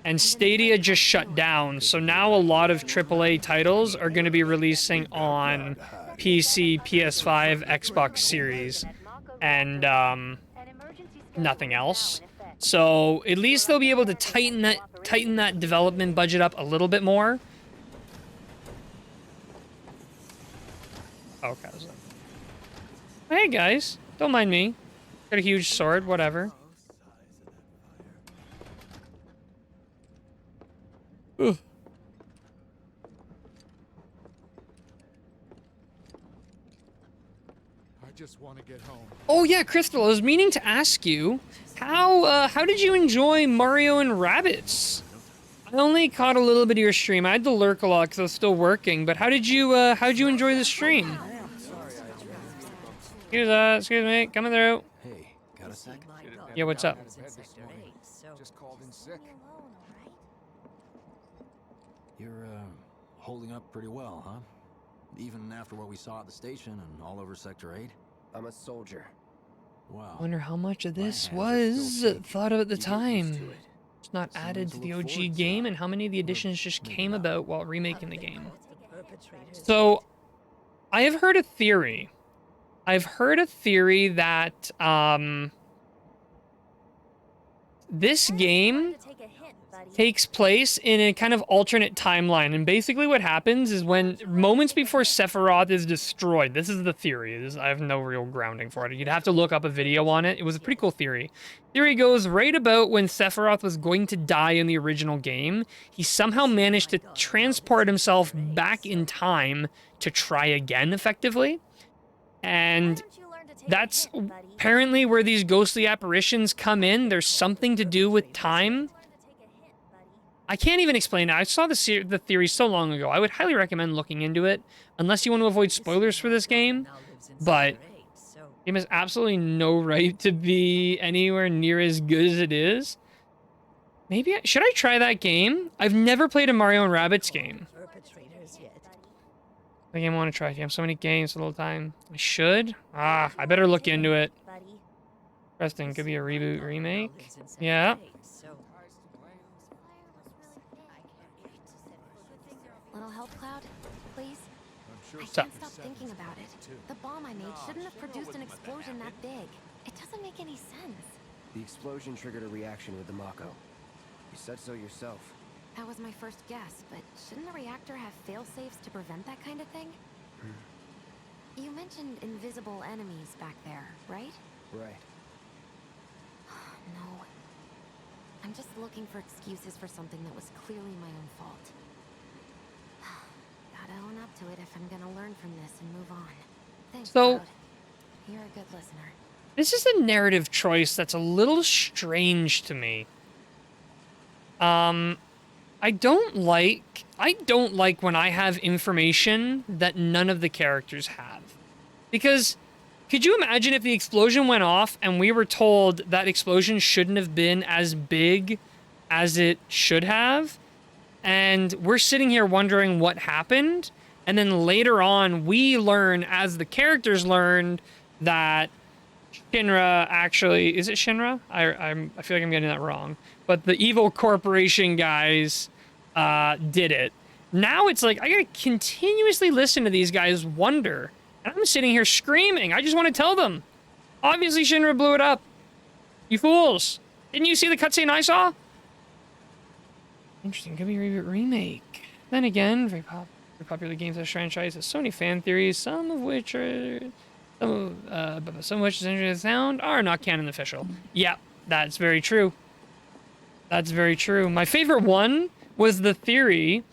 and Stadia just shut down. So now a lot of AAA titles are going to be releasing on PC, PS5, Xbox Series, and nothing else. So at least they'll be able to tighten that development budget up a little bit more. Okay. Hey guys, don't mind me. Got a huge sword, whatever. Ugh. I just want to get home. Oh yeah, Crystal, I was meaning to ask you, how did you enjoy Mario and Rabbids? I only caught a little bit of your stream. I had to lurk a lot because I was still working. But how'd you enjoy the stream? Excuse me, coming through. Hey, got a sec? Yeah, what's up? Just called in sick. You're, holding up pretty well, huh? Even after what we saw at the station and all over Sector 8? I'm a soldier. Wow. I wonder how much of this My hands are was still shaking. thought of at the You get used to time. it. It's not added to Something the to look OG forward to. game, and how many of the additions just Maybe came not. about while remaking the game. So, I have heard a theory. I've heard a theory that, this game takes place in a kind of alternate timeline, and basically what happens is when moments before Sephiroth is destroyed, this is the theory, I have no real grounding for it, you'd have to look up a video on it. It was a pretty cool theory. Theory goes right about when Sephiroth was going to die in the original game, he somehow managed to transport himself back in time to try again, effectively. And that's apparently where these ghostly apparitions come in. There's something to do with time. I can't even explain it. I saw the theory so long ago. I would highly recommend looking into it, unless you want to avoid spoilers for this game. But the game has absolutely no right to be anywhere near as good as it is. Maybe should I try that game? I've never played a Mario and Rabbids game. The game I want to try. I have so many games all the time. I should? I better look into it. Preston, could be a reboot remake. Yeah. Little help, Cloud? Please? I So- can't stop thinking about it. The bomb I made shouldn't have produced an explosion that big. It doesn't make any sense. The explosion triggered a reaction with the Mako. You said so yourself. That was my first guess, but shouldn't the reactor have fail-safes to prevent that kind of thing? You mentioned invisible enemies back there, right? Right. No. I'm just looking for excuses for something that was clearly my own fault. Gotta own up to it if I'm gonna learn from this and move on. Thanks, So- Cloud. You're a good listener. This is a narrative choice that's a little strange to me. I don't like when I have information that none of the characters have. Because could you imagine if the explosion went off and we were told that explosion shouldn't have been as big as it should have? And we're sitting here wondering what happened. And then later on, we learn, as the characters learned, that Shinra actually... Is it Shinra? I feel like I'm getting that wrong. But the evil corporation guys did it. Now it's like, I gotta continuously listen to these guys wonder. And I'm sitting here screaming. I just want to tell them. Obviously, Shinra blew it up. You fools. Didn't you see the cutscene I saw? Interesting. Could be a reboot remake. Then again, very popular games as franchise has so many fan theories, some of which are... Some of which is interesting sound are not canon official. Yep, that's very true. That's very true. My favorite one was the theory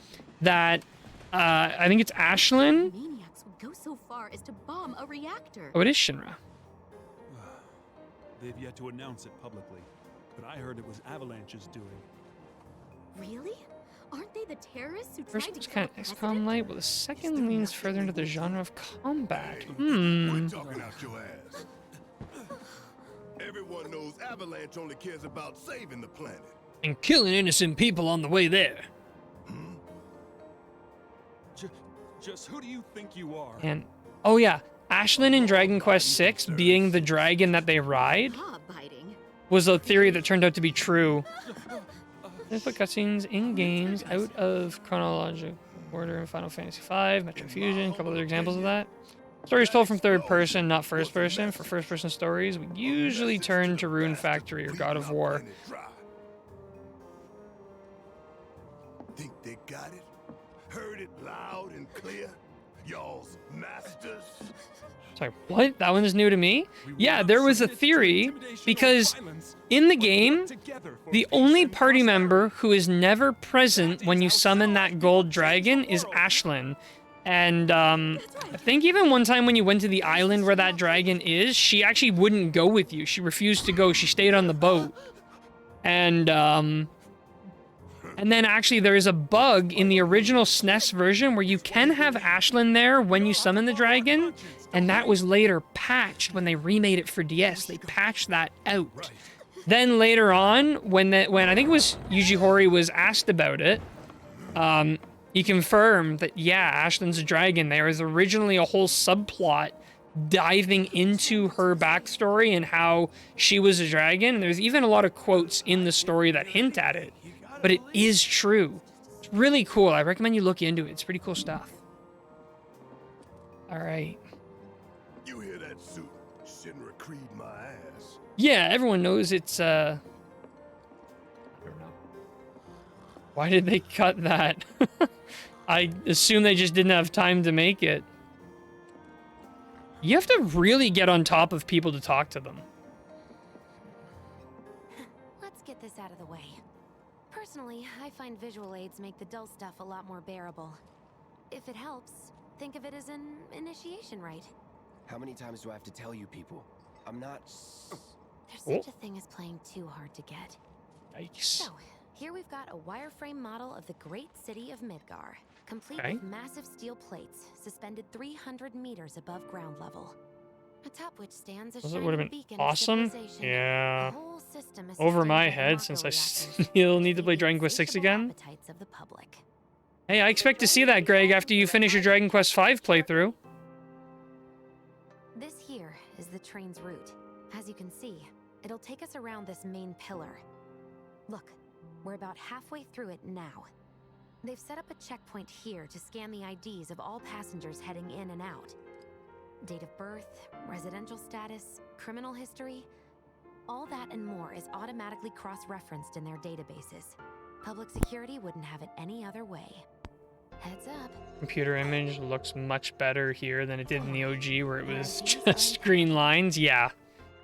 that I think it's Ashlyn. Maniacs would go so far as to bomb a reactor. Oh, it is Shinra. They've yet to announce it publicly, but I heard it was Avalanche's doing. Really? Aren't they the terrorists who First tried was to kind kill of the XCOM president? light, while the second leans further into the genre of combat. Quit talking out your ass. Everyone knows Avalanche only cares about saving the planet. And killing innocent people on the way there. Just who do you think you are? And oh yeah, Ashlyn in Dragon Quest VI being the dragon that they ride was a theory that turned out to be true. They put cutscenes in games out of chronological order in Final Fantasy V, Metro Fusion, a couple other examples of that. Stories told from third person, not first person. For first person stories, we usually turn to Rune Factory or God of War. Think they got it? Heard it loud and clear? Y'all's masters? Sorry, what? That one's new to me? Yeah, there was a theory because in the game, the only party member who is never present when you summon that gold dragon is Ashlyn. And I think even one time when you went to the island where that dragon is, she actually wouldn't go with you. She refused to go. She stayed on the boat. And then actually there is a bug in the original SNES version where you can have Ashlyn there when you summon the dragon, and that was later patched when they remade it for DS. They patched that out. Then later on, when I think it was Yuji Horii was asked about it, he confirmed that yeah, Ashlyn's a dragon. There was originally a whole subplot diving into her backstory and how she was a dragon. And there's even a lot of quotes in the story that hint at it. But it is true. It's really cool. I recommend you look into it. It's pretty cool stuff. All right. You hear that suit? Shinra creed my ass. Yeah, everyone knows it's, I don't know. Why did they cut that? I assume they just didn't have time to make it. You have to really get on top of people to talk to them. Let's get this out of the way. Personally, I find visual aids make the dull stuff a lot more bearable. If it helps, think of it as an initiation rite. How many times do I have to tell you people? I'm not... There's such a thing as playing too hard to get. Yikes. So, here we've got a wireframe model of the great city of Midgar, complete with massive steel plates suspended 300 meters above ground level. Atop which stands a It would have been beacon awesome. of civilization. Yeah. The whole system is Over my sustained by head Mako since I reactors, still need to play feeding Dragon Quest VI insatiable again. appetites of the public. Hey, I expect to see that, Greg, after you finish your Dragon Quest V playthrough. This here is the train's route. As you can see, it'll take us around this main pillar. Look, we're about halfway through it now. They've set up a checkpoint here to scan the IDs of all passengers heading in and out. Date of birth, residential status, criminal history, all that and more is automatically cross-referenced in their databases. Public security wouldn't have it any other way. Heads up. Computer image looks much better here than it did in the OG where it was just green lines. Yeah,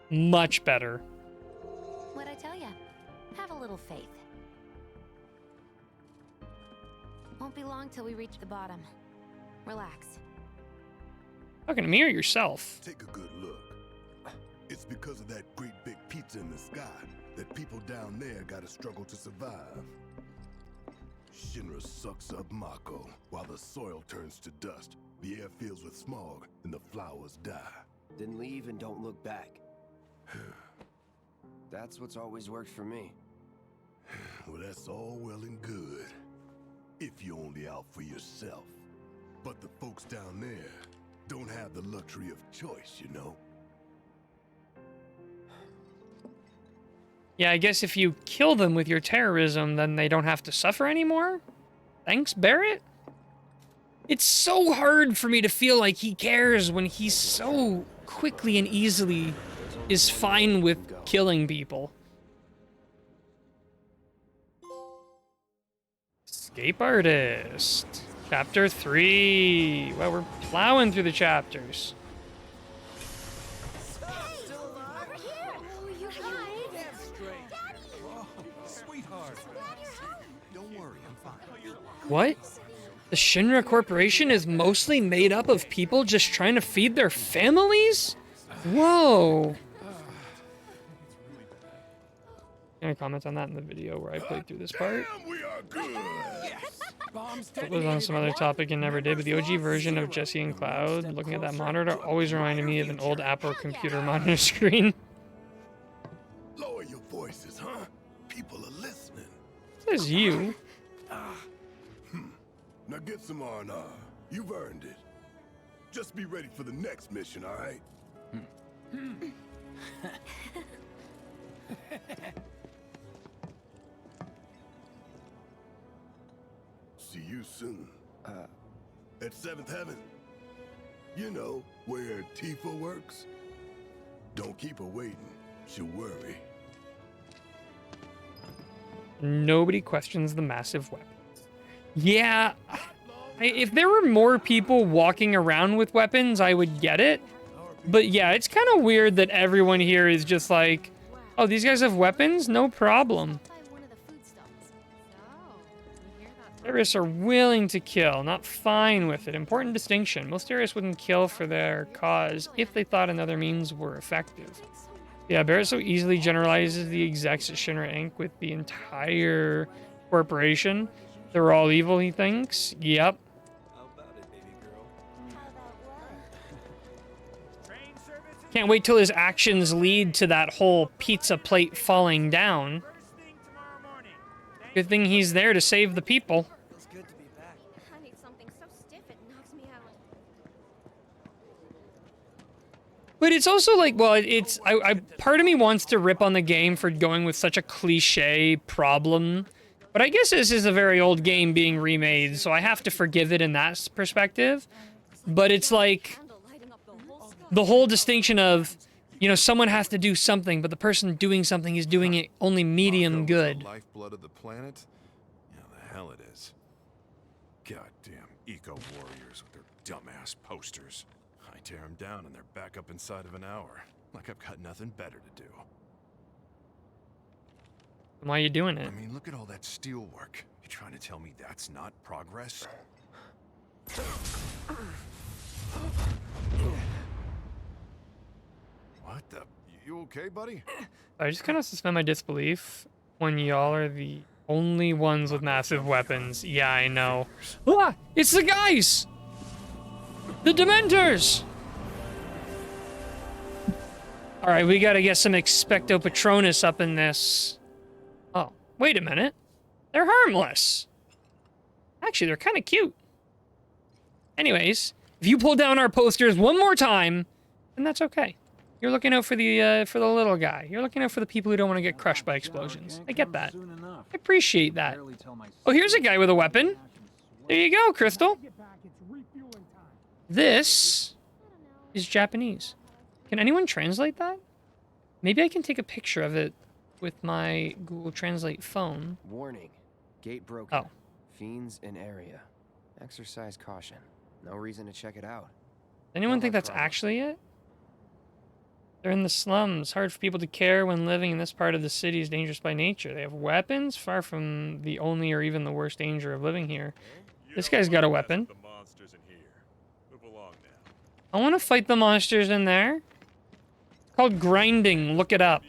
much better. What'd I tell ya? Have a little faith. Won't be long till we reach the bottom. Relax. Talking to me or yourself? Take a good look. It's because of that great big pizza in the sky that people down there gotta struggle to survive. Shinra sucks up Mako while the soil turns to dust, the air fills with smog, and the flowers die. Then leave and don't look back. That's what's always worked for me. Well, that's all well and good. If you're only out for yourself. But the folks down there don't have the luxury of choice, you know? Yeah, I guess if you kill them with your terrorism, then they don't have to suffer anymore? Thanks, Barrett? It's so hard for me to feel like he cares when he so quickly and easily is fine with killing people. Escape Artist. Chapter 3. Well, we're plowing through the chapters. What? The Shinra Corporation is mostly made up of people just trying to feed their families? Whoa. Any comments on that in the video where I played through this part? It was on some other topic and never did, but the OG version of Jesse and Cloud, looking at that monitor, always reminded me of an old Apple computer monitor screen. Lower your voices, huh? People are listening. says you. Now get some R&R. You've earned it. Just be ready for the next mission, all right? See you soon. At 7th Heaven. You know, where Tifa works. Don't keep her waiting. She'll worry. Nobody questions the massive weapons. Yeah, if there were more people walking around with weapons, I would get it. But yeah, it's kind of weird that everyone here is just like, oh, these guys have weapons? No problem. Terrorists are willing to kill, not fine with it. Important distinction. Most terrorists wouldn't kill for their cause if they thought another means were effective. Yeah, Barrett so easily generalizes the execs at Shinra Inc. with the entire corporation. They're all evil, he thinks. Yep. Can't wait till his actions lead to that whole pizza plate falling down. Good thing he's there to save the people. I need something so stiff it knocks me out. But it's also like, well, it's part of me wants to rip on the game for going with such a cliche problem. But I guess this is a very old game being remade, so I have to forgive it in that perspective. But it's like the whole distinction of, you know, someone has to do something, but the person doing something is doing it only medium good. The lifeblood of the planet? Yeah, the hell it is. Goddamn eco-warriors with their dumbass posters. I tear them down and they're back up inside of an hour. Like I've got nothing better to do. Why are you doing it? I mean, look at all that steel work. You trying to tell me that's not progress? What the? You okay, buddy? I just kind of suspend my disbelief when y'all are the only ones with massive weapons. Yeah, I know. Ah! It's the guys! The Dementors! Alright, we gotta get some Expecto Patronus up in this. Oh, wait a minute. They're harmless. Actually, they're kind of cute. Anyways, if you pull down our posters one more time, then that's okay. You're looking out for the little guy. You're looking out for the people who don't want to get crushed by explosions. I get that. I appreciate that. Oh, here's a guy with a weapon. There you go, Crystal. This is Japanese. Can anyone translate that? Maybe I can take a picture of it with my Google Translate phone. Warning. Gate broken. Oh. Fiends in area. Exercise caution. No reason to check it out. Anyone think that's actually it? They're in the slums. Hard for people to care when living in this part of the city is dangerous by nature. They have weapons, far from the only or even the worst danger of living here. This guy's got a weapon. I want to fight the monsters in there. It's called grinding. Look it up.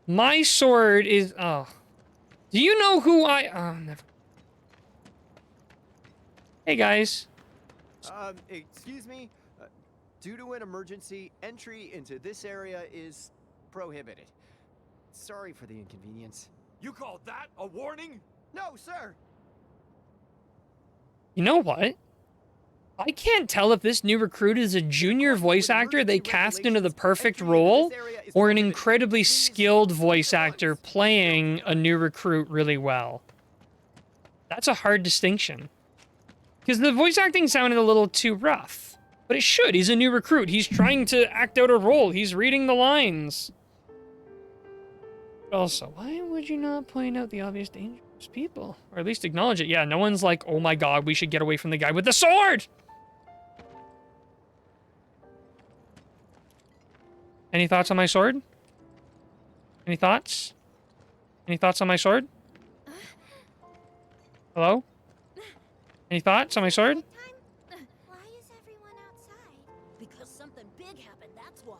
My sword is... Oh. Do you know who I... Oh, never... Hey, guys. Excuse me? Due to an emergency, entry into this area is prohibited. Sorry for the inconvenience. You call that a warning? No, sir! You know what? I can't tell if this new recruit is a junior voice actor they cast into the perfect role, or an incredibly skilled voice actor playing a new recruit really well. That's a hard distinction. Because the voice acting sounded a little too rough. But it should. He's a new recruit. He's trying to act out a role. He's reading the lines. Also, why would you not point out the obvious dangerous people? Or at least acknowledge it. Yeah, no one's like, oh my god, we should get away from the guy with the sword! Any thoughts on my sword? Any thoughts? Any thoughts on my sword? Hello? Any thoughts on my sword? Because something big happened, that's why.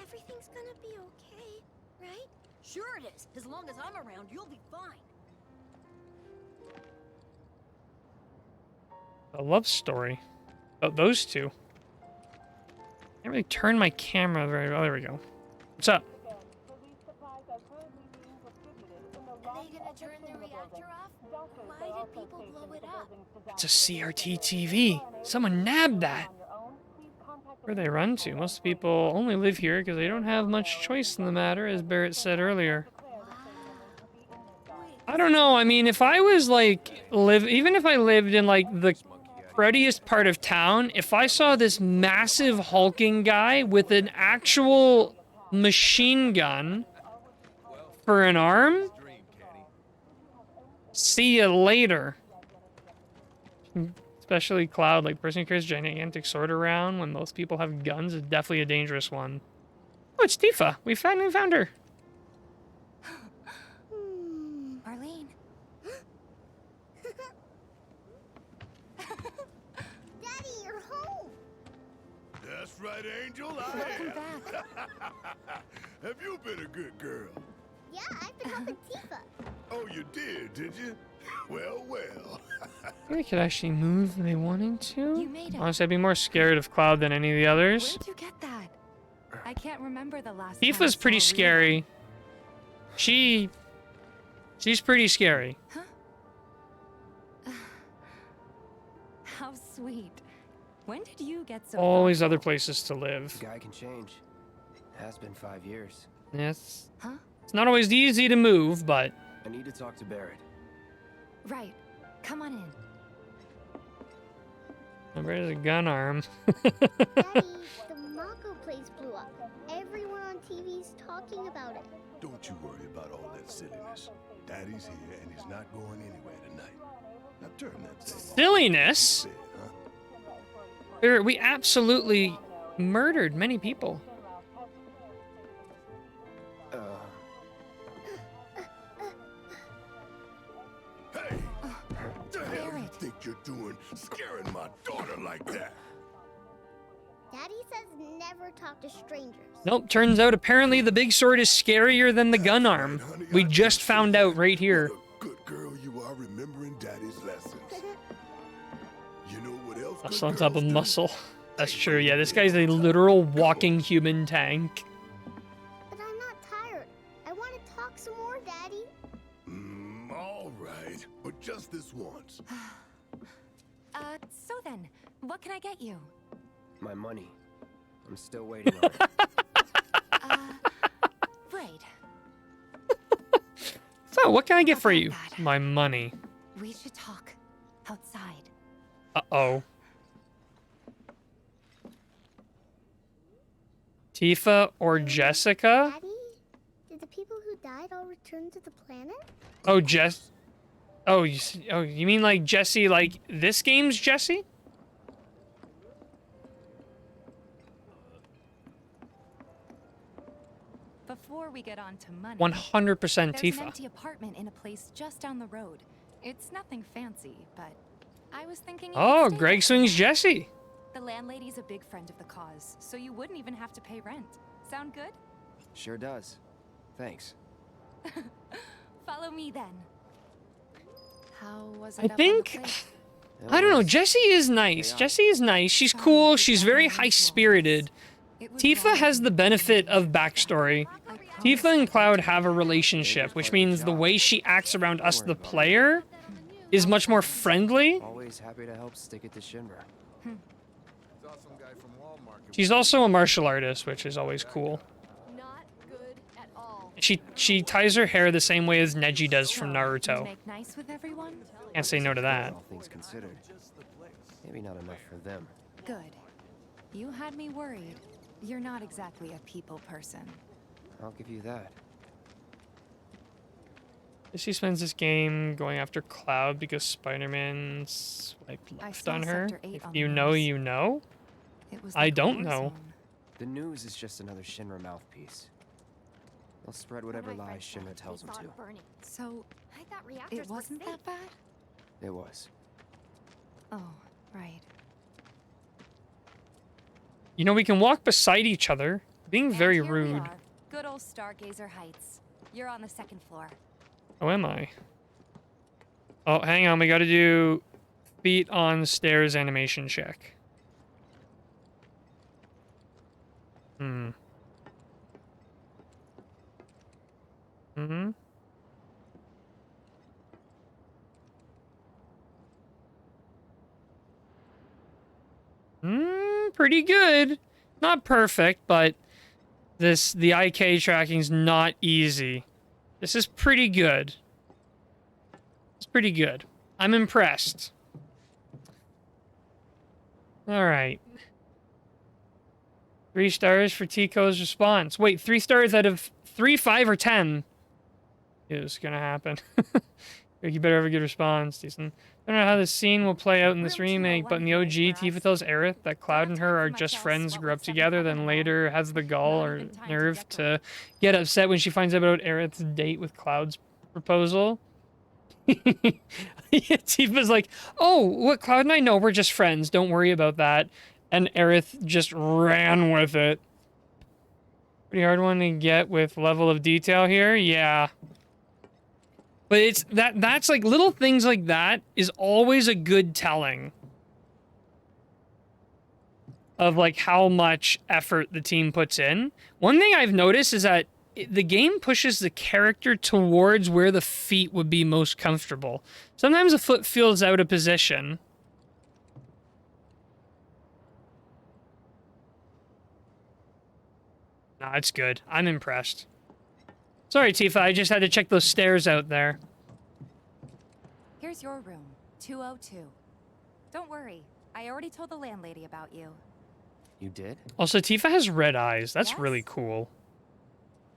Everything's gonna be okay, right? Sure it is. As long as I'm around, you'll be fine. A love story. Oh, those two. Can't really turn my camera very well. Oh, there we go. What's up? They reactor off? Why did people blow it up? It's a CRT TV. Someone nabbed that. Where they run to? Most people only live here because they don't have much choice in the matter, as Barrett said earlier. I don't know. I mean, if I was like even if I lived in like the cruddiest part of town, if I saw this massive hulking guy with an actual machine gun for an arm, see you later. Especially Cloud, like person who carries a gigantic sword around when most people have guns is definitely a dangerous one. Oh, it's Tifa. We finally found her. Marlene. Daddy, you're home. That's right, Angel. Welcome back. Have you been a good girl? Yeah, I've been helping Tifa. Oh, you did you? Well, well. They could actually move if they wanted to. You made it. Honestly, I'd be more scared of Cloud than any of the others. Where'd you get that? I can't remember the last time I Tifa's pretty saw scary. She's pretty scary. Huh? How sweet. When did you get so Always other places to live. The guy can change. Has been 5 years. Yes. Huh? It's not always easy to move, but I need to talk to Barrett. Right. Come on in. There's a gun arm. Daddy, the Mako place blew up. Everyone on TV's talking about it. Don't you worry about all that silliness. Daddy's here and he's not going anywhere tonight. Now turn that thing off. Silliness? Huh? We absolutely murdered many people. Hey! What the hell you think you're doing scaring my daughter like that? Daddy says never talk to strangers. Nope, turns out apparently the big sword is scarier than the gun arm. We just found out right here. Good girl, you are remembering Daddy's lessons. You know what else? Muscle on top of muscle. That's true, yeah, this guy's a literal walking human tank. But I'm not tired. I want to talk some more, Daddy. All right, but just this once. So then, what can I get you? My money. I'm still waiting on it. Right. So, what can I get for you? My money. We should talk outside. Uh-oh. Tifa or Jessica? Daddy, did the people who died all return to the planet? Oh, Oh, you mean like Jesse, like this game's Jesse? Before we get on to money, 100% there's an Tifa. empty apartment in a place just down the road. It's nothing fancy, but I was thinking. Oh, Greg swings Jesse. The landlady's a big friend of the cause, so you wouldn't even have to pay rent. Sound good? Sure does. Thanks. Follow me then. How was it? I think. I don't know. Jessie is nice. Jessie is nice. She's cool. She's very high-spirited. Tifa has the benefit of backstory. Tifa and Cloud have a relationship, which means the way she acts around us, the player, is much more friendly. Always happy to help stick it to Shinra. She's also a martial artist, which is always cool. Not good at all. She ties her hair the same way as Neji does from Naruto. Make nice with everyone? Can't say no to that. All things considered. Maybe not enough for them. Good. You had me worried. You're not exactly a people person. I'll give you that. She spends this game going after Cloud because Spider-Man swiped left on her. If you know, you know. I don't know. The news is just another Shinra mouthpiece. They'll spread whatever lies Shinra tells them to. So, I thought reactors it wasn't were that bad? It was. Oh, right. You know, we can walk beside each other. Being very And here we rude. are. Good old Stargazer Heights. You're on the second floor. Oh, am I? Oh, hang on. We gotta do feet on stairs animation check. Hmm. pretty good. Not perfect, but the IK tracking's not easy. This is pretty good. It's pretty good. I'm impressed. All right. 3 stars for Tico's response. Wait, 3 stars out of 3, 5, or 10 is gonna happen. You better have a good response, Decent. I don't know how this scene will play out in this remake, but in the OG, Tifa tells Aerith that Cloud and her are just friends who grew up together, then later has the gall or nerve to get upset when she finds out about Aerith's date with Cloud's proposal. Tifa's like, oh, what, Cloud and I know we're just friends, don't worry about that. And Aerith just ran with it. Pretty hard one to get with level of detail here, yeah. But it's that's like little things like that is always a good telling of like how much effort the team puts in. One thing I've noticed is that the game pushes the character towards where the feet would be most comfortable. Sometimes a foot feels out of position. Nah, it's good. I'm impressed. Sorry, Tifa, I just had to check those stairs out there. Here's your room, 202. Don't worry, I already told the landlady about you. You did? Also, Tifa has red eyes. That's Yes? really cool.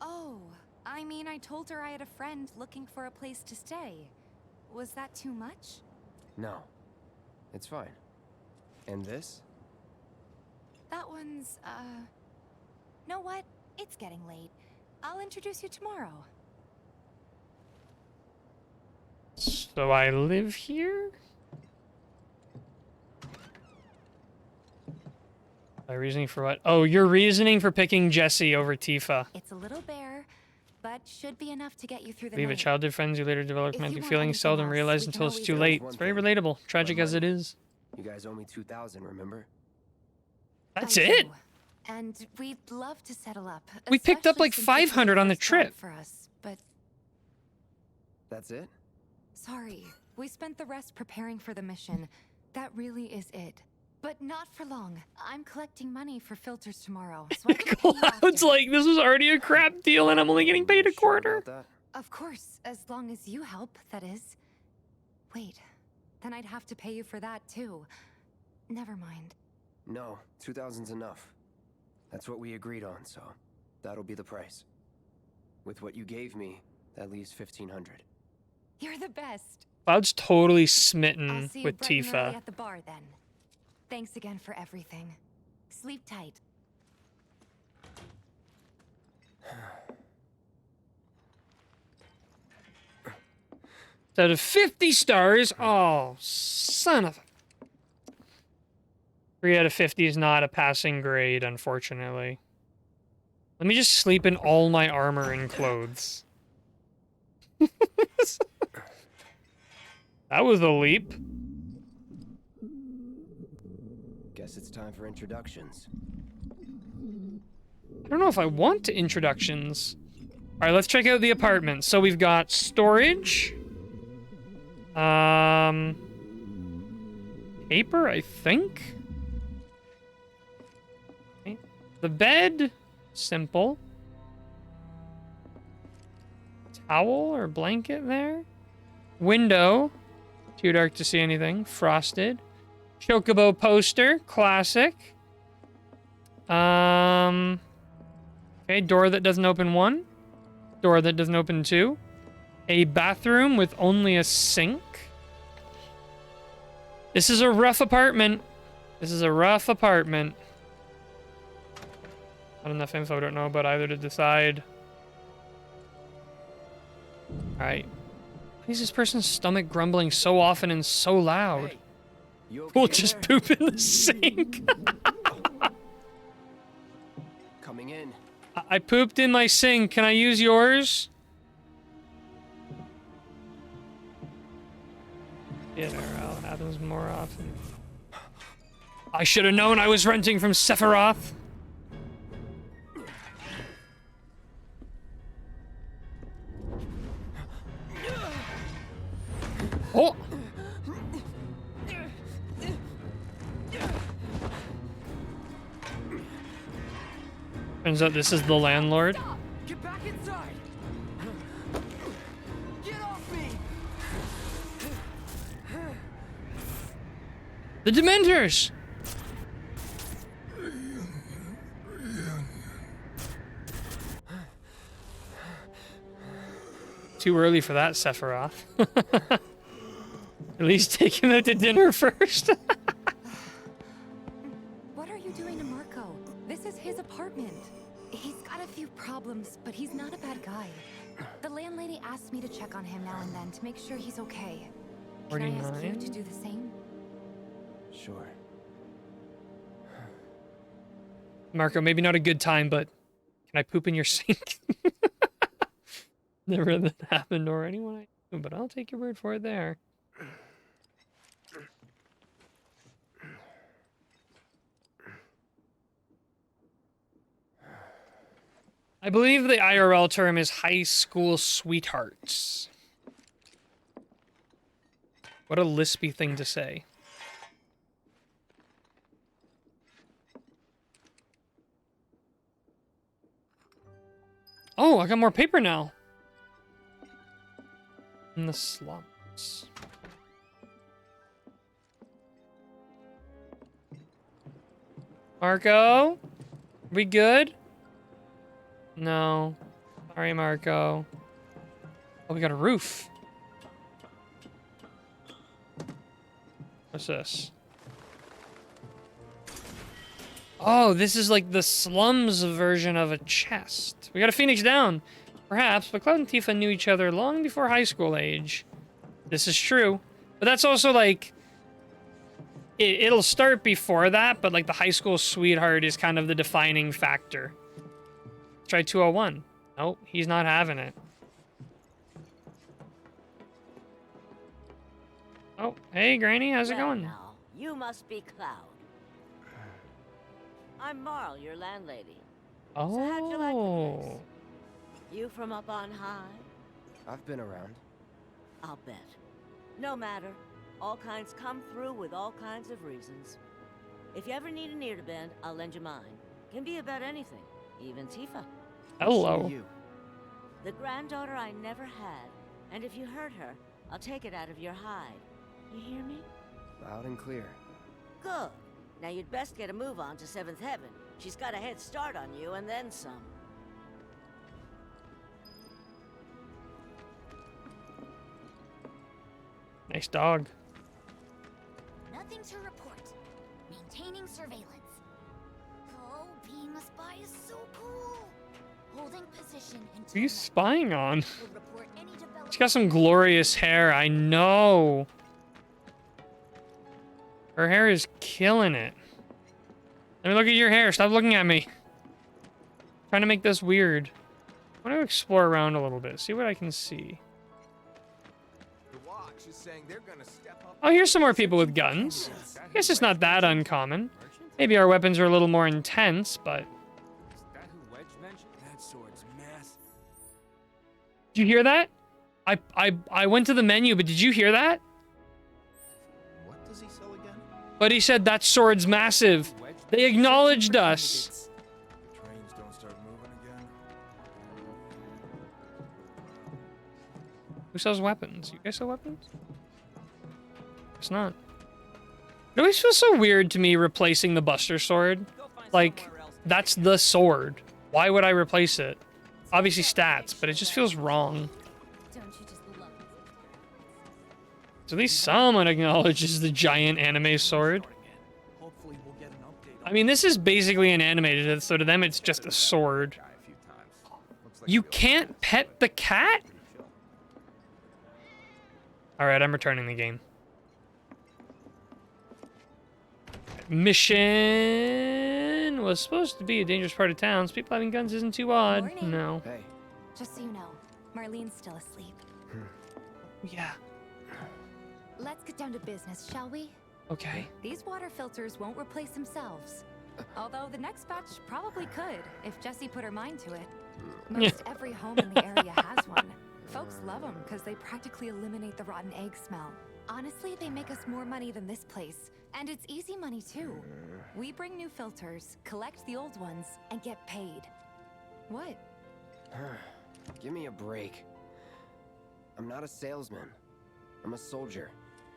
Oh, I mean, I told her I had a friend looking for a place to stay. Was that too much? No. It's fine. And this? That one's, know what? It's getting late. I'll introduce you tomorrow. So I live here? My reasoning for what? Oh, your reasoning for picking Jessie over Tifa. It's a little bare, but should be enough to get you through the We have night. childhood friends who later develop If romantic you want feelings, anything seldom else, realized we until can it's always too do late. one It's very thing. relatable. Tragic But as it is. You guys owe me 2,000, remember? That's I it? do. And we'd love to settle up. We picked up especially like since it's 500 on the first job trip. for us, but That's it? sorry. We spent the rest preparing for the mission. That really is it. But not for long. I'm collecting money for filters tomorrow. So I can pay you Cloud's after. like, this was already a crap deal and I'm only getting paid a Sure quarter. about that? Of course, as long as you help, that is. Wait, then I'd have to pay you for that too. Never mind. No, 2,000's enough. That's what we agreed on, so that'll be the price. With what you gave me, that leaves 1,500. You're the best. Cloud's totally I'll smitten see you with bright and early Tifa. at the bar then. Thanks again for everything. Sleep tight. Out of 50 stars, oh, son of a... 3 out of 50 is not a passing grade, unfortunately. Let me just sleep in all my armor and clothes. That was a leap. Guess it's time for introductions. I don't know if I want introductions. All right, let's check out the apartment. So we've got storage. Paper, I think. Okay. The bed, simple. Towel or blanket there. Window, too dark to see anything. Frosted. Chocobo poster, classic. Okay, door that doesn't open 1. Door that doesn't open 2. A bathroom with only a sink. This is a rough apartment. This is a rough apartment. Not enough info, I don't know about either to decide. Alright. Why is this person's stomach grumbling so often and so loud? Hey, you okay We'll in just there? poop in the sink. Coming in. I pooped in my sink. Can I use yours? Yeah, it happens more often. I should have known I was renting from Sephiroth. Oh! Turns out this is the landlord. Stop! Get back inside! Get off me! The Dementors! Too early for that, Sephiroth. At least take him out to dinner first. What are you doing to Marco? This is his apartment. He's got a few problems, but he's not a bad guy. The landlady asked me to check on him now and then to make sure he's okay. Can I ask you 49? to do the same? Sure. Marco, maybe not a good time, but can I poop in your sink? Never that happened or anyone I knew, but I'll take your word for it there. I believe the IRL term is high school sweethearts. What a lispy thing to say. Oh, I got more paper now. In the slums. Marco? We good? No. Sorry, Marco. Oh, we got a roof. What's this? Oh, this is like the slums version of a chest. We got a Phoenix down. Perhaps, but Cloud and Tifa knew each other long before high school age. This is true. But that's also like... It'll start before that, but like the high school sweetheart is kind of the defining factor. Try 201. Nope, he's not having it. Oh, hey Granny, how's it going? Now, you must be Cloud. I'm Marl, your landlady. Oh. So how'd you like the place? You from up on high? I've been around. I'll bet. No matter. All kinds come through with all kinds of reasons. If you ever need an ear to bend, I'll lend you mine. Can be about anything, even Tifa. Hello. You. The granddaughter I never had, and if you hurt her, I'll take it out of your hide. You hear me? Loud and clear. Good. Now you'd best get a move on to 7th Heaven. She's got a head start on you, and then some. Nice dog. Nothing to report. Maintaining surveillance. Oh, being a spy is so cool. Holding position Who are you spying on? will report any development. She's got some glorious hair, I know. Her hair is killing it. Let me look at your hair. Stop looking at me. Trying to make this weird. I want to explore around a little bit. See what I can see. The watch is saying they're gonna step up. Oh, here's some more people with guns. I guess it's not that uncommon. Maybe our weapons are a little more intense, but... Is that who Wedge mentioned? That sword's massive. Did you hear that? I went to the menu, but did you hear that? What does he sell again? But he said that sword's massive. They acknowledged us. The trains don't start moving again. Who sells weapons? You guys sell weapons? It's not. It always feels so weird to me replacing the Buster Sword. Like, that's the sword. Why would I replace it? Obviously stats, but it just feels wrong. Don't you just love it? So at least someone acknowledges the giant anime sword. Hopefully we'll get an update. I mean, this is basically an animated, so to them it's just a sword. You can't pet the cat? Alright, I'm returning the game. Mission was supposed to be a dangerous part of town, so people having guns isn't too odd. Morning. No. Hey. Just so you know, Marlene's still asleep. Yeah. Let's get down to business, shall we? Okay. These water filters won't replace themselves. Although the next batch probably could, if Jessie put her mind to it. Most every home in the area has one. Folks love them because they practically eliminate the rotten egg smell. Honestly, they make us more money than this place. And it's easy money too. We bring new filters, collect the old ones, and get paid. What? Give me a break. I'm not a salesman. I'm a soldier.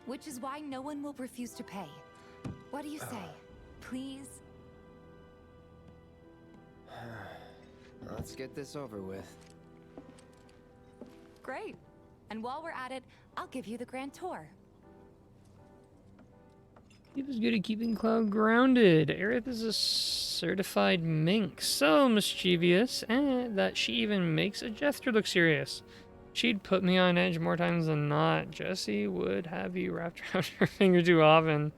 Which is why no one will refuse to pay. What do you say? Please? Let's get this over with. Great. And while we're at it, I'll give you the grand tour. He was good at keeping Cloud grounded. Aerith is a certified mink, so mischievous, and that she even makes a Jester look serious. She'd put me on edge more times than not. Jessie would have you wrapped around her finger too often.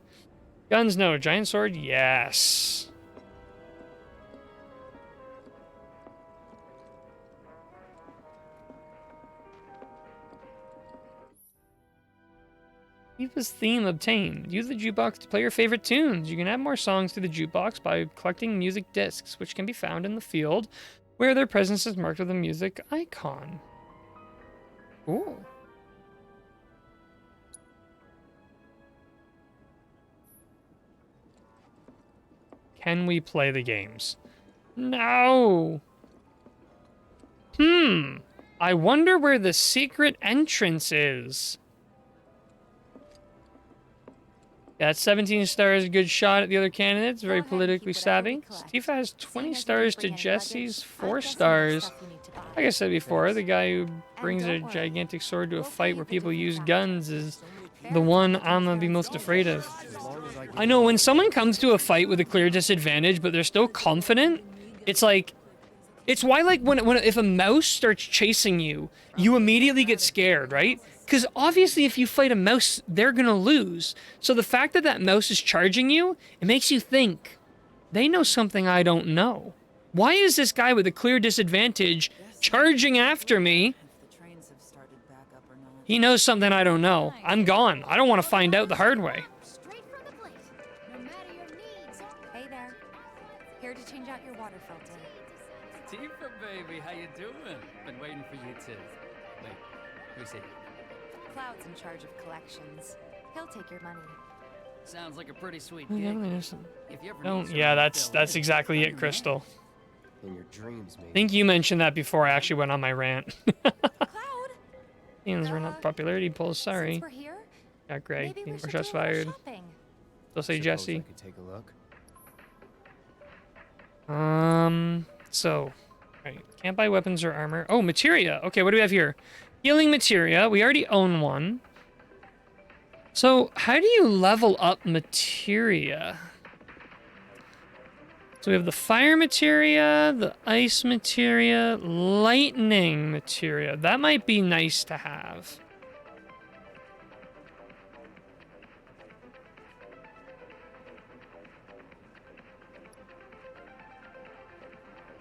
Guns, no. Giant sword, yes. Eva's theme obtained. Use the jukebox to play your favorite tunes. You can add more songs to the jukebox by collecting music discs, which can be found in the field where their presence is marked with a music icon. Ooh. Can we play the games? No. I wonder where the secret entrance is. Yeah, 17 stars, good shot at the other candidates, very politically savvy. Tifa has 20 stars to Jesse's 4 stars. Like I said before, the guy who brings a gigantic sword to a fight where people use guns is the one I'm gonna be most afraid of. I know when someone comes to a fight with a clear disadvantage, but they're still confident, it's like, it's why like when if a mouse starts chasing you, you immediately get scared, right? Because obviously if you fight a mouse, they're gonna lose. So the fact that that mouse is charging you, it makes you think, they know something I don't know. Why is this guy with a clear disadvantage charging after me? He knows something I don't know. I'm gone. I don't want to find out the hard way. Hey there. Here to change out your water filter. Tifa, baby, how you doing? Been waiting for you to... Wait, who's he? Cloud's in charge of collections. He'll take your money. Sounds like a pretty sweet Yeah, gig. innocent. If you ever Don't. need Yeah, someone that's to exactly fill it, in, Crystal. In your dreams, maybe. I think you mentioned that before I actually went on my rant. Cloud! Ian's run up popularity polls, sorry. Since we're here, Got Greg. maybe we More should shots do a little fired. shopping. Still say Suppose Jesse. I could take a look. So, right. Can't buy weapons or armor. Oh, materia. Okay, what do we have here? Healing materia. We already own one. So, how do you level up materia? So we have the fire materia, the ice materia, lightning materia. That might be nice to have.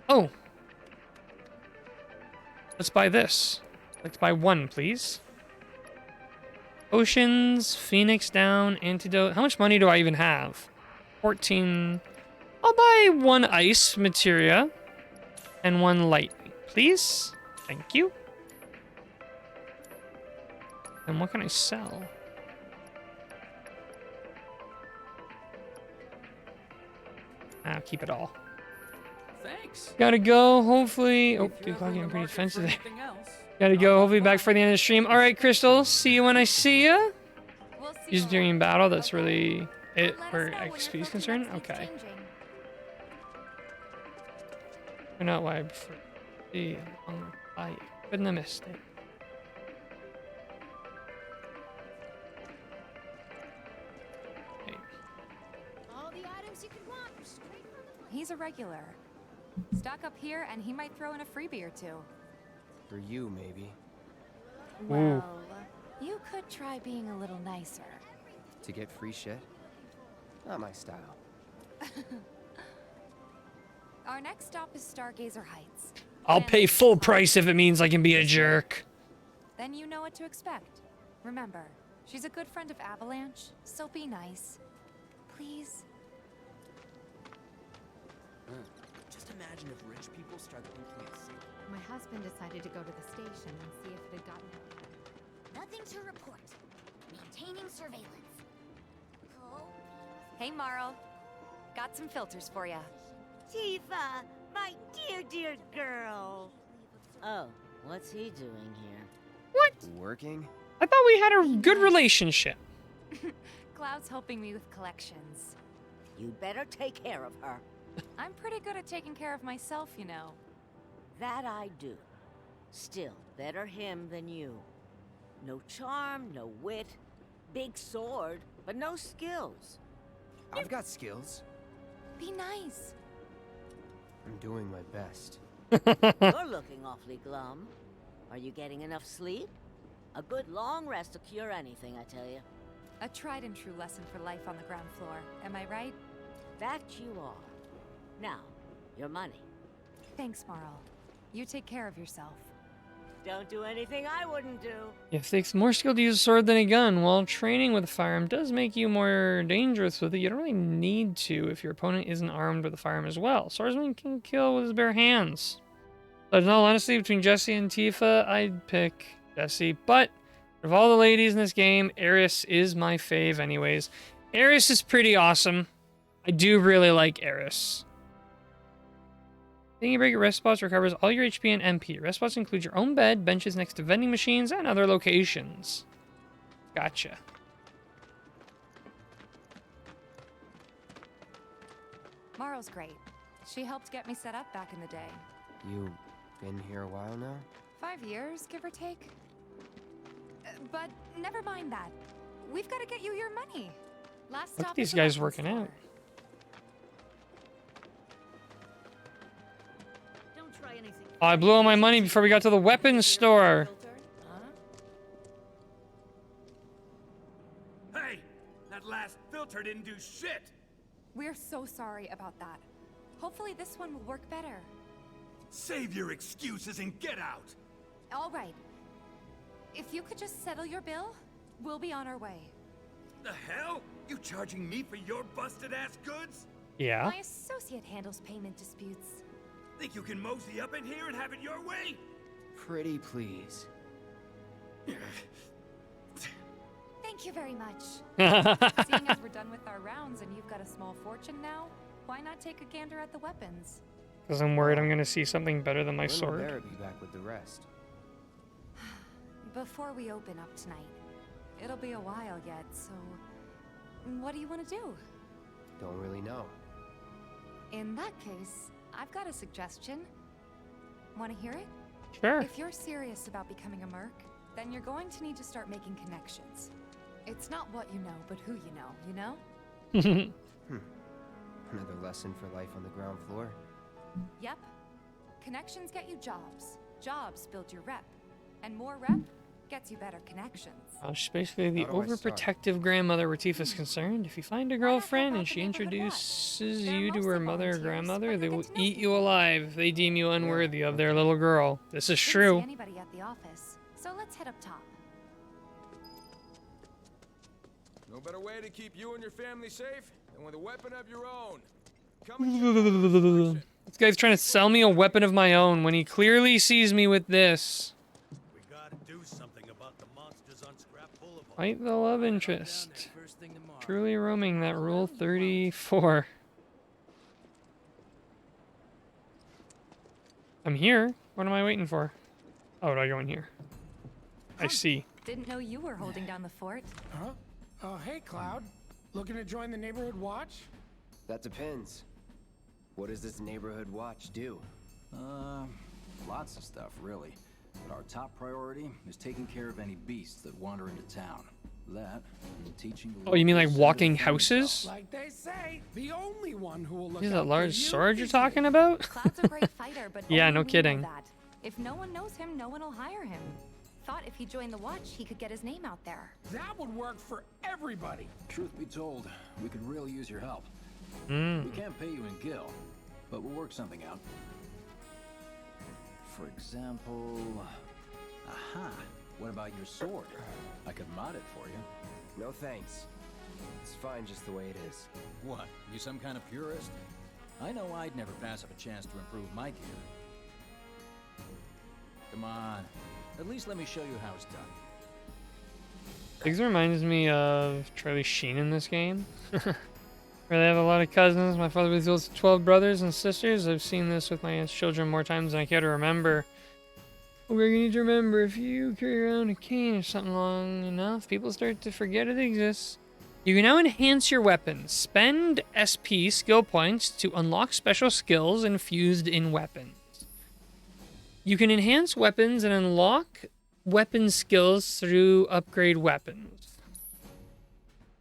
Oh. Let's buy this. Let's buy one, please. Oceans, Phoenix down, antidote. How much money do I even have? 14. I'll buy one ice materia and one lightning, please. Thank you. And what can I sell? I'll keep it all. Thanks. Gotta go, hopefully. Oh, dude, clock getting pretty defensive there. Gotta go, hopefully back for the end of the stream. Alright, Crystal, see you when I see ya. Just during battle, that's really it where XP is concerned? Okay. Or not why I prefer the I couldn't have missed it. Okay. All the items you could want straight from the... He's a regular. Stock up here and he might throw in a freebie or two. For you, maybe. Well, you could try being a little nicer. To get free shit? Not my style. Our next stop is Stargazer Heights. I'll pay full price if it means I can be a jerk. Then you know what to expect. Remember, she's a good friend of Avalanche, so be nice. Please. Just imagine if rich people start thinking it's safe. My husband decided to go to the station and see if it had gotten... Nothing to report. Maintaining surveillance. Hey, Marl. Got some filters for ya. Tifa, my dear, dear girl. Oh, what's he doing here? What? Working? I thought we had a good relationship. Cloud's helping me with collections. You better take care of her. I'm pretty good at taking care of myself, you know. That I do. Still, better him than you. No charm, no wit. Big sword, but no skills. I've got skills. Be nice. I'm doing my best. You're looking awfully glum. Are you getting enough sleep? A good long rest will cure anything, I tell you. A tried and true lesson for life on the ground floor. Am I right? That you are. Now, your money. Thanks, Marl. You take care of yourself. Don't do anything I wouldn't do. It takes more skill to use a sword than a gun. While training with a firearm does make you more dangerous with it, you don't really need to if your opponent isn't armed with a firearm as well. Swordsman can kill with his bare hands. But in all honesty, between Jessie and Tifa, I'd pick Jessie. But of all the ladies in this game, Eris is my fave anyways. Eris is pretty awesome. I do really like Eris. Taking a break at rest spots recovers all your HP and MP. Rest spots include your own bed, benches next to vending machines, and other locations. Gotcha. Marl's great. She helped get me set up back in the day. You been here a while now? 5 years, give or take. But never mind that. We've got to get you your money. Last Look stop at these is the guys weapons working out. Don't try anything. Oh, I blew all my money before we got to the weapons store. Hey! That last filter didn't do shit! We're so sorry about that. Hopefully this one will work better. Save your excuses and get out! All right. If you could just settle your bill, we'll be on our way. The hell? You charging me for your busted-ass goods? Yeah. My associate handles payment disputes. Think you can mosey up in here and have it your way? Pretty please. Thank you very much. Seeing as we're done with our rounds and you've got a small fortune now, why not take a gander at the weapons? Because I'm worried I'm going to see something better than my When will sword. Barrett be back with the rest? Before we open up tonight. It'll be a while yet, so... What do you want to do? Don't really know. In that case, I've got a suggestion. Want to hear it? Sure. If you're serious about becoming a merc, then you're going to need to start making connections. It's not what you know, but who you know, Another lesson for life on the ground floor. Yep. Connections get you jobs. Jobs build your rep. And more rep gets you better connections. She's basically the How do I start? overprotective grandmother where Tifa's concerned. If you find a girlfriend and she introduces you to her mother or grandmother, they will eat you alive if they deem you unworthy of their little girl. This is Didn't see true. anybody at the office, so let's head up top. No better way to keep you and your family safe than with a weapon of your own. Come and This guy's trying to sell me a weapon of my own when he clearly sees me with this. We gotta do something about the monsters on Scrap Boulevard. Fight the love interest. Truly roaming that rule 34. I'm here. What am I waiting for? Oh, do I go in here? I see. Didn't know you were holding down the fort. Huh? Oh, hey, Cloud. Looking to join the neighborhood watch? That depends. What does this neighborhood watch do? Lots of stuff, really. But our top priority is taking care of any beasts that wander into town. That, and teaching the Oh, you mean like locals walking to defend houses? Like they say, the only one who will look Is out that for large you sword you're is talking about? Cloud's a great fighter, but Yeah, only no we know kidding. that. If no one knows him, no one will hire him. Thought if he joined the watch, he could get his name out there. That would work for everybody. Truth be told, we could really use your help. Mm. We can't pay you in gil, but we'll work something out. For example... Aha! What about your sword? I could mod it for you. No thanks. It's fine just the way it is. What? You some kind of purist? I know I'd never pass up a chance to improve my gear. Come on. At least let me show you how it's done. This reminds me of Charlie Sheen in this game. Really have a lot of cousins. My father was 12 brothers and sisters. I've seen this with my aunt's children more times than I care to remember. We're gonna need to remember if you carry around a cane or something long enough, people start to forget it exists. You can now enhance your weapons. Spend SP skill points to unlock special skills infused in weapons. You can enhance weapons and unlock weapon skills through upgrade weapons.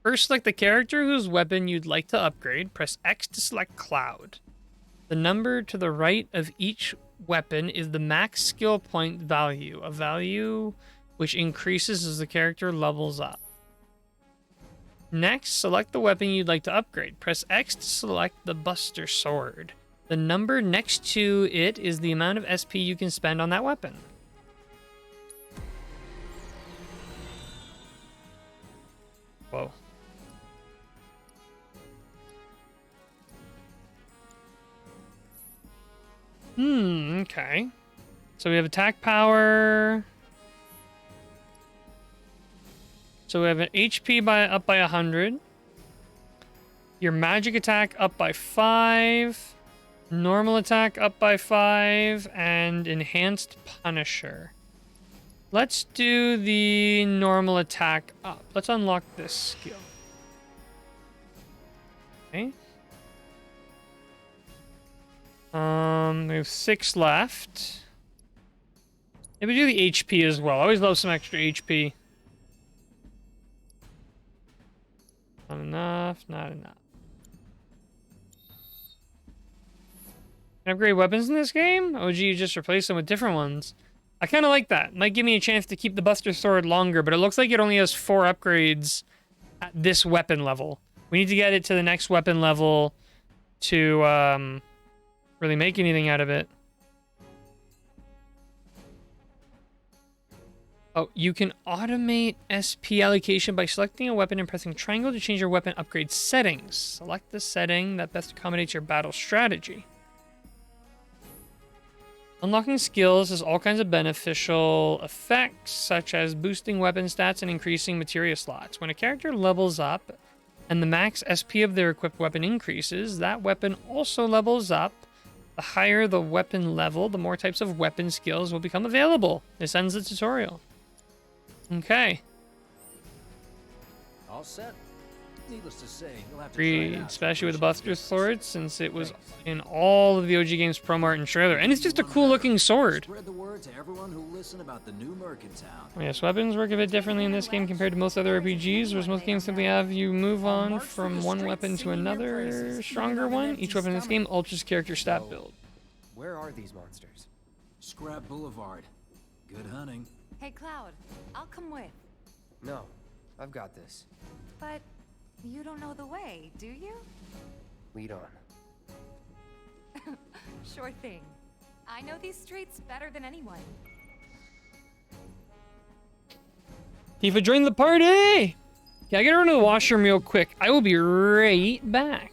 First, select the character whose weapon you'd like to upgrade. Press X to select Cloud. The number to the right of each weapon is the max skill point value, a value which increases as the character levels up. Next, select the weapon you'd like to upgrade. Press X to select the Buster Sword. The number next to it is the amount of SP you can spend on that weapon. Whoa. Okay. So we have attack power. So we have an HP up by 100. Your magic attack up by 5. Normal attack up by 5. And enhanced Punisher. Let's do the normal attack up. Let's unlock this skill. Okay. We have 6 left. Maybe do the HP as well. I always love some extra HP. Not enough, not enough. Can I upgrade weapons in this game? Oh, gee, you just replace them with different ones. I kind of like that. Might give me a chance to keep the Buster Sword longer, but it looks like it only has 4 upgrades at this weapon level. We need to get it to the next weapon level to really make anything out of it. Oh, you can automate SP allocation by selecting a weapon and pressing triangle to change your weapon upgrade settings. Select the setting that best accommodates your battle strategy. Unlocking skills has all kinds of beneficial effects, such as boosting weapon stats and increasing materia slots. When a character levels up and the max SP of their equipped weapon increases, that weapon also levels up. The higher the weapon level, the more types of weapon skills will become available. This ends the tutorial. Okay. All set. Needless to say, you'll have to Agreed, especially with the Buster Sword, since it was in all of the OG games promo art and trailer. And it's just a cool looking sword. Spread the word to everyone who listen about the new Mercantown. Oh, yes, weapons work a bit differently in this game compared to most other RPGs, whereas most games simply have you move on from one weapon to another stronger one. Each weapon in this game alters character stat build. Where are these monsters? Scrap Boulevard. Good hunting. Hey, Cloud, I'll come with. No, I've got this. But you don't know the way, do you? Lead on. Sure thing. I know these streets better than anyone. Tifa, join the party! Yeah, I gotta run to the washroom real quick. I will be right back.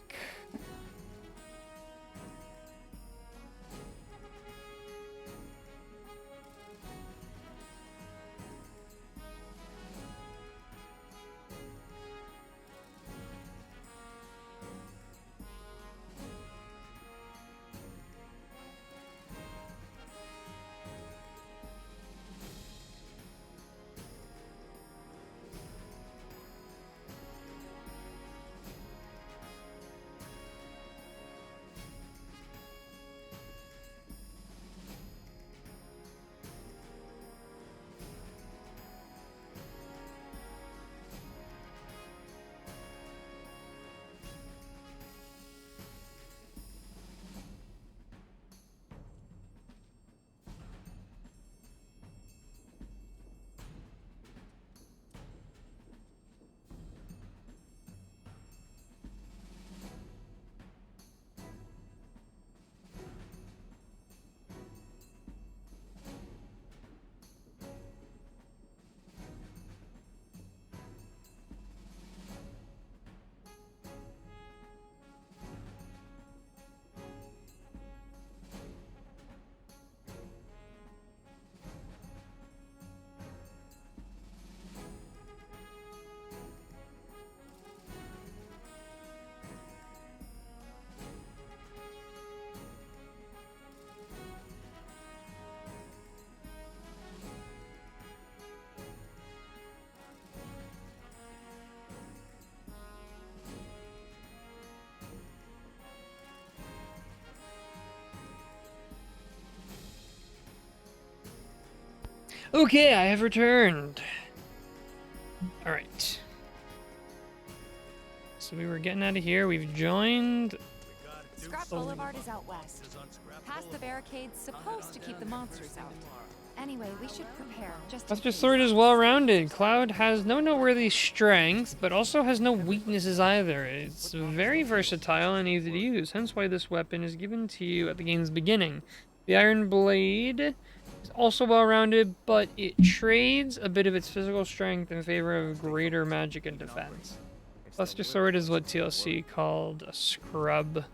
Okay, I have returned. Alright. So we were getting out of here. We've joined... Scrap Boulevard is out west. Past the barricades, supposed to keep the monsters out. Anyway, we should prepare. Buster Sword is well-rounded. Cloud has no noteworthy strengths, but also has no weaknesses either. It's very versatile and easy to use, hence why this weapon is given to you at the game's beginning. The Iron Blade is also well-rounded, but it trades a bit of its physical strength in favor of greater magic and defense. Buster Sword is what TLC called a scrub.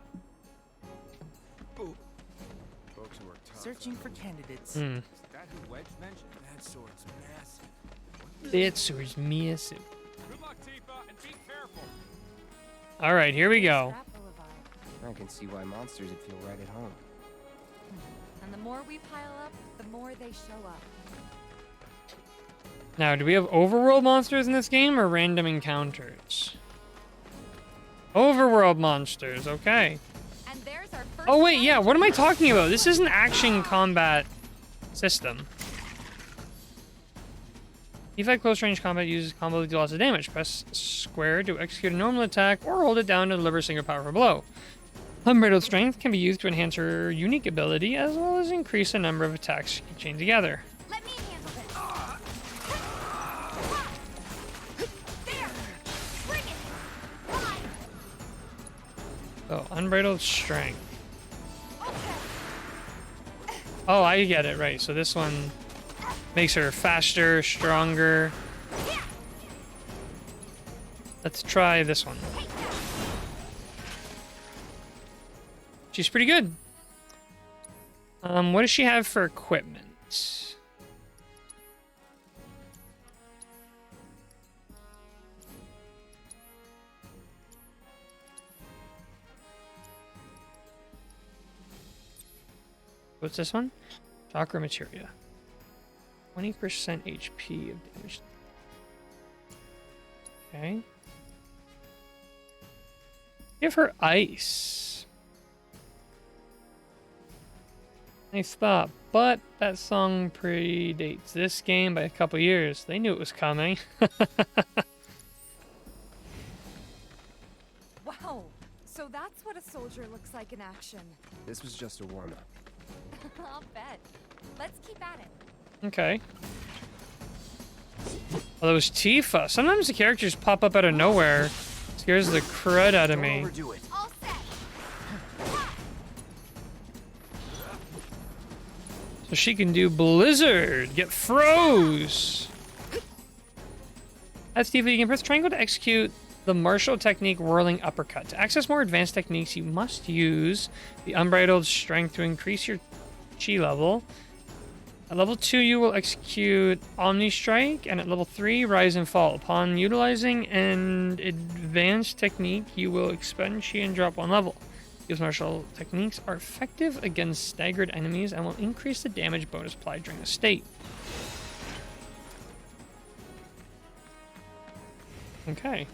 Searching for candidates. Hmm. That who Wedge mentioned? That sword's massive. That sword's massive. Good luck, Tifa, and be careful. Alright, here we go. I can see why monsters would feel right at home. And the more we pile up, the more they show up. Now, do we have overworld monsters in this game or random encounters? Overworld monsters, okay. And there's our first Oh wait, yeah, what am I talking about? This is an action combat system. If close range combat uses combo to do lots of damage. Press square to execute a normal attack or hold it down to deliver a single powerful blow. Unbridled strength can be used to enhance her unique ability as well as increase the number of attacks she can chain together. Let me handle this. There. Bring it. Come on. Oh, unbridled strength. Oh, I get it, right. So this one makes her faster, stronger. Let's try this one. She's pretty good. What does she have for equipment? What's this one? Chakra materia. 20% HP of damage. Okay. Give her ice. Nice thought, but that song predates this game by a couple years. They knew it was coming. Wow, so that's what a soldier looks like in action. This was just a warm-up. I'll bet. Let's keep at it. Okay. Well, it was Tifa. Sometimes the characters pop up out of nowhere. Scares the crud out of me. All set. So she can do Blizzard. Get froze. That's Tifa. You can press triangle to execute the martial technique whirling uppercut. To access more advanced techniques, you must use the unbridled strength to increase your chi level. At level 2, you will execute Omni Strike, and at level 3, Rise and Fall. Upon utilizing an advanced technique, you will expend chi and drop 1 level. These martial techniques are effective against staggered enemies and will increase the damage bonus applied during the state. Okay.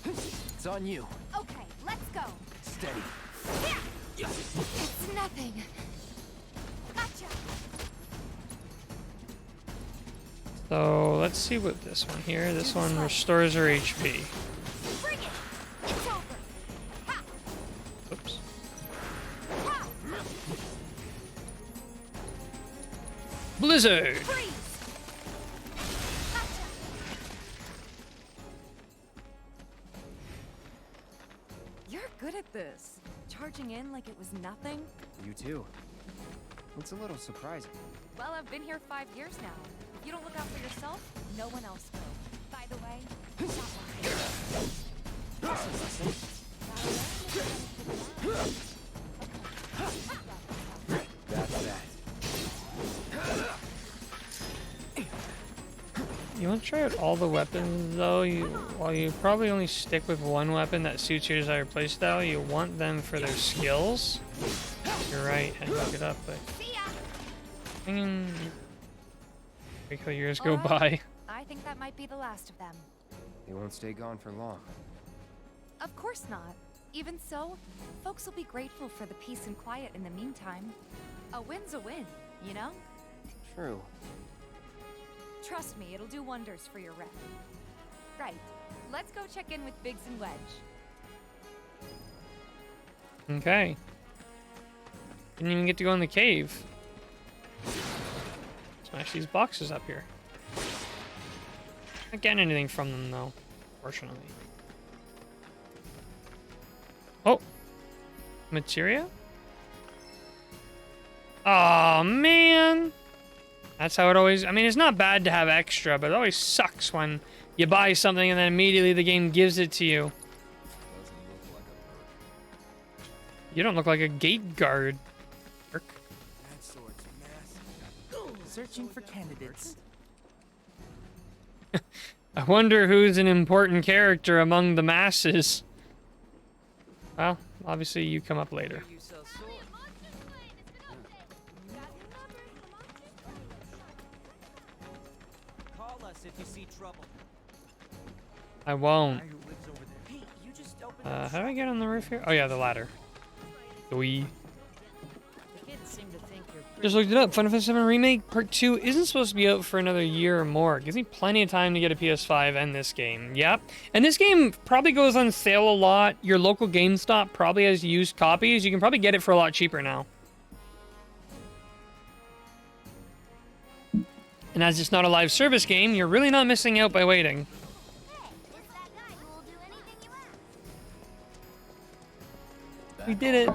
It's on you. Okay, let's go. Steady. It's nothing. Gotcha. So let's see what this one here. This one restores her HP. Bring it. It's over. Ha. Oops. Ha. Blizzard! Freeze. Gotcha. You're good at this. Charging in like it was nothing. You too. It's a little surprising. Well, I've been here 5 years now. If you don't look out for yourself, no one else will. By the way, That's that. You want to try out all the weapons, though? While you probably only stick with one weapon that suits your desired playstyle, you want them for their skills. You're right, I look it up, but... Wait till years go by. I think that might be the last of them. They won't stay gone for long. Of course not. Even so, folks will be grateful for the peace and quiet in the meantime. A win's a win, you know? True. Trust me, it'll do wonders for your rep. Right. Let's go check in with Biggs and Wedge. Okay. Didn't even get to go in the cave. Smash these boxes up here. Not getting anything from them though, fortunately. Oh, materia? Oh man, that's how it always. I mean, it's not bad to have extra, but it always sucks when you buy something and then immediately the game gives it to you. You don't look like a gate guard. Searching for candidates. I wonder who's an important character among the masses. Well, obviously you come up later. Call us if you see trouble. I won't. How do I get on the roof here? Oh yeah, the ladder. We just looked it up. Final Fantasy VII Remake Part 2 isn't supposed to be out for another year or more. It gives me plenty of time to get a PS5 and this game. Yep. And this game probably goes on sale a lot. Your local GameStop probably has used copies. You can probably get it for a lot cheaper now. And as it's not a live service game, you're really not missing out by waiting. We did it.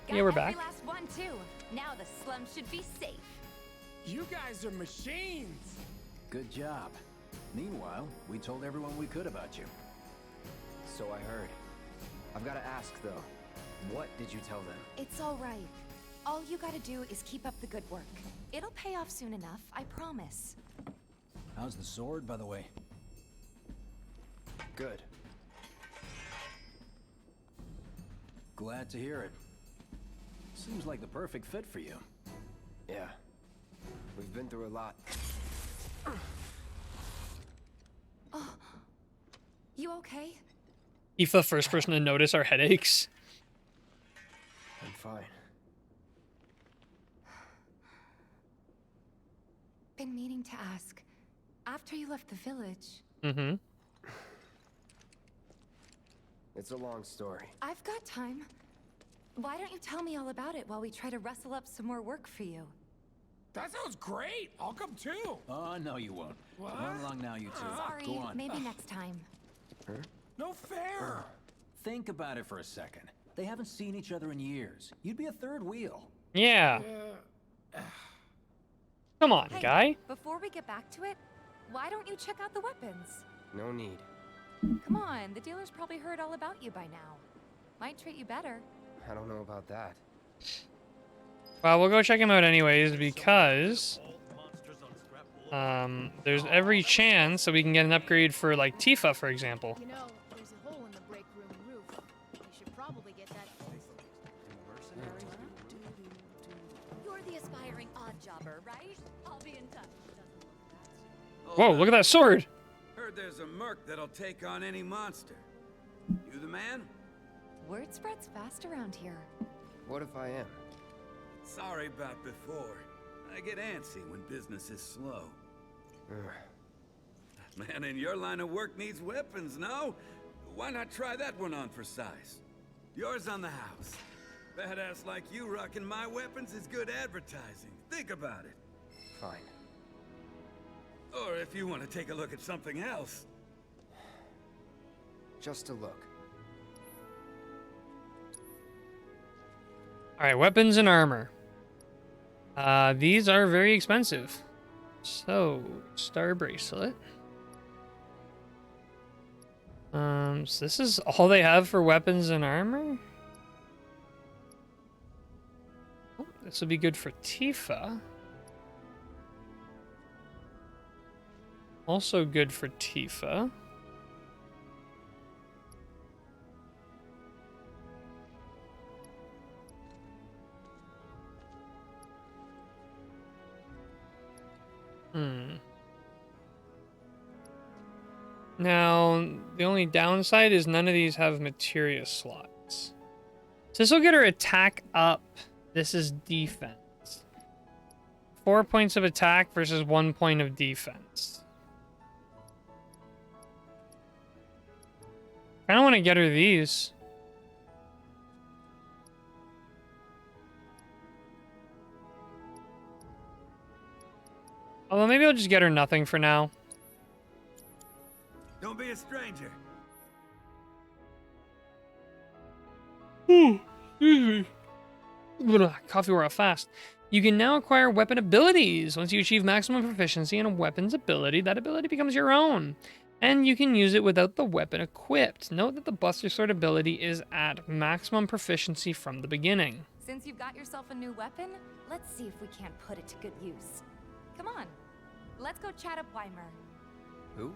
Yeah, we're back. Last one too. Now the slum should be safe. You guys are machines. Good job. Meanwhile, we told everyone we could about you. So I heard. I've got to ask though. What did you tell them? It's all right. All you gotta do is keep up the good work. It'll pay off soon enough, I promise. How's the sword, by the way? Good. Glad to hear it. Seems like the perfect fit for you. Yeah. We've been through a lot. Oh, you okay? Aoife, first person to notice our headaches. I'm fine. Been meaning to ask. After you left the village... Mm-hmm. It's a long story. I've got time. Why don't you tell me all about it while we try to rustle up some more work for you? That sounds great. I'll come too. Oh, no, you won't. What? Run along now, you two. Sorry, Go on. maybe next time. Huh? No fair. Think about it for a second. They haven't seen each other in years. You'd be a third wheel. Yeah. Come on, Hey, guy. before we get back to it, why don't you check out the weapons? No need. Come on, the dealer's probably heard all about you by now. Might treat you better. I don't know about that. Well, we'll go check him out anyways because there's every chance that we can get an upgrade for like Tifa, for example. You know, there's a hole in the break room roof. We should probably get that fixed. You're the aspiring odd jobber, right? I'll be in touch. Whoa, look at that sword. Heard there's a merc that'll take on any monster. You the man? Word spreads fast around here. What if I am? Sorry about before. I get antsy when business is slow. Man in your line of work needs weapons, no? Why not try that one on for size? Yours on the house. Badass like you rocking my weapons is good advertising. Think about it. Fine. Or if you want to take a look at something else. Just a look. Alright, weapons and armor. These are very expensive. So, star bracelet. So this is all they have for weapons and armor? Oh, this would be good for Tifa. Also good for Tifa. Now, the only downside is none of these have materia slot. So this will get her attack up. This is defense. 4 points of attack versus 1 point of defense. I don't want to get her these. Although maybe I'll just get her nothing for now. Don't be a stranger. Excuse me. Coffee wore off fast. You can now acquire weapon abilities. Once you achieve maximum proficiency in a weapon's ability, that ability becomes your own. And you can use it without the weapon equipped. Note that the Buster Sword ability is at maximum proficiency from the beginning. Since you've got yourself a new weapon, let's see if we can't put it to good use. Come on, let's go chat up Weimer. Who?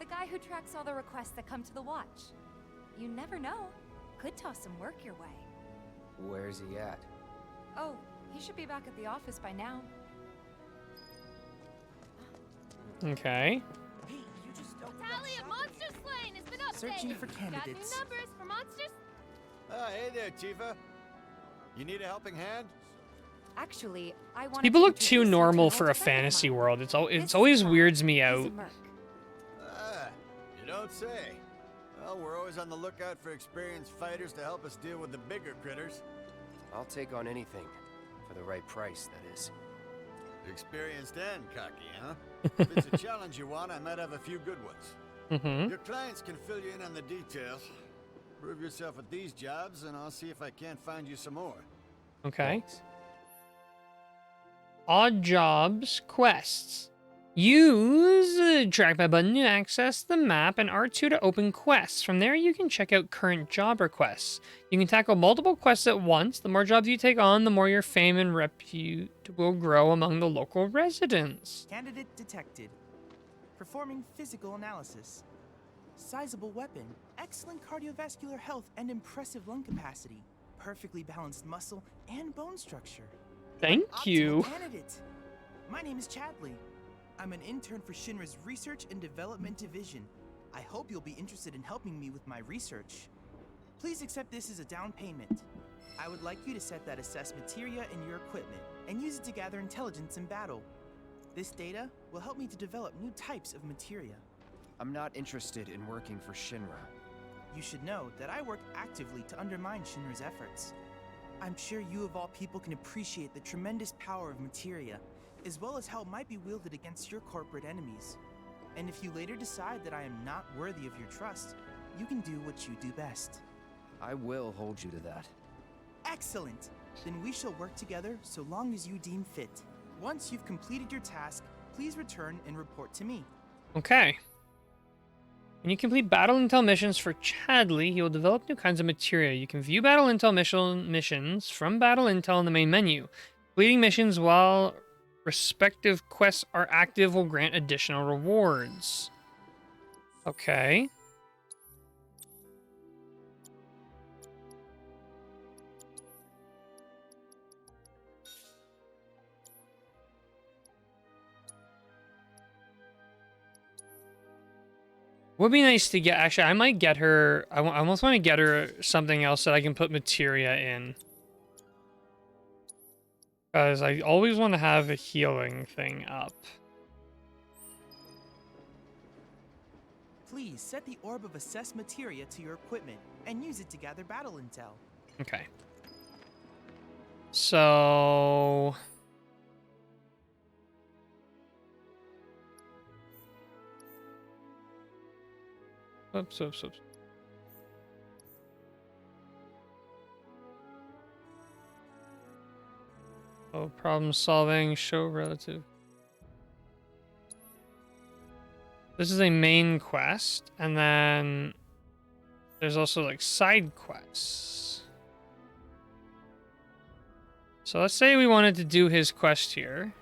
The guy who tracks all the requests that come to the watch. You never know. Could toss some work your way. Where's he at? Oh, he should be back at the office by now. Okay. Hey, you just Tally of monster slain has been updated. Searching for candidates. Got new numbers for monsters. Hey there, Tifa. You need a helping hand? Actually, I want People look too normal for a fantasy world. It's always weirds me out. You don't say. Well, we're always on the lookout for experienced fighters to help us deal with the bigger critters. I'll take on anything. For the right price, that is. Experienced and cocky, huh? If it's a challenge you want, I might have a few good ones. Your clients can fill you in on the details. Prove yourself at these jobs, and I'll see if I can't find you some more. Okay. Odd jobs, quests. Use the trackpad button to access the map and R2 to open quests. From there, you can check out current job requests. You can tackle multiple quests at once. The more jobs you take on, the more your fame and repute will grow among the local residents. Candidate detected. Performing physical analysis. Sizable weapon. Excellent cardiovascular health and impressive lung capacity. Perfectly balanced muscle and bone structure. Thank you. Candidate. My name is Chadley. I'm an intern for Shinra's Research and Development Division. I hope you'll be interested in helping me with my research. Please accept this as a down payment. I would like you to set that assess materia in your equipment and use it to gather intelligence in battle. This data will help me to develop new types of materia. I'm not interested in working for Shinra. You should know that I work actively to undermine Shinra's efforts. I'm sure you of all people can appreciate the tremendous power of materia, as well as how it might be wielded against your corporate enemies. And if you later decide that I am not worthy of your trust, you can do what you do best. I will hold you to that. Excellent! Then we shall work together so long as you deem fit. Once you've completed your task, please return and report to me. Okay. When you complete battle intel missions for Chadley, he will develop new kinds of materia. You can view battle intel missions from battle intel in the main menu. Completing missions while respective quests are active will grant additional rewards. Okay. Would be nice to get, actually, I might get her, I almost want to get her something else that I can put materia in. Because I always want to have a healing thing up. Please set the orb of assess materia to your equipment and use it to gather battle intel. Okay. So... Oops. Oh, problem solving, show relative. This is a main quest, and then there's also like side quests. So let's say we wanted to do his quest here.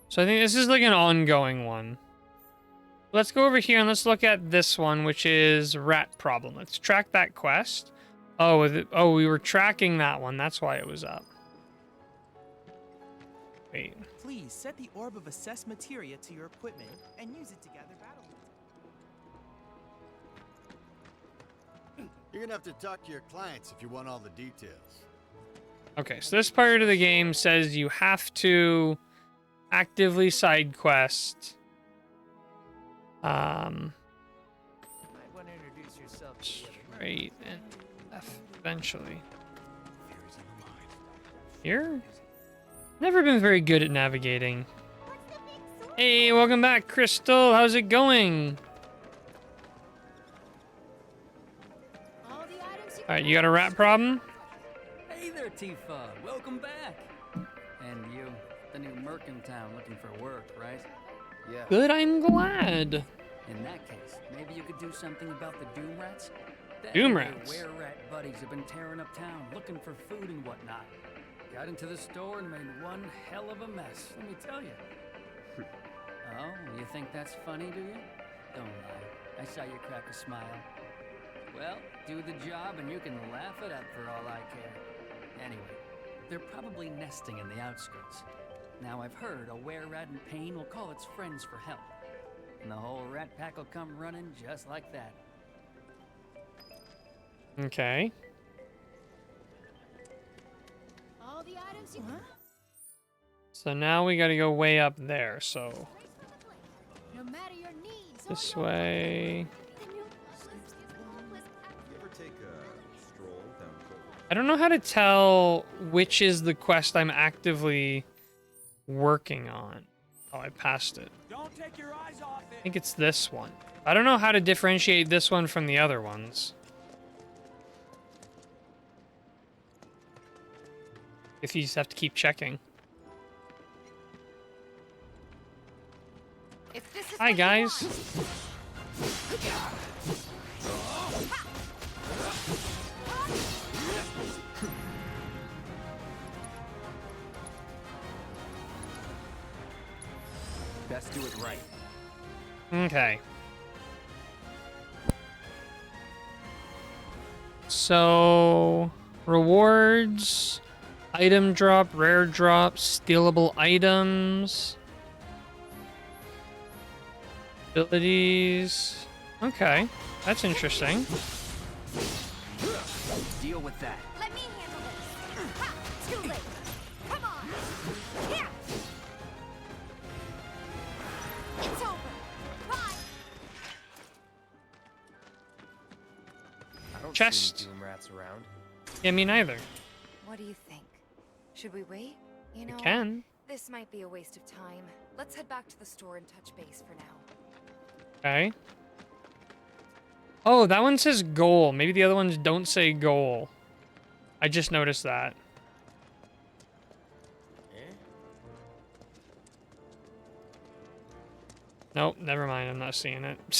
So I think this is like an ongoing one. Let's go over here and let's look at this one, which is rat problem. Let's track that quest. Oh, we were tracking that one. That's why it was up. Wait. Please set the orb of assessed materia to your equipment and use it to gather battle. You're gonna have to talk to your clients if you want all the details. Okay, so this part of the game says you have to actively side quest. Might want to introduce yourself to the other Right, and F eventually. Here? Never been very good at navigating. Hey, welcome back, Crystal. How's it going? Alright, you got a rat problem? Hey there, Tifa. Welcome back. And you, the new merc in town looking for work, right? Yeah. Good, I'm glad. In that case, maybe you could do something about the Doom Rats? Doom Your Rats? were-rat buddies have been tearing up town, looking for food and whatnot. Got into the store and made one hell of a mess, let me tell you. Oh, you think that's funny, do you? Don't lie. I saw you crack a smile. Well, do the job and you can laugh it up for all I care. Anyway, they're probably nesting in the outskirts. Now I've heard a were-rat in pain will call its friends for help. And the whole rat pack will come running just like that. Okay. All the items you So now we gotta go way up there, so no matter your needs. this way. I don't know how to tell which is the quest I'm actively working on. Oh, I passed it. Don't take your eyes off it. I think it's this one. I don't know how to differentiate this one from the other ones. If you just have to keep checking. If this is Hi, what you guys. want. Best do it right. Okay. So, rewards, item drop, rare drop, stealable items, abilities. Okay, that's interesting. Deal with that. Let me handle this. Ha! Too late. Come on. Here. It's over. Bye. I don't Chest. see any doom rats around. Yeah, me neither. What do you think? Should we wait? You know, can. this might be a waste of time. Let's head back to the store and touch base for now. Okay. Oh, that one says goal. Maybe the other ones don't say goal. I just noticed that. Nope, never mind. I'm not seeing it. A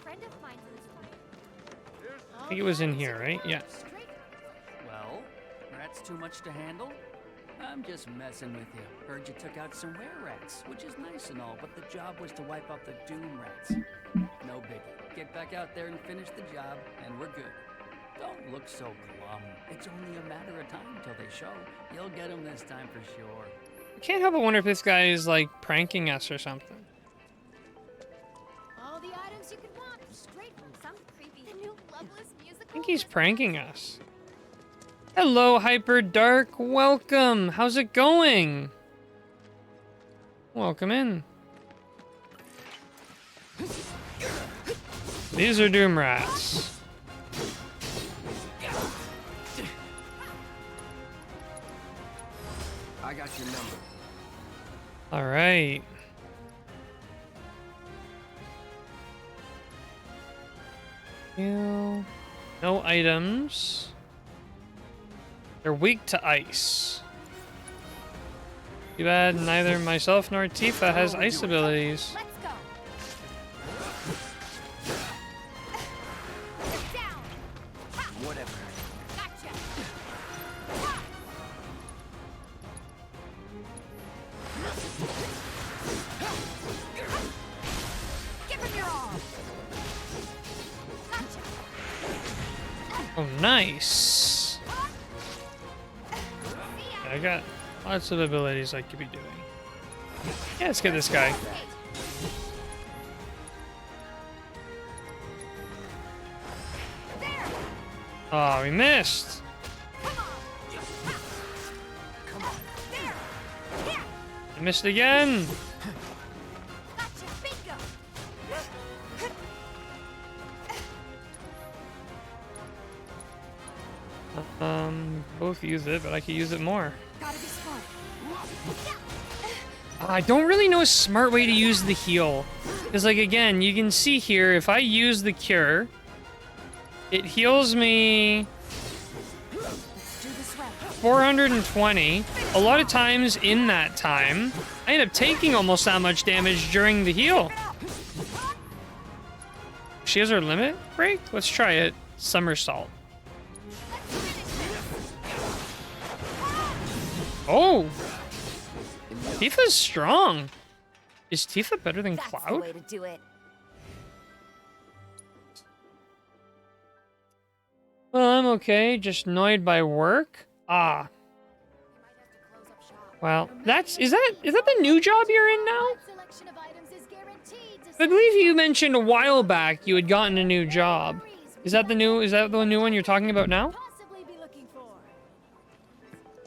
friend of mine I think it was in here, right? Yeah. Well, rats too much to handle? I'm just messing with you. Heard you took out some were-rats, which is nice and all, but the job was to wipe out the Doom Rats. No biggie. Get back out there and finish the job, and we're good. Don't look so glum. It's only a matter of time till they show. You'll get them this time for sure. I can't help but wonder if this guy is, like, pranking us or something. All the items you could want, straight from some creepy the new Loveless musical. I think he's pranking us. Hello, Hyper Dark. Welcome. How's it going? Welcome in. These are Doom Rats. I got your number. All right. No items. They're weak to ice. Too bad neither myself nor Tifa has ice abilities. Let's go. Get down. Ha! Whatever. Gotcha. Ha! Give him your all. Gotcha. Oh, nice. I got Lots of abilities I could be doing. Yeah, let's get this guy. Oh, we missed. I missed again. Both use it, but I could use it more. I don't really know a smart way to use the heal. Because, like, again, you can see here, if I use the cure, it heals me 420. A lot of times in that time, I end up taking almost that much damage during the heal. She has her limit break? Let's try it. Somersault. Oh! Tifa's strong. Is Tifa better than Cloud? That's the way to do it. Well, I'm okay. Just annoyed by work. Ah. Well, is that the new job you're in now? I believe you mentioned a while back you had gotten a new job. Is that the new one you're talking about now?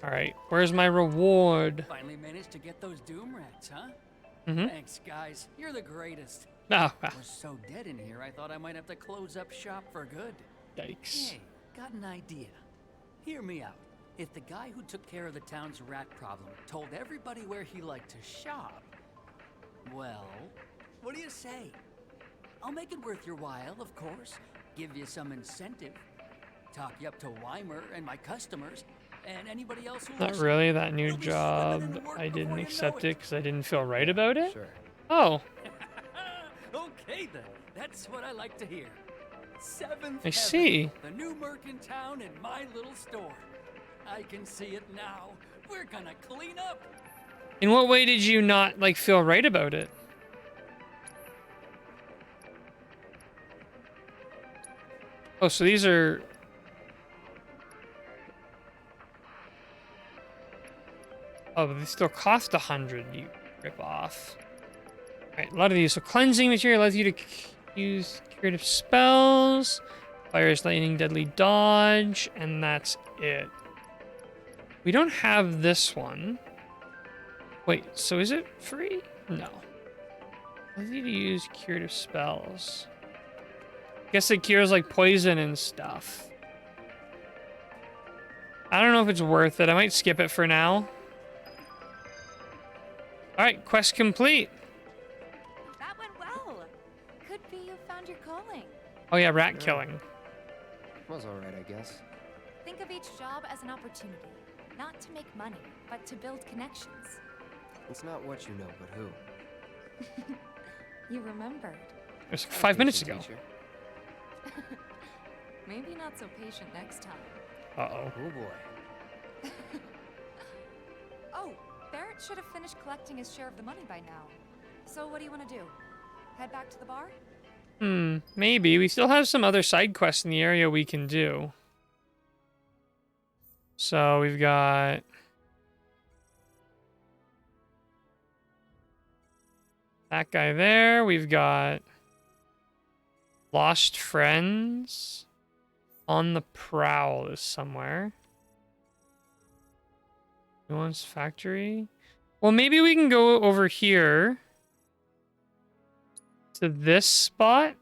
All right. Where's my reward? Finally managed to get those doom rats, huh? Mm-hmm. Thanks, guys. You're the greatest. Oh, We're so dead in here, I thought I might have to close up shop for good. Yikes. Hey, got an idea. Hear me out. If the guy who took care of the town's rat problem told everybody where he liked to shop, well, what do you say? I'll make it worth your while, of course. Give you some incentive. Talk you up to Weimer and my customers, and anybody else who Not really. That new job, I didn't accept it because I didn't feel right about it. Sure. Oh. Okay then, that's what I like to hear. Seventh I see. Heaven, the new merc in town and my little store. I can see it now. We're gonna clean up. In what way did you not, like, feel right about it? Oh, so these are... Oh, but they still cost 100, you rip off. Alright, a lot of these. So cleansing material allows you to use curative spells, fires, lightning, deadly dodge, and that's it. We don't have this one. Wait, so is it free? No. Allows you to use curative spells. Guess it cures like poison and stuff. I don't know if it's worth it. I might skip it for now. Alright, quest complete. That went well. Could be you found your calling. Oh yeah, rat killing. Was alright, I guess. Think of each job as an opportunity. Not to make money, but to build connections. It's not what you know, but who. You remembered. It was 5 minutes ago. Maybe not so patient next time. Uh-oh. Oh boy. Oh, Barrett should have finished collecting his share of the money by now. So what do you want to do? Head back to the bar? Maybe. We still have some other side quests in the area we can do. So we've got... that guy there. We've got... Lost Friends. On the Prowl is somewhere. Nuance Factory. Well, maybe we can go over here. To this spot.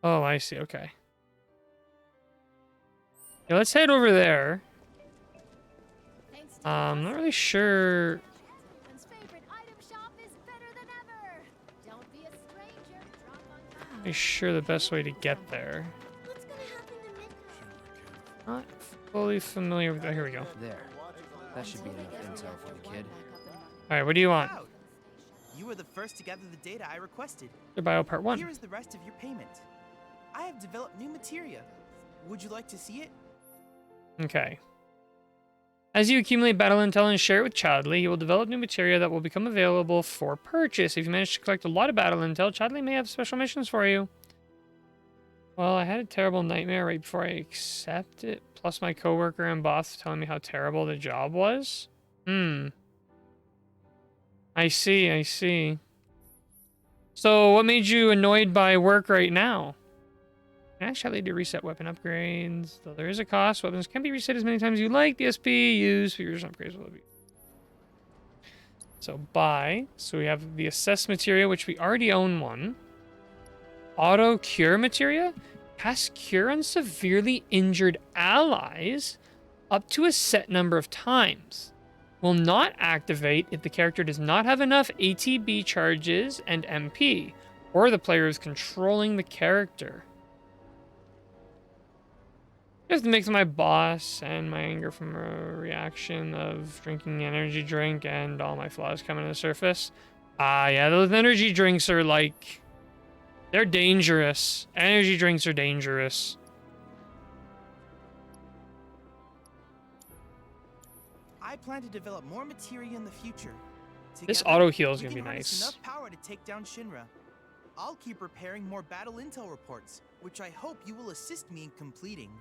Oh, I see. Okay. Yeah, let's head over there. I'm not really sure. I'm sure the best way to get there. Not fully familiar with. Oh, here we go. There. That should be enough intel for the kid. All right, what do you want? You were the first to gather the data I requested. The bio part 1. Here is the rest of your payment. I have developed new materia. Would you like to see it? Okay. As you accumulate battle intel and share it with Chadley, you will develop new materia that will become available for purchase. If you manage to collect a lot of battle intel, Chadley may have special missions for you. Well, I had a terrible nightmare right before I accept it, plus my coworker and boss telling me how terrible the job was. I see, I see. So, what made you annoyed by work right now? Actually, to reset weapon upgrades. Though there is a cost, weapons can be reset as many times as you like. The SP used for your upgrades will be. So, buy. So, we have the assess materia, which we already own one. Auto cure materia. Cast cure on severely injured allies up to a set number of times. Will not activate if the character does not have enough ATB charges and MP, or the player is controlling the character. Just to mix my boss and my anger from a reaction of drinking energy drink and all my flaws coming to the surface. Yeah, those energy drinks are like... They're dangerous. Energy drinks are dangerous. I plan to develop more materia in the future. This Together, auto heal is we gonna be can harness nice. Enough power to take down Shinra. I'll keep preparing more battle intel reports, which I hope you will assist me in completing.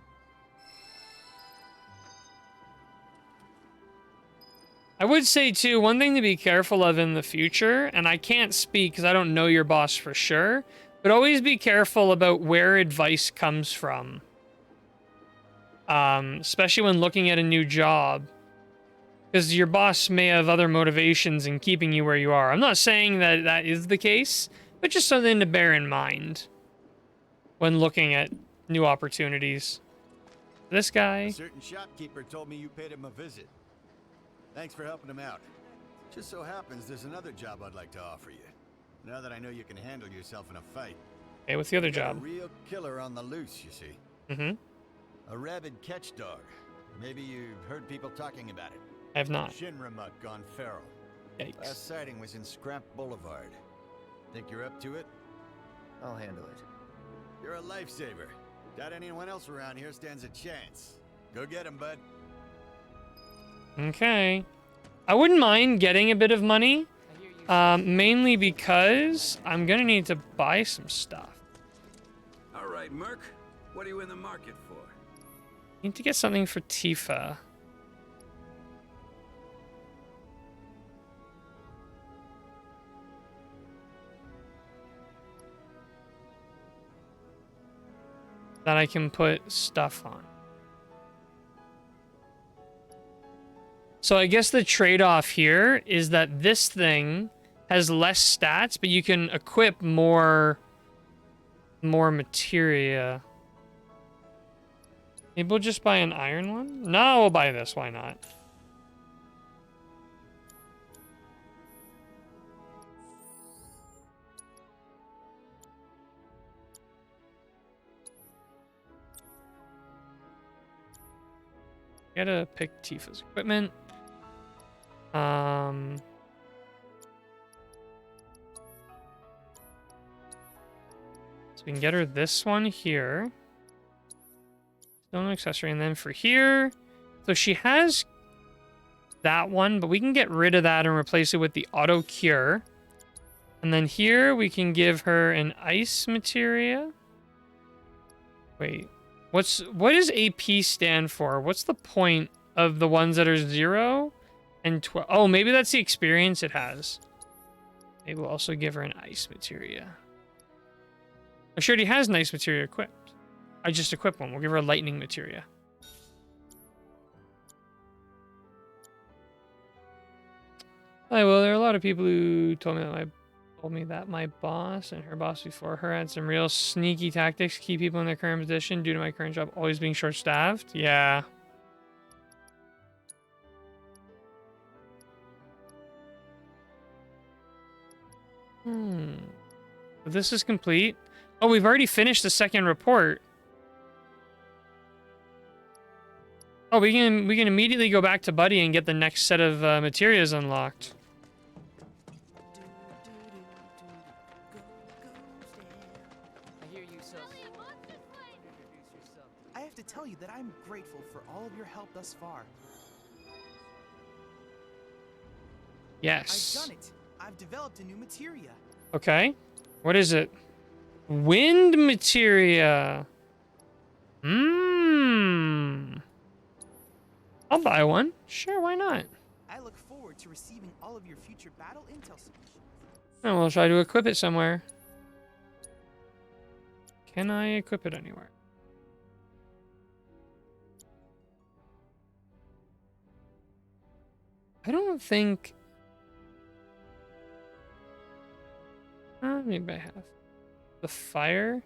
I would say, too, one thing to be careful of in the future, and I can't speak because I don't know your boss for sure, but always be careful about where advice comes from. Especially when looking at a new job. Because your boss may have other motivations in keeping you where you are. I'm not saying that that is the case, but just something to bear in mind when looking at new opportunities. This guy. A certain shopkeeper told me you paid him a visit. Thanks for helping him out. Just so happens there's another job I'd like to offer you. Now that I know you can handle yourself in a fight. Okay, what's the other You got job? A real killer on the loose, you see. Mm-hmm. A rabid catch dog. Maybe you've heard people talking about it. I have not. Shinra muck gone feral. Yikes. Last sighting was in Scrap Boulevard. Think you're up to it? I'll handle it. You're a lifesaver. Doubt anyone else around here stands a chance. Go get him, bud. Okay. I wouldn't mind getting a bit of money. Mainly because I'm gonna need to buy some stuff. All right, Merc. What are you in the market for? Need to get something for Tifa. That I can put stuff on. So I guess the trade-off here is that this thing has less stats, but you can equip more materia. Maybe we'll just buy an iron one? No, we'll buy this. Why not? Gotta pick Tifa's equipment. So we can get her this one here. Stone accessory, and then for here. So she has that one, but we can get rid of that and replace it with the auto cure. And then here we can give her an ice materia. Wait, what does AP stand for? What's the point of the ones that are 0 and 12? Oh, maybe that's the experience it has. Maybe we'll also give her an ice materia. Oh, she already has nice materia equipped. I just equip one. We'll give her a lightning materia. Hi, well, there are a lot of people who told me that my boss and her boss before her had some real sneaky tactics to keep people in their current position due to my current job always being short-staffed. Yeah. This is complete. Oh, we've already finished the second report. Oh, we can immediately go back to Buddy and get the next set of materials unlocked. I have to tell you that I'm grateful for all of your help thus far. Yes. I've done it. I've developed a new materia. Okay. What is it? Wind materia. Mmm. I'll buy one. Sure, why not? I look forward to receiving all of your future battle intel submissions. And we'll try to equip it somewhere. Can I equip it anywhere? I don't think... maybe I have. The fire?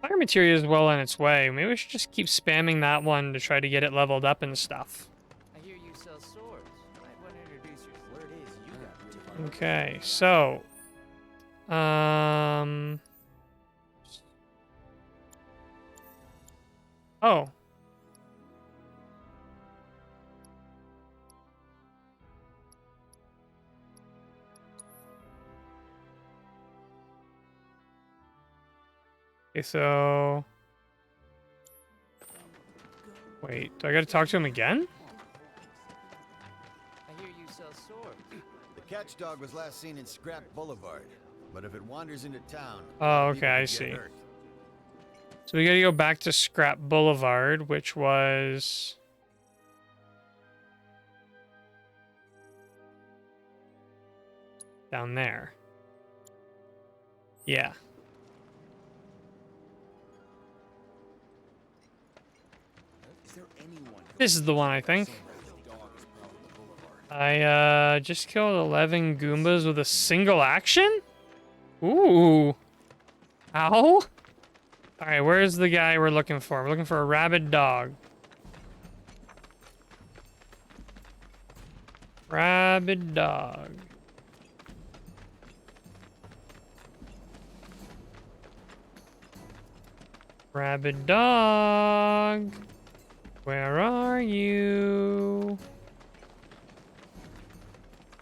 Fire materia is well on its way. Maybe we should just keep spamming that one to try to get it leveled up and stuff. I hear you sell swords. Might want to introduce your word is you got Okay, so... Oh. Okay, so... Wait, do I gotta talk to him again? I hear you sell swords. The catch dog was last seen in Scrap Boulevard, but if it wanders into town... Oh, people okay, I could get see. hurt. So we gotta go back to Scrap Boulevard, which was... down there. Yeah. This is the one, I think. I just killed 11 Goombas with a single action? Ooh. Ow. Alright, where's the guy we're looking for? We're looking for a rabid dog. Rabid dog. Rabid dog. Where are you?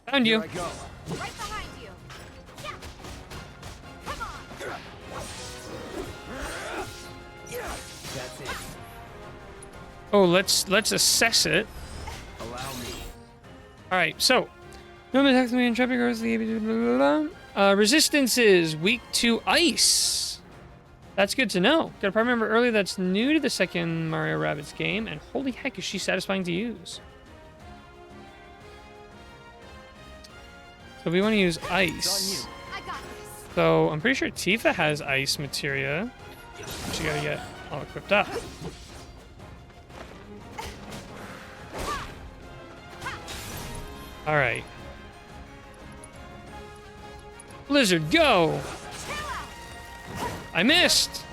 Found you. Right behind you. Yeah. Come on. That's it. Oh, let's assess it. Allow me. All right, so no attacks me and traffic goes the resistance is weak to ice. That's good to know. Got a part member earlier that's new to the second Mario Rabbids game, and holy heck, is she satisfying to use. So we want to use ice. So I'm pretty sure Tifa has ice materia. She gotta get all equipped up. All right. Blizzard, go! I missed!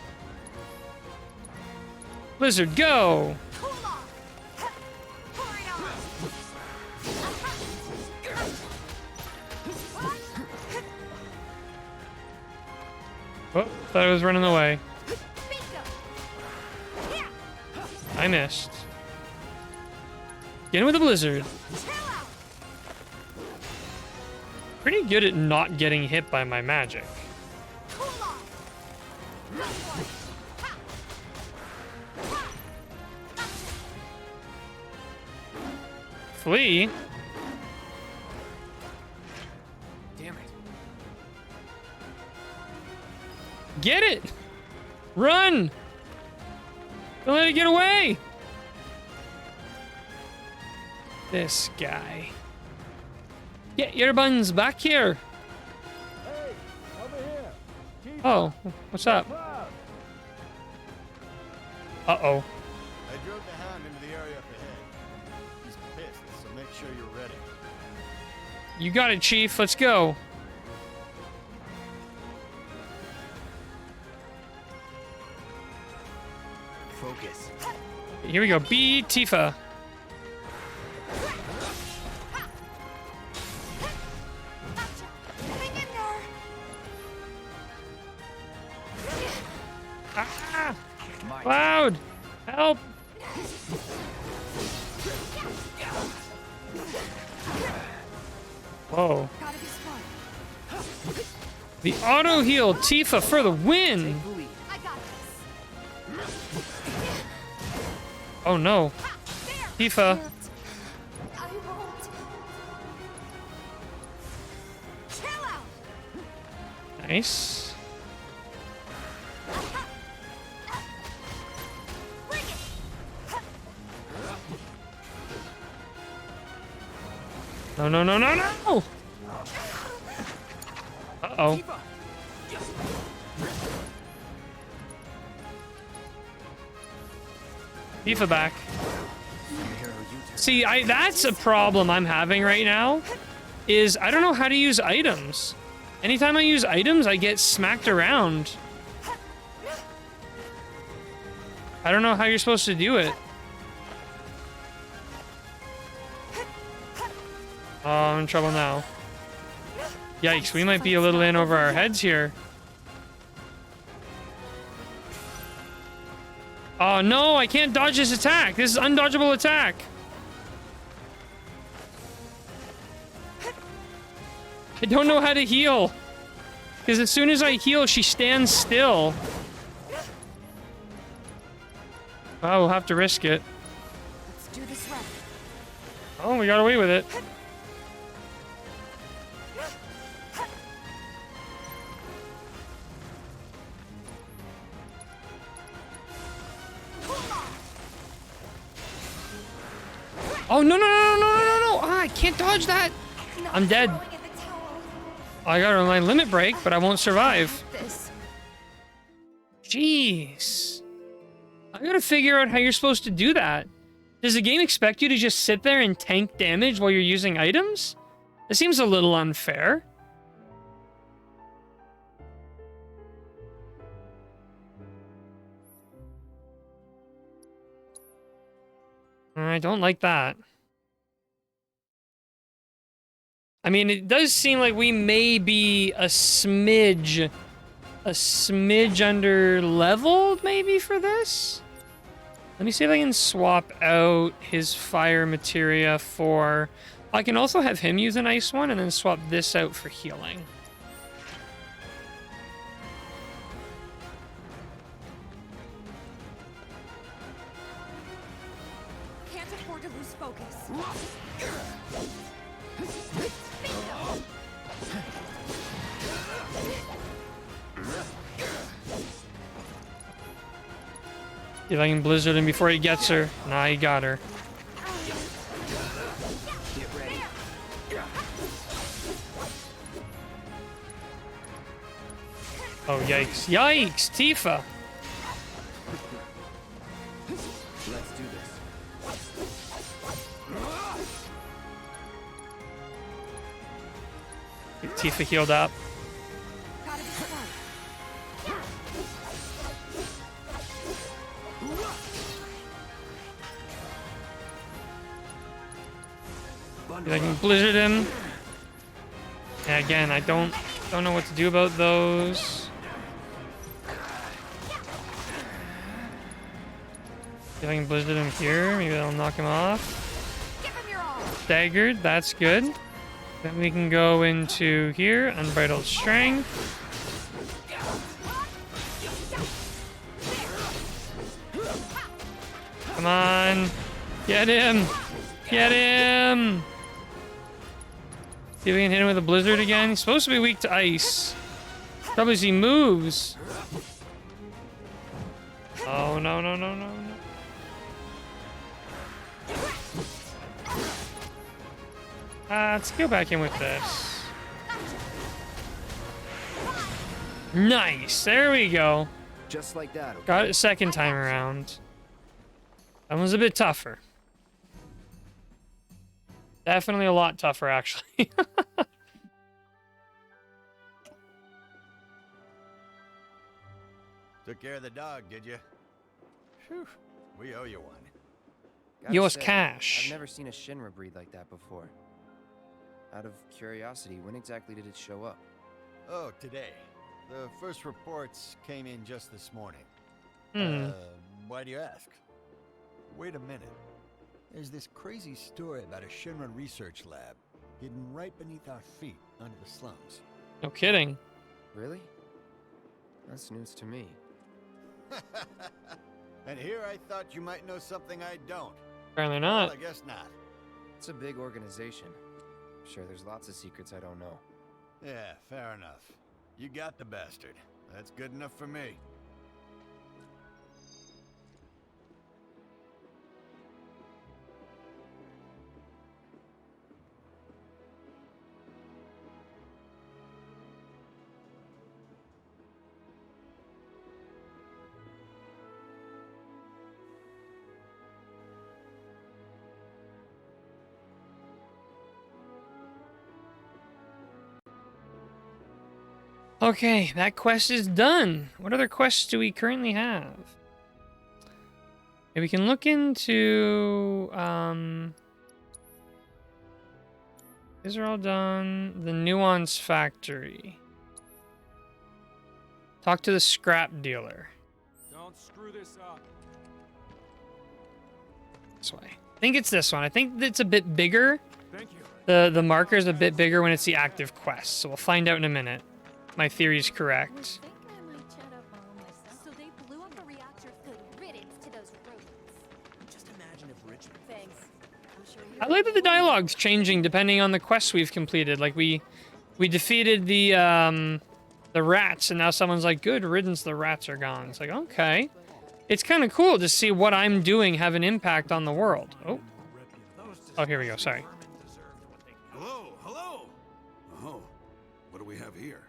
Blizzard, go! Oh, thought I was running away. I missed. Get in with the blizzard. Pretty good at not getting hit by my magic. Flee? Damn it. Get it! Run! Don't let it get away! This guy. Get your buns back here! Hey, over here. Oh, what's up? Uh-oh. I drove the hound into the area up ahead. He's pissed, so make sure you're ready. You got it, Chief. Let's go. Focus. Here we go. Be Tifa. Ah! Cloud! Help! Whoa. The auto heal Tifa for the win! Oh no. Tifa. I won't. Chill out. Nice. Bring it. No, no, no, no, no! Uh-oh. Tifa back. See, that's a problem I'm having right now, is I don't know how to use items. Anytime I use items, I get smacked around. I don't know how you're supposed to do it. Oh, I'm in trouble now. Yikes, we might be a little in over our heads here. Oh no, I can't dodge this attack. This is undodgeable attack. I don't know how to heal. Because as soon as I heal, she stands still. Oh, we'll have to risk it. Let's do this right. Oh, we got away with it. Oh, no, no, no, no, no, no, no. Ah, I can't dodge that. I'm dead. I got my limit break, but I won't survive. Jeez. I gotta figure out how you're supposed to do that. Does the game expect you to just sit there and tank damage while you're using items? It seems a little unfair. I don't like that. I mean, it does seem like we may be a smidge under leveled maybe for this. Let me see if I can swap out his fire materia for... I can also have him use an ice one and then swap this out for healing. Can't afford to lose focus. See if I can blizzard him before he gets her. Nah, he got her. Oh, yikes. Yikes, Tifa! Let's do this. Get Tifa healed up. If I can blizzard him. And again, I don't know what to do about those. If I can blizzard him here, maybe that'll knock him off. Staggered, that's good. Then we can go into here, unbridled strength. Come on, get him, get him. See if we can hit him with a blizzard again. He's supposed to be weak to ice. Probably as he moves. Oh, no, no, no, no, no. Let's go back in with this. Nice. There we go. Just like that. Okay? Got it a second time around. That one's a bit tougher. Definitely a lot tougher, actually. Took care of the dog, did you? Phew. We owe you one. Gotta Yours say, cash. I've never seen a Shinra breed like that before. Out of curiosity, when exactly did it show up? Oh, today. The first reports came in just this morning. Why do you ask? Wait a minute. There's this crazy story about a Shinra research lab hidden right beneath our feet under the slums. No kidding. Really? That's news to me. And here I thought you might know something I don't. Apparently Well, not. I guess not. It's a big organization. Sure, there's lots of secrets I don't know. Yeah, fair enough. You got the bastard. That's good enough for me. Okay, that quest is done. What other quests do we currently have? Okay, we can look into these are all done. The Nuance Factory. Talk to the scrap dealer. Don't screw this up. This way. I think it's this one. I think it's a bit bigger. Thank you. The marker is a bit bigger when it's the active quest, so we'll find out in a minute. My theory's correct. So they blew up the reactor. Good riddance to those rodents. Just imagine if Richard. Thanks. I'm sure I like that the dialogue's changing depending on the quests we've completed. Like we defeated the rats, and now someone's like, "Good riddance, the rats are gone." It's like, okay, it's kind of cool to see what I'm doing have an impact on the world. Oh, here we go. Sorry. Hello, hello. Oh, what do we have here?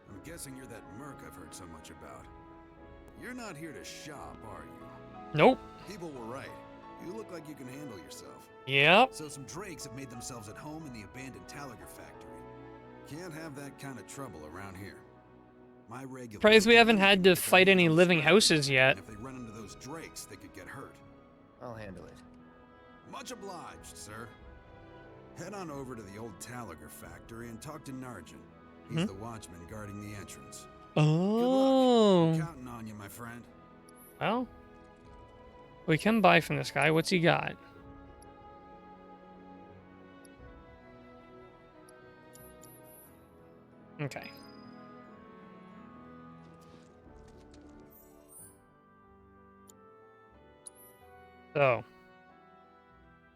I'm guessing you're that merc I've heard so much about. You're not here to shop, are you? Nope. People were right. You look like you can handle yourself. Yep. So some drakes have made themselves at home in the abandoned Talager factory. Can't have that kind of trouble around here. My regular. Surprised we haven't had to fight any living houses yet. If they run into those drakes, they could get hurt. I'll handle it. Much obliged, sir. Head on over to the old Talager factory and talk to Narjan. He's the watchman guarding the entrance. Oh. Counting on you, my friend. Well, we can buy from this guy. What's he got? Okay. So,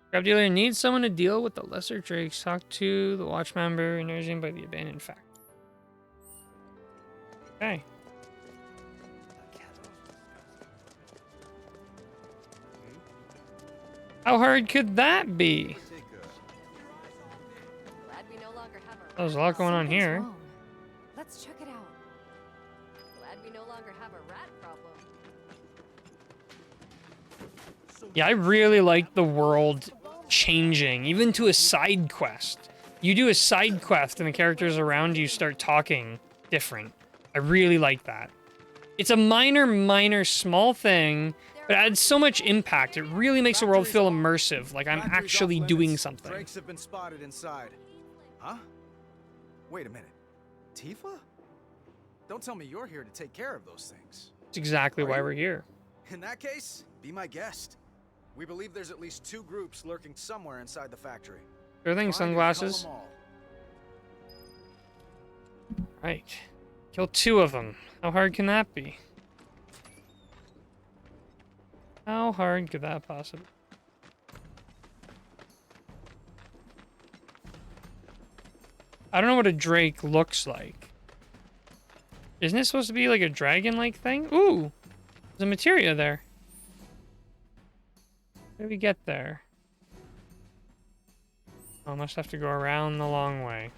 scrap dealer needs someone to deal with the lesser drakes. Talk to the watch member and urging by the abandoned factory. Okay. How hard could that be? Glad we no longer have a There's a lot going on here. wrong. Let's check it out. Glad we no longer have a rat problem. Yeah, I really like the world changing, even to a side quest. You do a side quest and the characters around you start talking different. I really like that. It's a minor, small thing, but it adds so much impact. It really makes the world feel immersive, like I'm actually doing something. Drakes have been spotted inside. Huh? Wait a minute. Tifa? Don't tell me you're here to take care of those things. That's exactly why we're here. In that case, be my guest. We believe there's at least 2 groups lurking somewhere inside the factory. Sure thing, Find and cull sunglasses. them all. Right. Kill 2 of them. How hard can that be? How hard could that possibly be? I don't know what a drake looks like. Isn't it supposed to be like a dragon-like thing? Ooh! There's a materia there. How did we get there? Oh, must have to go around the long way.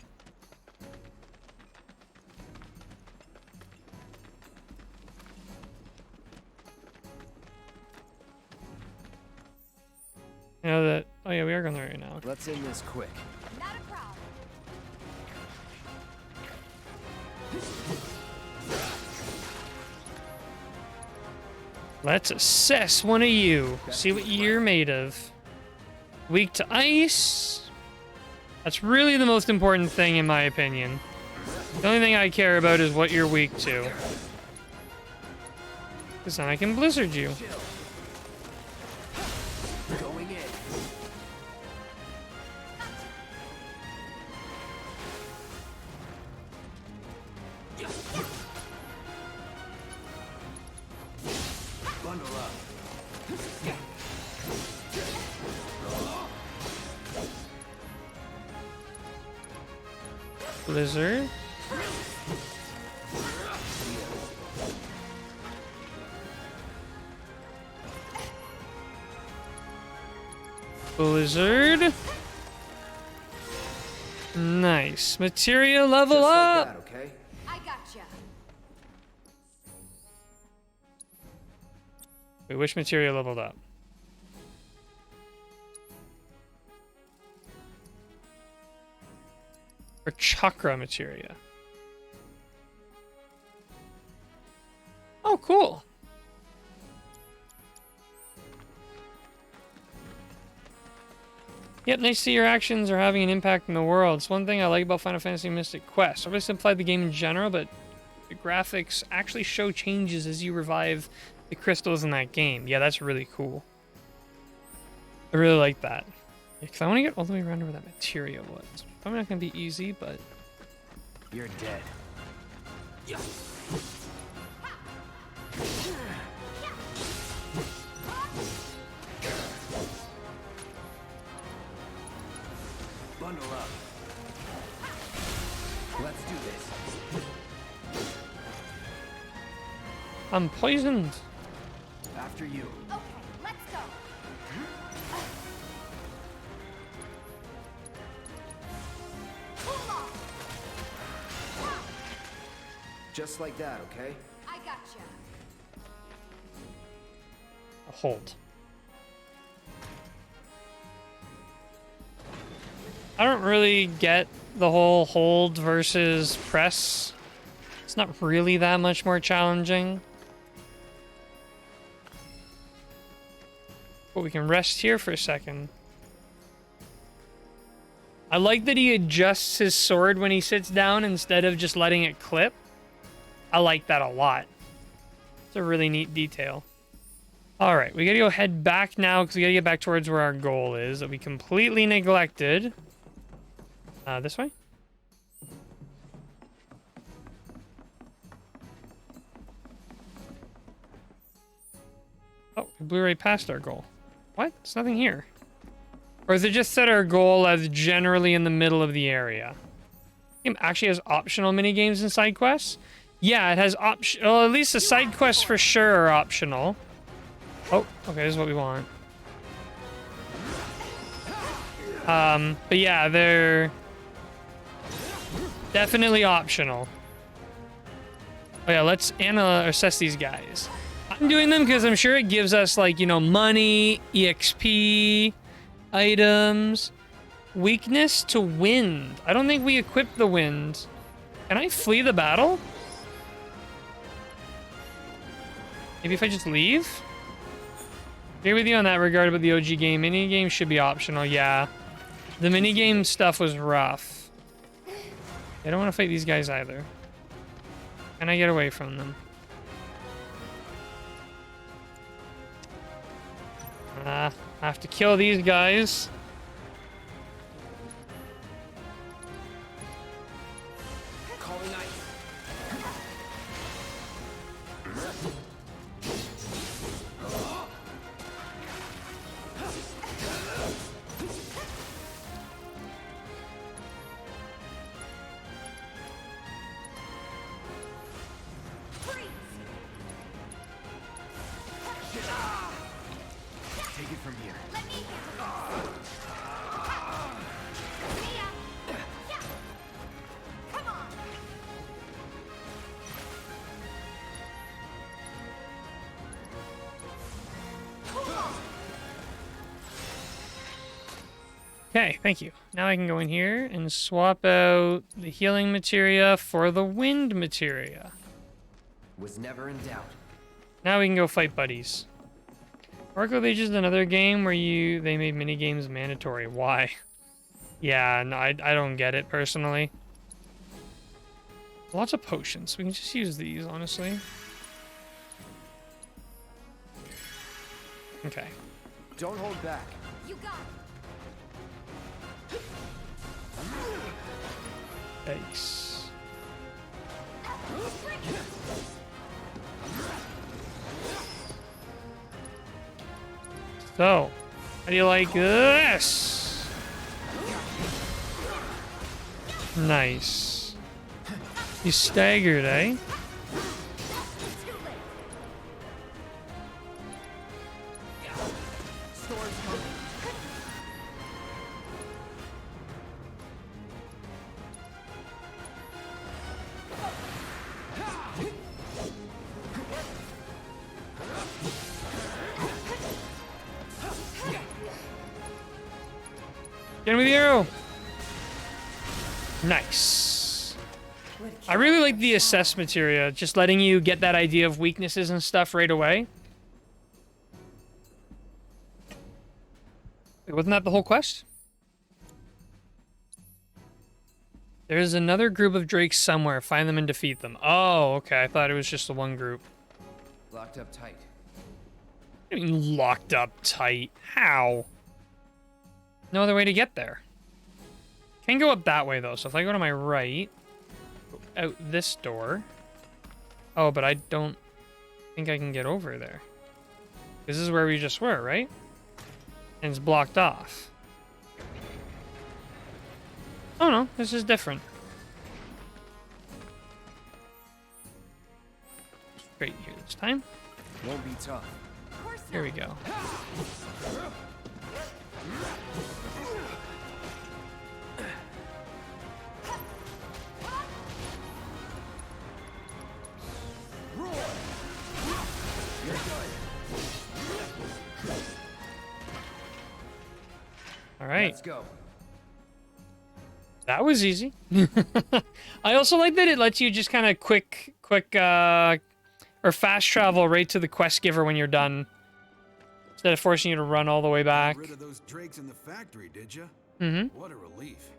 You know that... Oh yeah, we are going there right now. Let's end this quick. Not a problem. Let's assess one of you. See what you're made of. Weak to ice. That's really the most important thing in my opinion. The only thing I care about is what you're weak to. Because then I can blizzard you. Going in. Bundle up. Blizzard. Blizzard. Nice. Materia level Just up. like that, okay? I gotcha. Wait, which materia leveled up? Or chakra materia. Oh, cool. Yep, nice to see your actions are having an impact in the world. It's one thing I like about Final Fantasy Mystic Quest. I've always simplified the game in general, but the graphics actually show changes as you revive the crystals in that game. Yeah, that's really cool. I really like that. Because I want to get all the way around to where that materia was. Probably not going to be easy, but... You're dead. Bundle up. Let's do this. I'm poisoned. After you. Okay, let's go. Just like that, okay? I gotcha. Hold. I don't really get the whole hold versus press. It's not really that much more challenging. But we can rest here for a second. I like that he adjusts his sword when he sits down instead of just letting it clip. I like that a lot. It's a really neat detail. Alright, we gotta go head back now because we gotta get back towards where our goal is that we completely neglected. This way? Oh, we blew right past our goal. What? There's nothing here. Or is it just set our goal as generally in the middle of the area? Game actually has optional minigames and side quests? Yeah, it has well, at least the side quests for sure are optional. Oh, okay, this is what we want. But yeah, they're definitely optional. Oh yeah, let's assess these guys. I'm doing them because I'm sure it gives us, like, you know, money, EXP, items, weakness to wind. I don't think we equipped the wind. Can I flee the battle? Maybe if I just leave? Agree with you on that regard about the OG game. Mini games should be optional, yeah. The minigame stuff was rough. I don't want to fight these guys either. Can I get away from them? I have to kill these guys. Take it from here. Okay, thank you. Now I can go in here and swap out the healing materia for the wind materia. Was never in doubt. Now we can go fight buddies. Arc of Ages is another game where they made mini games mandatory. Why? Yeah, no, I don't get it personally. Lots of potions. We can just use these, honestly. Okay. Don't hold back. You got it. Thanks. So, how do you like this? Nice. You staggered, eh? Get him with you! Nice. I really like the assess materia, just letting you get that idea of weaknesses and stuff right away. Wait, wasn't that the whole quest? There's another group of drakes somewhere. Find them and defeat them. Oh, okay. I thought it was just the one group. Locked up tight. What do you mean locked up tight? How? No other way to get there. Can't go up that way, though. So if I go to my right, go out this door. Oh, but I don't think I can get over there. This is where we just were, right? And it's blocked off. Oh no, this is different. Straight here this time. Won't be tough. Here we go. All right. Let's go. That was easy. I also like that it lets you just kind of quick, or fast travel right to the quest giver when you're done, instead of forcing you to run all the way back. Got rid of those drakes in the factory, did you? Mm-hmm. What a relief.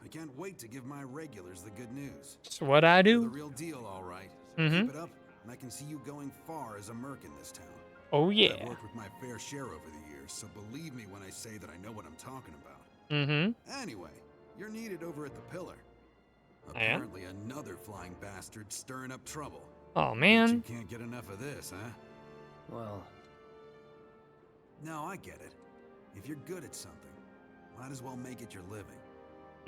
I can't wait to give my regulars the good news. It's what I do. You're the real deal, all right. Mm-hmm. Keep it up, and I can see you going far as a merc in this town. Oh yeah. I've worked with my fair share over the years, so believe me when I say that I know what I'm talking about. Mm-hmm. Anyway, you're needed over at the Pillar. I am? Apparently another flying bastard stirring up trouble. Oh man. But you can't get enough of this, huh? Well, no, I get it. If you're good at something, might as well make it your living.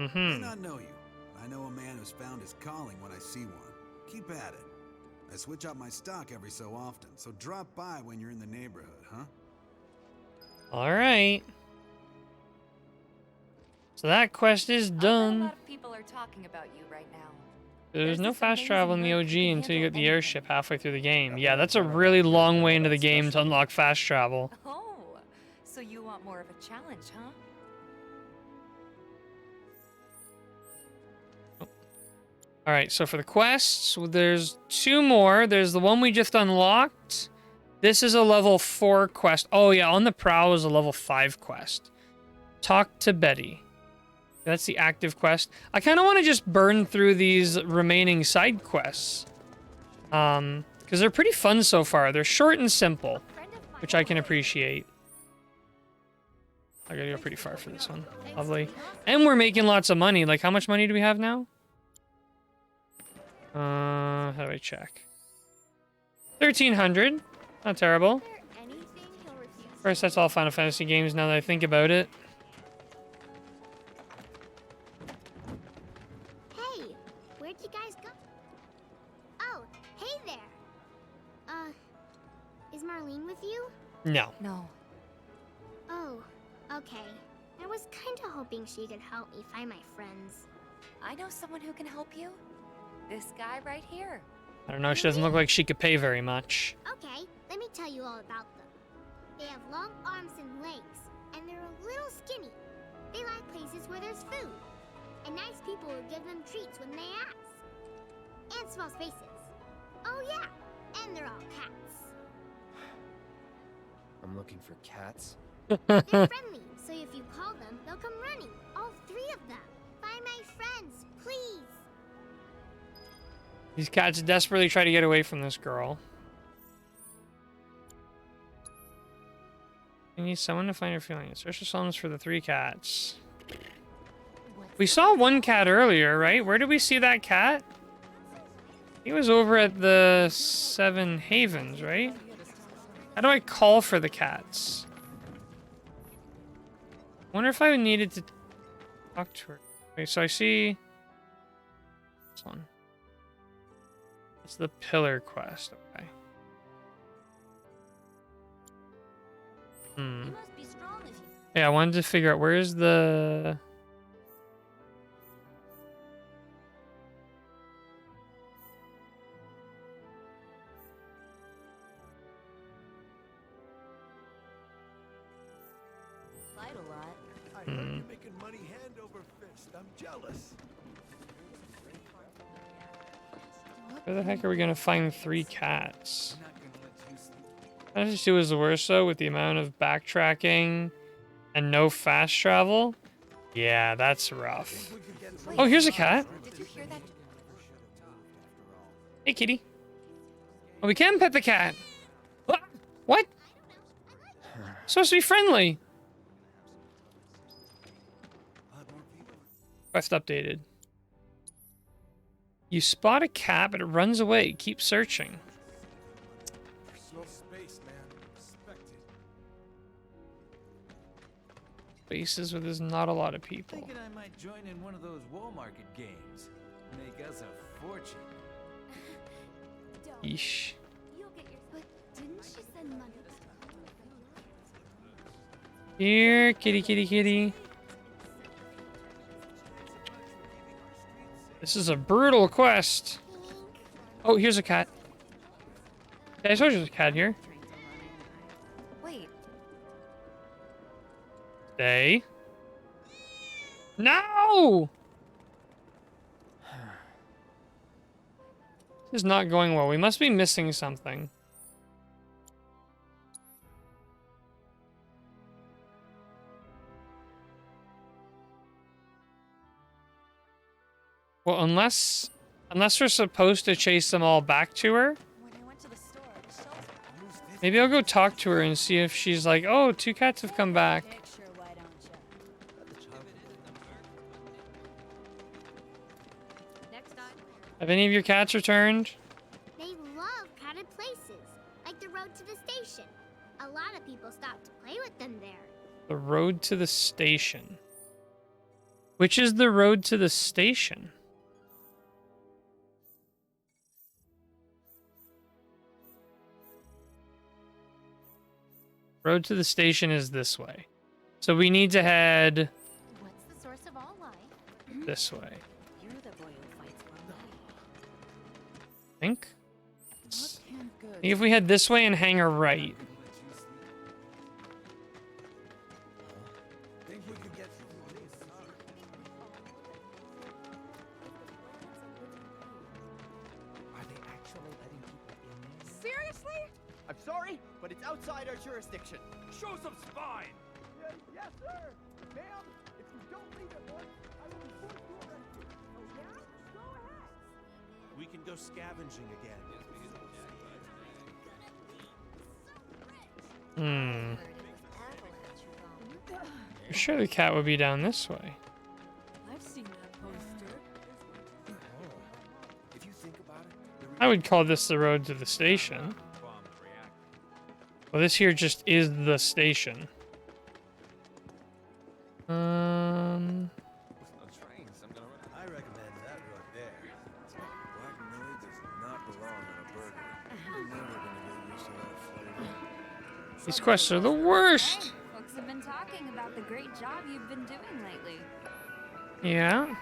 Mm-hmm. I may not know you, but I know a man who's found his calling when I see one. Keep at it. I switch up my stock every so often, so drop by when you're in the neighborhood, huh? All right. So that quest is A done. lot of people are talking about you right now. There's no this fast travel in the amazing OG bird who can until you get the handle airship halfway through the game. Yeah, that's a really long way into the game to unlock fast travel. Oh, so you want more of a challenge, huh? All right, so for the quests, there's two more. There's the one we just unlocked. This is a level 4 quest. Oh yeah, on the prowl is a level 5 quest. Talk to Betty. That's the active quest. I kind of want to just burn through these remaining side quests. Because they're pretty fun so far. They're short and simple, which I can appreciate. I gotta go pretty far for this one. Lovely. And we're making lots of money. Like, how much money do we have now? How do I check? 1,300. Not terrible. Of course, that's all Final Fantasy games now that I think about it. Hey, where'd you guys go? Oh, hey there. Is Marlene with you? No. No. Oh, okay. I was kinda hoping she could help me find my friends. I know someone who can help you. This guy right here. I don't know. She doesn't look like she could pay very much. Okay, let me tell you all about them. They have long arms and legs, and they're a little skinny. They like places where there's food, and nice people will give them treats when they ask. And small spaces. Oh yeah, and they're all cats. I'm looking for cats. They're friendly, so if you call them, they'll come running. All 3 of them. Find my friends, please. These cats desperately try to get away from this girl. You need someone to find your feelings. Search summons for the 3 cats. We saw one cat earlier, right? Where did we see that cat? He was over at the 7 Havens, right? How do I call for the cats? Wonder if I needed to talk to her. Okay, so I see This one. It's the pillar quest. Okay. Hmm. Yeah, I wanted to figure out where's the... Fight a lot. I heard you're making money hand over fist. I'm jealous. Where the heck are we gonna find 3 cats? Fantasy 2 is the worst though, with the amount of backtracking and no fast travel. Yeah, that's rough. Oh, here's a cat. Did you hear that? Hey, kitty. Oh, we can pet the cat. What? Supposed to be friendly. Quest updated. You spot a cat, but it runs away. Keep searching. Personal space, man. Respect it. Places where there's not a lot of people. Thinking I might join in one of those wall market games. Make us a fortune. Yeesh. But didn't she send money? Here, kitty, kitty, kitty. This is a brutal quest. Oh, here's a cat. Yeah, I told you there's a cat here. Wait. Stay. No! This is not going well. We must be missing something. Well, unless we're supposed to chase them all back to her. Maybe I'll go talk to her and see if she's like, oh, 2 cats have come back. Have any of your cats returned? They love crowded places, like the road to the station. A lot of people stop to play with them there. The road to the station. Which is the road to the station? Road to the station is this way. So we need to head What's the source of all life? this way. You're the boy who fights for money. I think if we head this way and hang a right. Are they actually letting people in there? Seriously? I'm sorry, but it's outside our jurisdiction. Show some spine! Yes, sir! Ma'am, if you don't leave at once, I will be forced to arrest you. Oh, yeah? Go ahead! We can go scavenging again. Hmm. I'm sure the cat would be down this way. I've seen that poster. If you think about it, I would call this the road to the station. Well, this here just is the station. I recommend that road there. Black noise does not belong on a burger. You're never gonna get used to that flavor. These quests are the worst. Folks have been talking about the great job you've been doing lately. Yeah.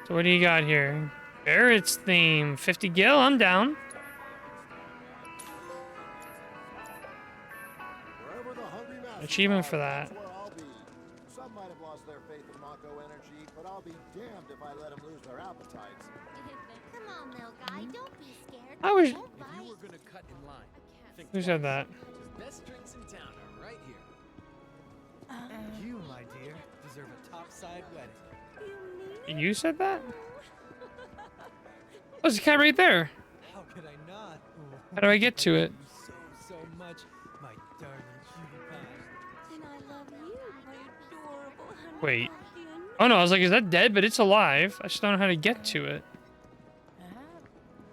So what do you got here? Barrett's theme. 50 gil, I'm down. Achievement for that. Some might have lost their faith in Mako energy, but I'll be damned if I let them lose their appetites. Come on, little guy, don't be scared. I was. If you were gonna cut in line, think Who said that? the best drinks in town are right here. You, my dear, deserve a topside wedding. You said that? Oh, there's a cat right there. How could I not? How do I get to it? So much, my darling cutie pie. And I love you, my adorable honey. Wait. Oh no, I was like, is that dead? But it's alive. I just don't know how to get to it.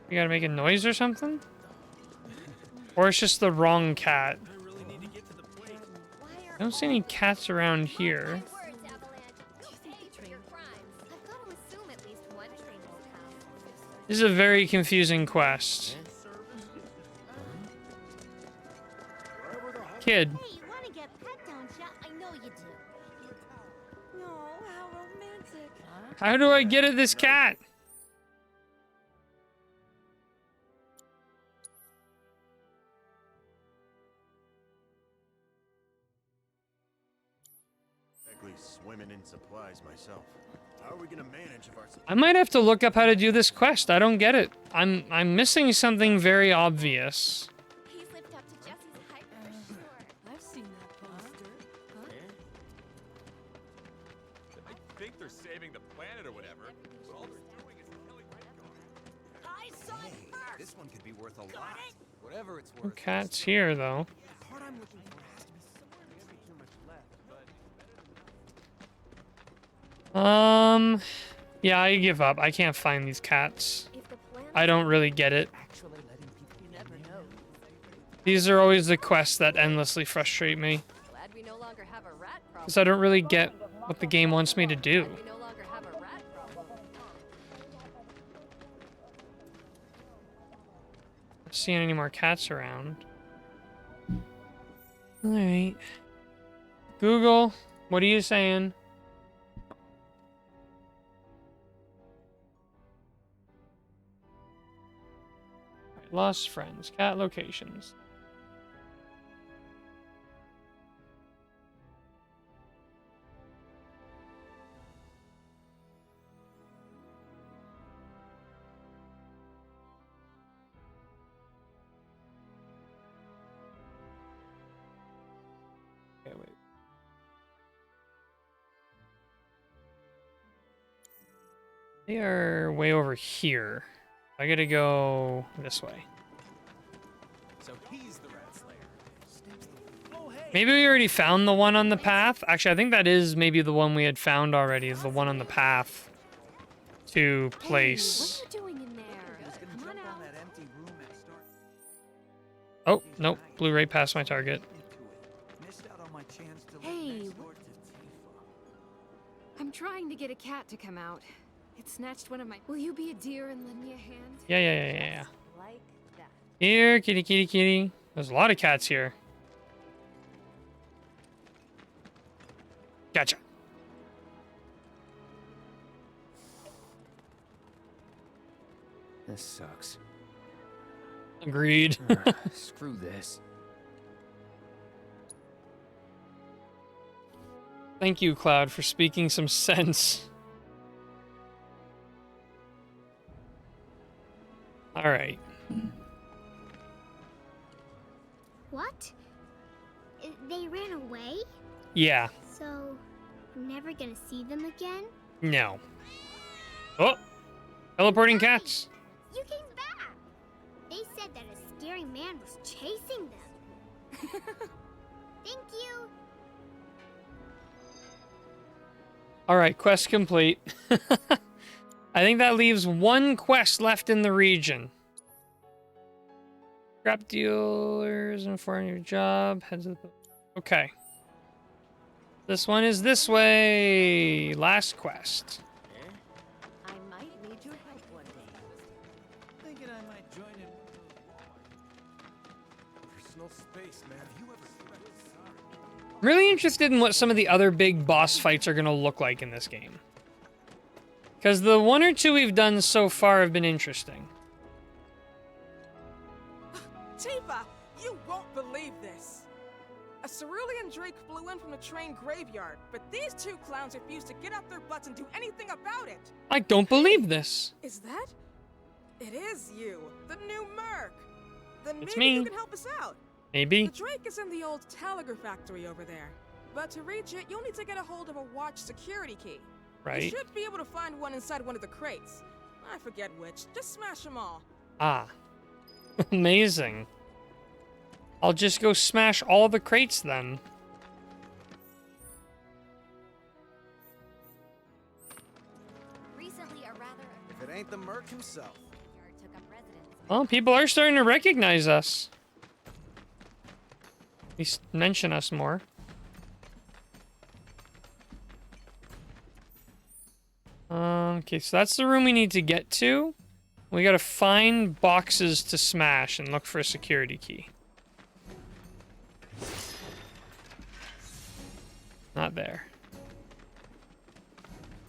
You gotta make a noise or something? Or it's just the wrong cat. I don't see any cats around here. This is a very confusing quest. Kid. Hey, you wanna get pet, don't ya? I know you do. No, how romantic. How do I get at this cat? Exactly swimming in supplies myself. How are we gonna manage if our I might have to look up how to do this quest. I don't get it. I'm missing something very obvious. He's lived up to Jesse's hype for sure. I've seen that poster. I think they're saving the planet or whatever, but all they're doing is killing I saw it first. This one could be worth a lot. Whatever it's No worth. cat's here though. The part I'm looking for has to be somewhere between too much left, but Yeah, I give up. I can't find these cats. I don't really get it. These are always the quests that endlessly frustrate me. Glad we no longer have a rat problem. Because I don't really get what the game wants me to do. We no longer have a rat problem. Not seeing any more cats around. Alright. Google, what are you saying? Lost friends, cat locations. Okay, wait. They are way over here. I gotta go this way. so he's the rat slayer. Oh, hey. Maybe we already found the one on the path. Actually, I think that is maybe the one we had found already, is the one on the path to place. What are you doing in there? Come on out. That empty room at start. Oh, nope. Blew right past my target. Missed out on my chance to Hey, live next door to Tifa. I'm trying to get a cat to come out. It snatched one of my. Will you be a dear and lend me a hand? Yeah. Like that. Here, kitty, kitty, kitty. There's a lot of cats here. Gotcha. This sucks. Agreed. Screw this. Thank you, Cloud, for speaking some sense. All right. What? They ran away? Yeah. So, I'm never gonna see them again? No. Oh, teleporting cats. You came back! They said that a scary man was chasing them. Thank you! All right, quest complete. I think that leaves one quest left in the region. Scrap dealers, inform your job. Head to the... Okay. This one is this way. Last quest. I might need your help one day. Thinking I might join in. Personal space, man. Have you ever I'm really interested in what some of the other big boss fights are going to look like in this game. Because the one or two we've done so far have been interesting. Tifa, you won't believe this. A cerulean drake flew in from the train graveyard, but these two clowns refused to get out their butts and do anything about it. I don't believe this. Is that? It is you, the new Merc. Then It's maybe me. you can help us out. Maybe. The drake is in the old Telegraph factory over there. But to reach it, you'll need to get a hold of a watch security key. Right. You should be able to find one inside one of the crates. I forget which. Just smash them all. Ah. Amazing. I'll just go smash all the crates then. Recently, a rather If it ain't the Merc himself. took up residence. Well, people are starting to recognize us. At least mention us more. Okay, so that's the room we need to get to. We gotta find boxes to smash and look for a security key. Not there.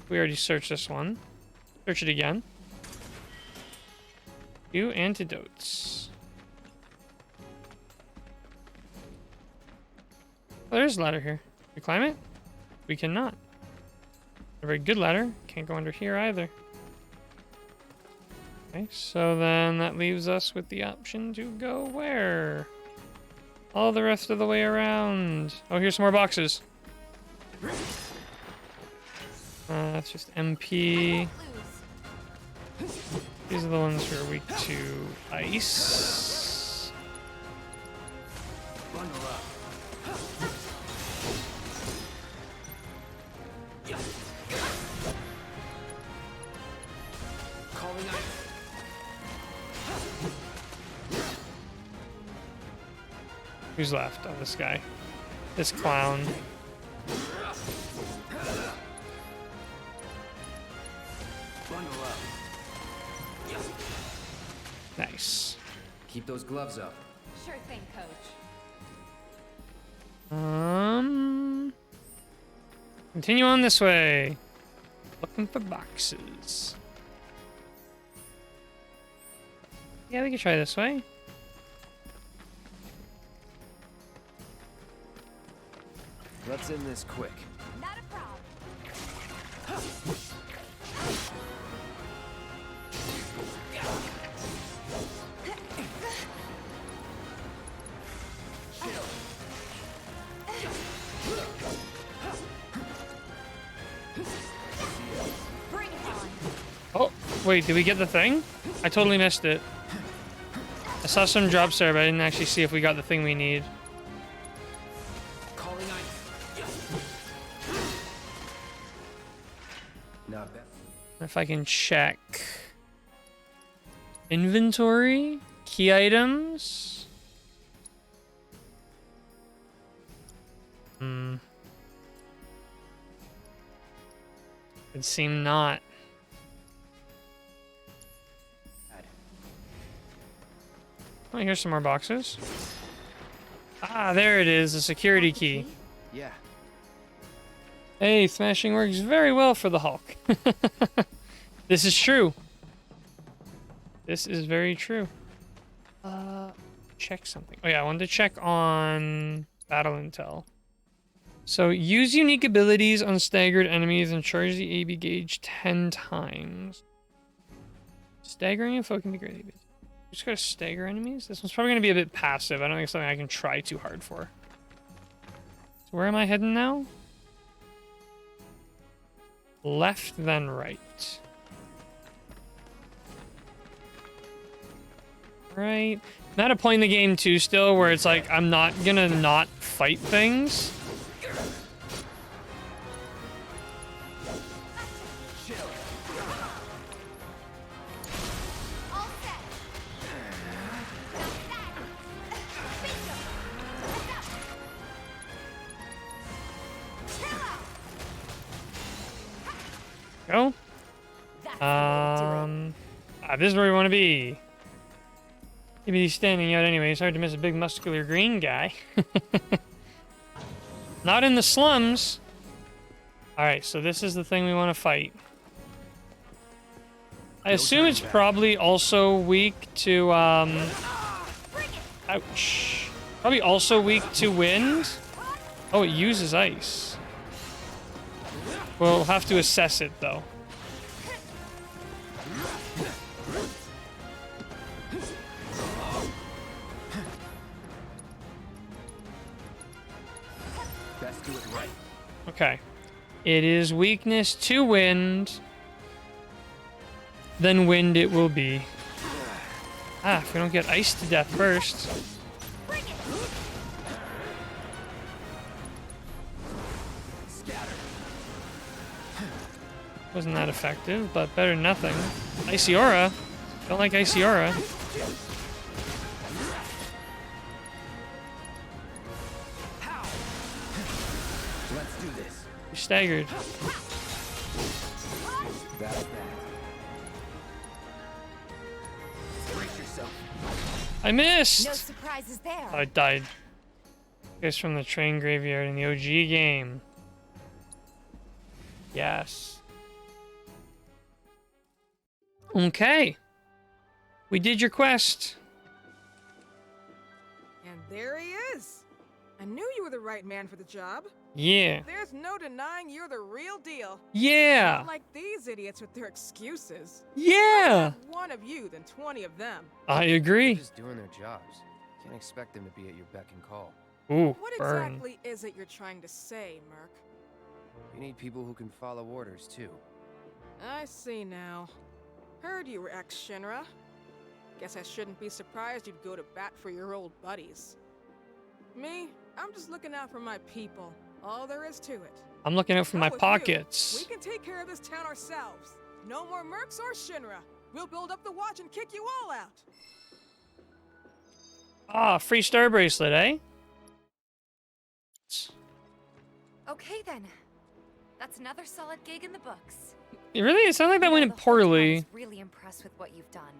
We already searched this one. Search it again. 2 antidotes. Oh, there's a ladder here. Can we climb it? We cannot. A very good ladder. Can't go under here either. Okay, so then that leaves us with the option to go where? All the rest of the way around. Oh, here's some more boxes. That's just MP. These are the ones who are weak to ice. Bundle up. Calling ice. Who's left? Oh, this guy. This clown. Bundle up. Nice. Keep those gloves up. Sure thing, Coach. Continue on this way. Looking for boxes. Yeah, we could try this way. Let's end this quick. Not a problem. Bring it on. Oh, wait, did we get the thing? I totally missed it. I saw some drops there, but I didn't actually see if we got the thing we need. Calling ice. Not bad. If I can check. Inventory? Key items? Would seem not. Oh, here's some more boxes. Ah, there it is, a security key. Yeah. Hey, smashing works very well for the Hulk. This is true. This is very true. Check something. Oh yeah, I wanted to check on battle intel. So, use unique abilities on staggered enemies and charge the AB gauge 10 times. Staggering and foe can be greatly abused. Just gotta stagger enemies? This one's probably gonna be a bit passive. I don't think it's something I can try too hard for. So where am I heading now? Left, then right. Right. I'm at a point in the game too still where it's like I'm not gonna not fight things. Go. This is where we want to be. Maybe he's standing out anyway. It's hard to miss a big muscular green guy. Not in the slums. Alright, so this is the thing we want to fight. I assume it's probably also weak to, ouch. Probably also weak to wind. Oh, it uses ice. We'll have to assess it, though. Best do it right. Okay. It is weakness to wind. Then wind it will be. Ah, if we don't get ice to death first. Wasn't that effective, but better than nothing. Icy Aura. Don't like Icy Aura. Let's do this. You're staggered. That's that. yourself. I missed! No surprises there. I died. Guess from the train graveyard in the OG game. Yes. Okay. We did your quest. And there he is. I knew you were the right man for the job. Yeah. There's no denying you're the real deal. Yeah. Not like these idiots with their excuses. Yeah. One of you than 20 of them. I agree. They're just doing their jobs. Can't expect them to be at your beck and call. Ooh, What burn. exactly is it you're trying to say, Merc? You need people who can follow orders, too. I see now. Heard you were ex-Shinra. Guess I shouldn't be surprised you'd go to bat for your old buddies. Me, I'm just looking out for my people. All there is to it. I'm looking out for my With you, pockets. we can take care of this town ourselves. No more Mercs or Shinra. We'll build up the watch and kick you all out. Ah, free star bracelet, eh? Okay then. That's another solid gig in the books. Really? It sounded like that You know, went the whole town poorly. is really impressed with what you've done.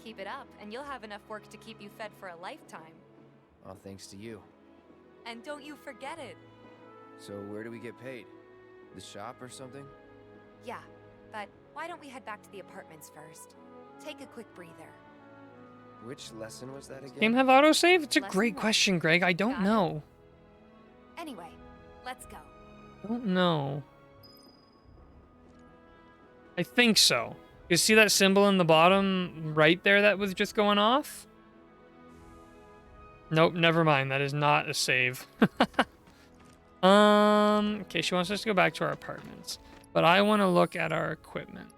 Keep it up, and you'll have enough work to keep you fed for a lifetime. All thanks to you. And don't you forget it. So where do we get paid? The shop or something? Yeah, but why don't we head back to the apartments first? Take a quick breather. Which lesson was that again? Game have autosave? It's a Lesson great one. question, Greg. I don't Got it? know. Anyway, let's go. Don't know. I think so. You see that symbol in the bottom right there that was just going off? Nope, never mind. That is not a save. Okay, she wants us to go back to our apartments. But I want to look at our equipment.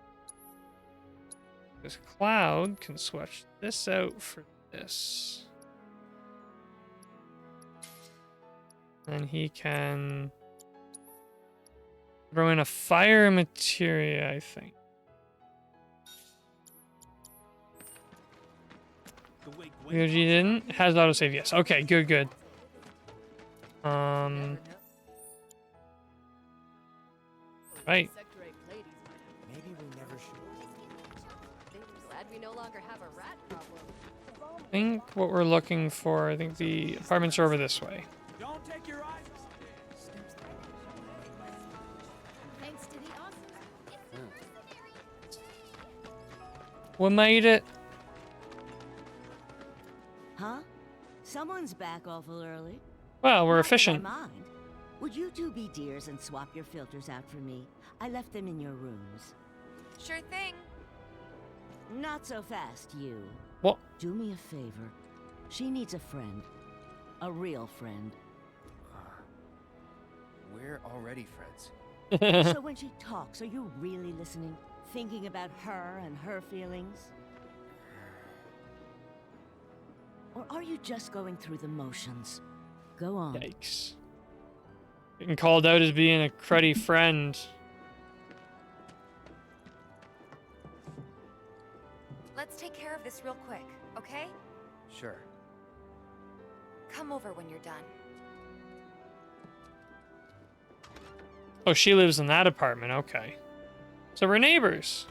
Because Cloud can switch this out for this. And he can throw in a fire materia, I think. VOG didn't? Has autosave, yes. Okay, good, good. Right. Maybe we never should. Glad we no longer have a rat problem. I think what we're looking for, I think the apartments are over this way. Don't take your eyes. Thanks to the awesome. What made it? Huh? Someone's back awful early. Well, we're Not that I efficient. mind. Would you two be dears and swap your filters out for me? I left them in your rooms. Sure thing. Not so fast, you. What? Do me a favor. She needs a friend. A real friend. We're already friends. So when she talks, are you really listening? Thinking about her and her feelings? Or are you just going through the motions? Go on. Yikes. Getting called out as being a cruddy friend. Let's take care of this real quick, okay? Sure. Come over when you're done. Oh, she lives in that apartment. Okay. So we're neighbors.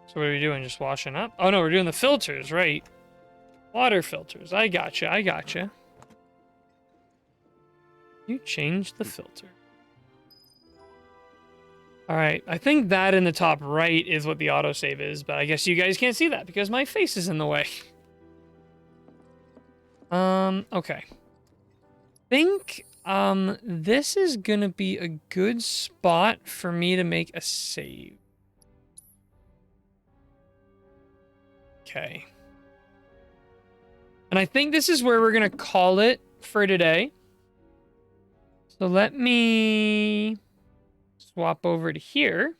So what are we doing? Just washing up? Oh no, we're doing the filters, right? Water filters. I gotcha. I gotcha. You changed the filter. Alright, I think that in the top right is what the autosave is, but I guess you guys can't see that because my face is in the way. Okay. Think, this is gonna be a good spot for me to make a save. Okay. And I think this is where we're gonna call it for today. So let me swap over to here.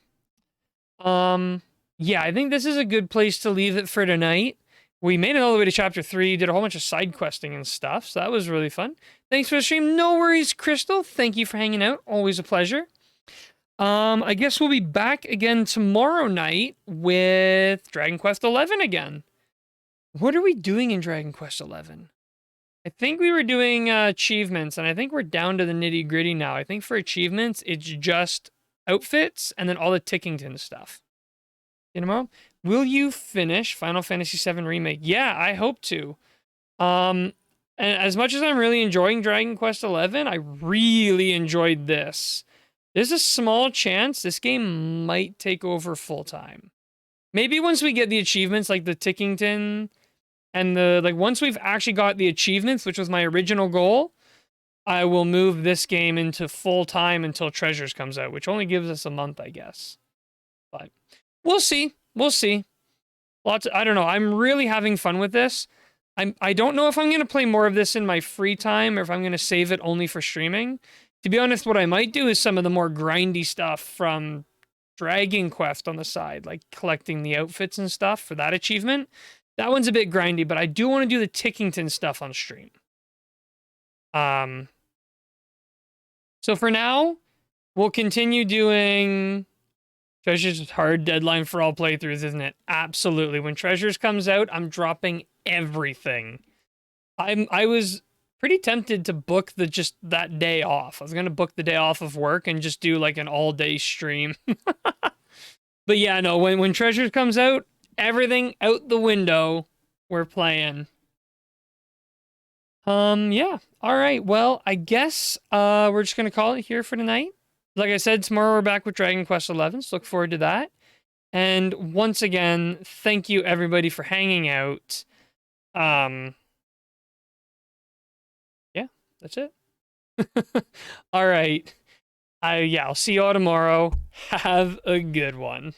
Yeah, I think this is a good place to leave it for tonight. We made it all the way to chapter 3, did a whole bunch of side questing and stuff, so that was really fun. Thanks for the stream. No worries, Crystal. Thank you for hanging out. Always a pleasure. I guess we'll be back again tomorrow night with Dragon Quest XI again. What are we doing in Dragon Quest XI? I think we were doing achievements, and I think we're down to the nitty gritty now. I think for achievements, it's just outfits and then all the Tickington stuff. You know, will you finish Final Fantasy VII Remake? Yeah, I hope to. And as much as I'm really enjoying Dragon Quest XI, I really enjoyed this. There's a small chance this game might take over full time. Maybe once we get the achievements like the Tickington and once we've actually got the achievements, which was my original goal, I will move this game into full time until Treasures comes out, which only gives us a month, I guess. But we'll see. We'll see. I don't know. I'm really having fun with this. I don't know if I'm going to play more of this in my free time or if I'm going to save it only for streaming. To be honest, what I might do is some of the more grindy stuff from Dragon Quest on the side, like collecting the outfits and stuff for that achievement. That one's a bit grindy, but I do want to do the Tickington stuff on stream. So for now, we'll continue doing Treasures. Is hard deadline for all playthroughs, isn't it? Absolutely. When Treasures comes out, I'm dropping everything. I was pretty tempted to book just that day off. I was gonna book the day off of work and just do like an all-day stream. But yeah, no, when Treasures comes out, everything out the window. We're playing. Yeah. All right. Well, I guess we're just gonna call it here for tonight. Like I said, tomorrow we're back with Dragon Quest XI, so look forward to that. And once again, thank you everybody for hanging out. Yeah, that's it. All right. I'll see you all tomorrow. Have a good one.